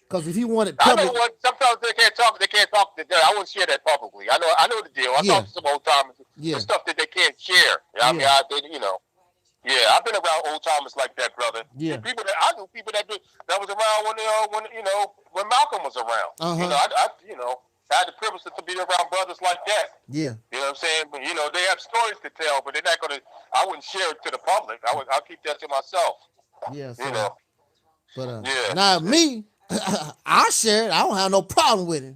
Speaker 2: Because if he wanted public,
Speaker 1: I know what. Sometimes they can't talk. I won't share that publicly. I know the deal. I talked to some old timers. The stuff that they can't share. I mean, Yeah, I've been around old timers like that, brother.
Speaker 2: Yeah.
Speaker 1: I knew people that was around when Malcolm was around. I had the privilege to be around brothers like that.
Speaker 2: Yeah.
Speaker 1: You know what I'm saying? But, they have stories to tell, but they're not gonna. I wouldn't share it to the public. I'll keep that to myself.
Speaker 2: Yeah. So,
Speaker 1: you know.
Speaker 2: But now me, I share it. I don't have no problem with it.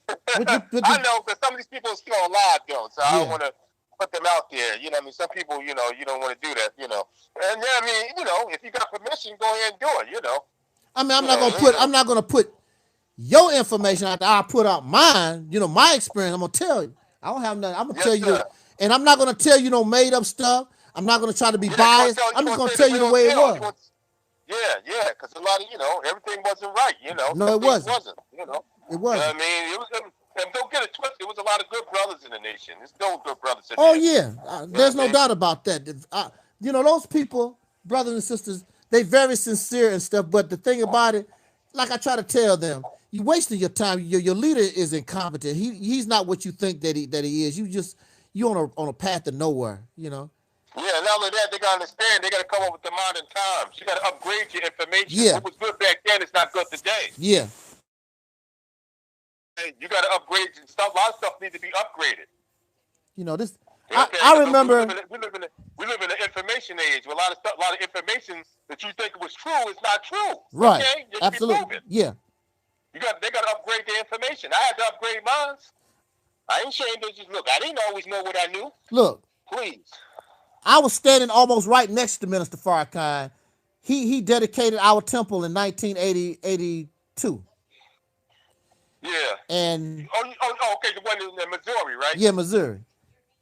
Speaker 1: I know, but some of these people are still alive, though, so I don't want to put them out there. You know what I mean? Some people, you don't want to do that, And if you got permission, go ahead and do it,
Speaker 2: I mean, I'm not gonna put your information out there. I'll put out mine, my experience. I'm gonna tell you. I don't have nothing. I'm gonna tell you, and I'm not gonna tell you no made up stuff. I'm not gonna try to be biased. I'm just gonna tell you the way it was.
Speaker 1: Yeah, because a lot of, everything wasn't right,
Speaker 2: No, it wasn't.
Speaker 1: It wasn't. I mean, it was. And don't get it twisted. There was a lot of good brothers in the nation. There's still good brothers in the nation.
Speaker 2: Yeah. There's no doubt about that. Those people, brothers and sisters, they very sincere and stuff. But the thing about it, like I try to tell them, you wasting your time. Your leader is incompetent. He's not what you think that he is. You on a path to nowhere.
Speaker 1: Yeah, not only that, they gotta understand. They gotta come up with the modern times. You gotta upgrade your information.
Speaker 2: Yeah.
Speaker 1: What was good back then is not good today.
Speaker 2: Yeah.
Speaker 1: You got to upgrade stuff. A lot of stuff needs to be upgraded.
Speaker 2: This. I remember.
Speaker 1: We live in an information age. Where a lot of information that you think was true is not true.
Speaker 2: Right.
Speaker 1: Okay?
Speaker 2: Absolutely. Yeah.
Speaker 1: They got to upgrade their information. I had to upgrade mine. I ain't ashamed to just look. I didn't always know what I knew.
Speaker 2: Look.
Speaker 1: Please.
Speaker 2: I was standing almost right next to Minister Farrakhan. He dedicated our temple in 1982.
Speaker 1: Yeah.
Speaker 2: And
Speaker 1: okay, the one in Missouri, right?
Speaker 2: Yeah, Missouri.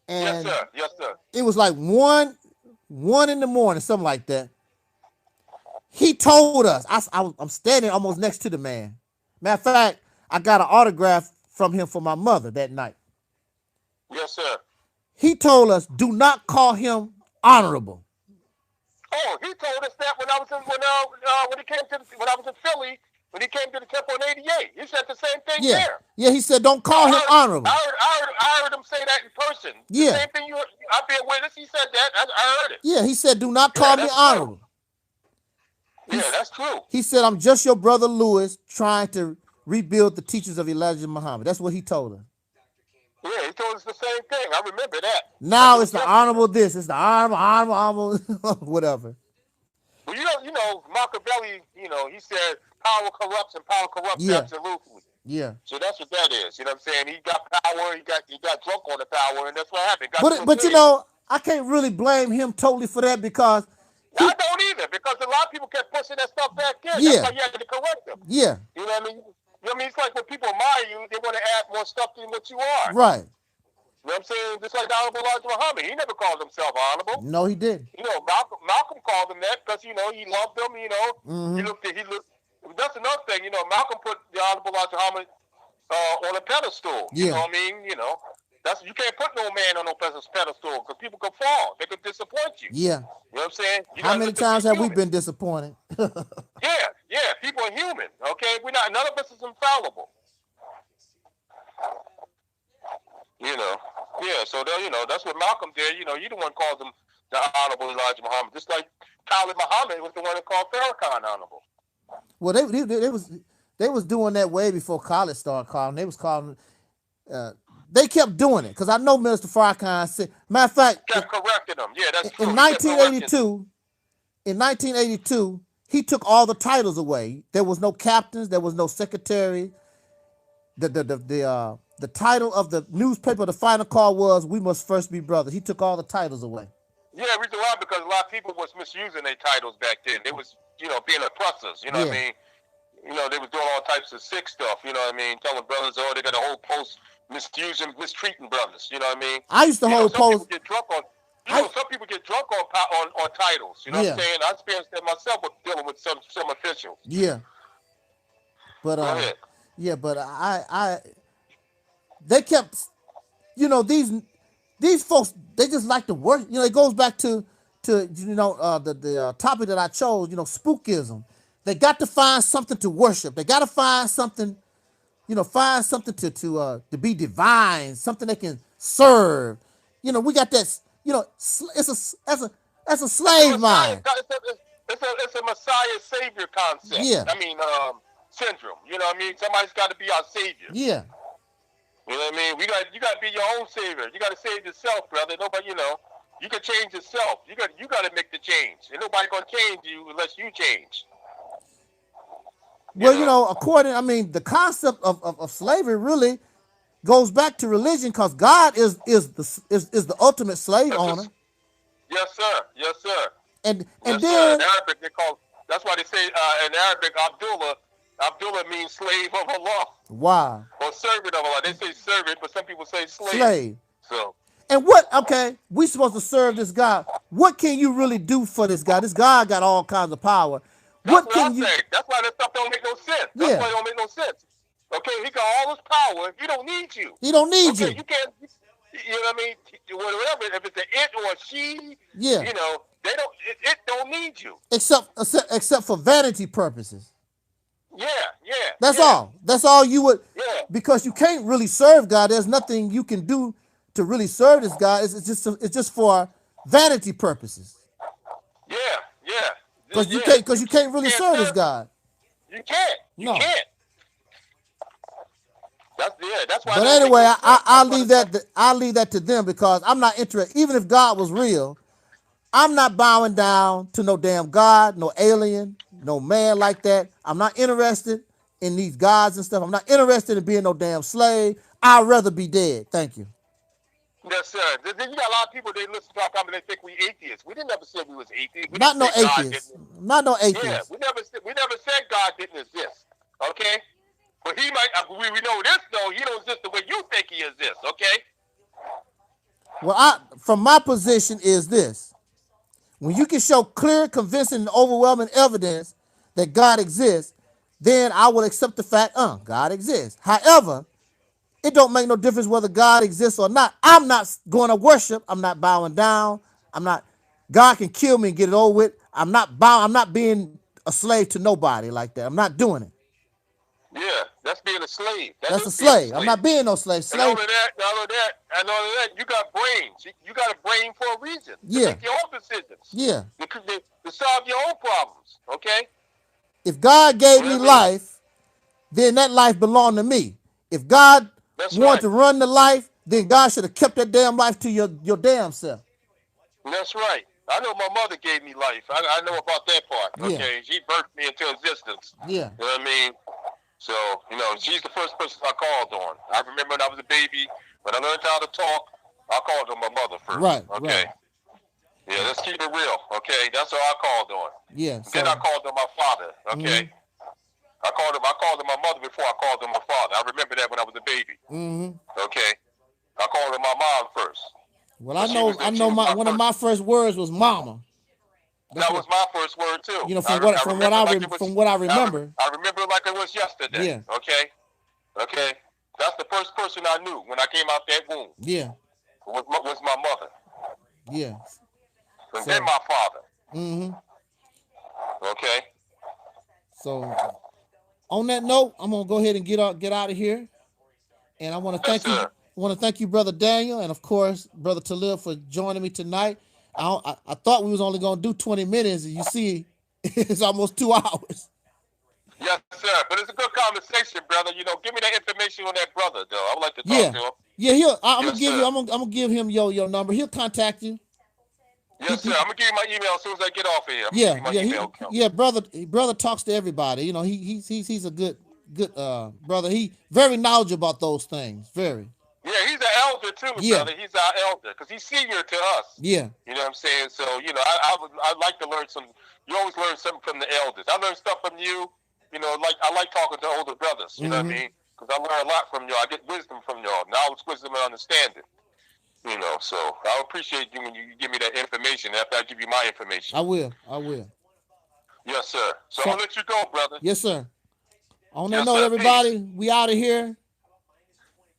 Speaker 2: And
Speaker 1: yes, sir.
Speaker 2: It was like 1 in the morning, something like that. He told us. I'm standing almost next to the man. Matter of fact, I got an autograph from him for my mother that night.
Speaker 1: Yes, sir.
Speaker 2: He told us, do not call him honorable.
Speaker 1: Oh, he told us that when I was when I was in Philly. When he came to the temple in 88, he said the same thing there.
Speaker 2: Yeah, he said, don't call him honorable.
Speaker 1: I heard him say that in person.
Speaker 2: Yeah.
Speaker 1: The same thing I've been witness. He said that. I heard it.
Speaker 2: Yeah, he said, do not call me honorable.
Speaker 1: Yeah, that's true.
Speaker 2: He said, I'm just your brother Lewis trying to rebuild the teachings of Elijah Muhammad. That's what he told us.
Speaker 1: Yeah, he told us the same thing. I remember that.
Speaker 2: Now it's the honorable this. It's the honorable, whatever.
Speaker 1: Well, Machiavelli, he said, power corrupts and power corrupts absolutely.
Speaker 2: Yeah.
Speaker 1: So that's what that is. You know what I'm saying? He got power, he got drunk on the power, and that's what happened.
Speaker 2: But I can't really blame him totally for that because
Speaker 1: I don't either, because a lot of people kept pushing that stuff back in.
Speaker 2: Yeah.
Speaker 1: That's why you had to correct them.
Speaker 2: Yeah.
Speaker 1: You know what I mean? It's like when people admire you, they want to add more stuff than what you are.
Speaker 2: Right.
Speaker 1: You know what I'm saying? Just like the Honorable Elijah Muhammad. He never called himself honorable.
Speaker 2: No, he didn't.
Speaker 1: Malcolm called him that because, he loved him,
Speaker 2: Mm-hmm.
Speaker 1: He looked. That's another thing, Malcolm put the Honorable Elijah Muhammad on a pedestal.
Speaker 2: Yeah.
Speaker 1: You know what I mean? You can't put no man on no pedestal because people can fall. They could disappoint you.
Speaker 2: Yeah.
Speaker 1: You know what I'm saying?
Speaker 2: How many times have we been disappointed?
Speaker 1: Yeah. People are human. Okay, none of us is infallible. You know. Yeah. So that's what Malcolm did. You the one called him the Honorable Elijah Muhammad, just like Taalik Muhammad was the one that called Farrakhan honorable.
Speaker 2: Well, they was doing that way before college started calling. They was calling. They kept doing it because I know Minister Farrakhan said. Matter of fact,
Speaker 1: kept correcting them. Yeah, that's true.
Speaker 2: In 1982, he took all the titles away. There was no captains. There was no secretary. The title of the newspaper, the final call was "We Must First Be Brothers." He took all the titles away. Yeah,
Speaker 1: reason why, because a lot of people was misusing their titles back then. They was being oppressors. You know what I mean? They was doing all types of sick stuff. You know what I mean? Telling brothers, they got a whole post mistreating brothers. You know what I mean?
Speaker 2: I used to hold posts.
Speaker 1: Some people get drunk on titles. You know what I'm saying? I experienced that myself with dealing with some officials.
Speaker 2: Yeah. But they kept, these folks, they just like to work. It goes back to the topic that I chose. Spookism. They got to find something to worship. They got to find something, to be divine, something they can serve. We got that. It's a slave mind.
Speaker 1: It's a Messiah Savior concept.
Speaker 2: Yeah.
Speaker 1: I mean, syndrome. You know what I mean? Somebody's got to be our Savior.
Speaker 2: Yeah.
Speaker 1: You know what I mean? You got to be your own Savior. You got to save yourself, brother. Nobody, you can change yourself. You got to make the change. And nobody gonna change you unless you change.
Speaker 2: Well, the concept of slavery really goes back to religion because God is the ultimate slave owner.
Speaker 1: Yes, sir. Yes, sir.
Speaker 2: And
Speaker 1: then
Speaker 2: sir.
Speaker 1: In Arabic that's why they say in Arabic Abdullah means slave of Allah.
Speaker 2: Wow.
Speaker 1: Or servant of Allah. They say servant, but some people say slave.
Speaker 2: Slave.
Speaker 1: So.
Speaker 2: And we supposed to serve this God. What can you really do for this God? This God got all kinds of power.
Speaker 1: That's what I'm saying. That's why this stuff don't make no sense. That's why it don't make no sense. Okay, he got all this power. He don't need you.
Speaker 2: He don't need you.
Speaker 1: You can't. You know what I mean? Whatever. If it's an it or a she.
Speaker 2: Yeah.
Speaker 1: They don't. It don't need you.
Speaker 2: Except for vanity purposes.
Speaker 1: Yeah.
Speaker 2: That's all. That's all you would.
Speaker 1: Yeah.
Speaker 2: Because you can't really serve God. There's nothing you can do to really serve this God. It's just for vanity purposes.
Speaker 1: Yeah.
Speaker 2: Because you can't really serve this God.
Speaker 1: You can't. You can't. That's why.
Speaker 2: But anyway, I'll leave that to them because I'm not interested. Even if God was real, I'm not bowing down to no damn God, no alien, no man like that. I'm not interested in these gods and stuff. I'm not interested in being no damn slave. I'd rather be dead. Thank you.
Speaker 1: Yes, sir. You got a lot of people, they listen to our comment, they think we atheists. We didn't ever say we was atheists.
Speaker 2: Not no atheists.
Speaker 1: Yeah, we never said God didn't exist. Okay? But he might, we know this though, he don't exist the way you think he exists, okay?
Speaker 2: Well, from my position is this. When you can show clear, convincing, and overwhelming evidence that God exists, then I will accept the fact, God exists. However, it don't make no difference whether God exists or not. I'm not going to worship. I'm not bowing down. God can kill me and get it over with. I'm not being a slave to nobody like that. I'm not doing it.
Speaker 1: Yeah, that's being a slave.
Speaker 2: That's a slave. I'm not being no slave.
Speaker 1: And all of that, you got brains. You got a brain for a reason. To make your own decisions.
Speaker 2: Yeah.
Speaker 1: To solve your own problems, okay?
Speaker 2: If God gave me life, then that life belonged to me. If God wanted to run the life, then God should have kept that damn life to your damn self.
Speaker 1: That's right. I know my mother gave me life. I know about that part. Okay, she birthed me into existence.
Speaker 2: Yeah.
Speaker 1: You know what I mean? So, she's the first person I called on. I remember when I was a baby, when I learned how to talk, I called on my mother first.
Speaker 2: Right.
Speaker 1: Okay.
Speaker 2: Right.
Speaker 1: Yeah, let's keep it real. Okay, that's what I called on.
Speaker 2: Yeah.
Speaker 1: Then I called on my father. Okay. Mm-hmm. I called on my mother before I called on my father. I remember that when I was a baby.
Speaker 2: Mm-hmm.
Speaker 1: Okay. I called on my mom first.
Speaker 2: Well, I know one of my first words was mama.
Speaker 1: That was my first word too.
Speaker 2: From what I remember.
Speaker 1: I remember it like it was yesterday.
Speaker 2: Yeah.
Speaker 1: Okay. That's the first person I knew when I came out that womb.
Speaker 2: Yeah.
Speaker 1: Was my mother.
Speaker 2: Yeah.
Speaker 1: And then my father.
Speaker 2: Mm-hmm.
Speaker 1: Okay.
Speaker 2: So on that note, I'm gonna go ahead and get out of here. And I want to thank you. I want to thank you, Brother Daniel, and of course, Brother Taalik, for joining me tonight. I thought we was only gonna do 20 minutes, and you see, it's almost 2 hours.
Speaker 1: Yes, sir. But it's a good conversation, brother. You know, give me that information on that brother, though. I would like to talk to him.
Speaker 2: Yeah, I'm gonna give him your number. He'll contact you.
Speaker 1: Yes, sir. I'm gonna give you my email as soon as I get off of here.
Speaker 2: Yeah, brother talks to everybody. You know, he's a good brother. He very knowledgeable about those things. Very.
Speaker 1: Yeah, he's an elder too, brother. He's our elder because he's senior to us.
Speaker 2: Yeah.
Speaker 1: You know what I'm saying? So, you know, I'd like to learn some. You always learn something from the elders. I learn stuff from you. You know, like I like talking to older brothers. You know what I mean? Because I learn a lot from y'all. I get wisdom from y'all. Knowledge, wisdom, and understanding. You know, so I appreciate you when you give me that information after I give you my information.
Speaker 2: I will.
Speaker 1: Yes, sir. So I'll let you go, brother.
Speaker 2: Yes, sir. On that note, everybody, we out of here.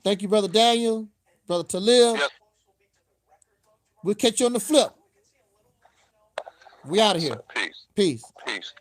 Speaker 2: Thank you, Brother Daniel, Brother Taalik.
Speaker 1: Yes.
Speaker 2: We'll catch you on the flip. We out of here.
Speaker 1: Peace.
Speaker 2: Peace.
Speaker 1: Peace.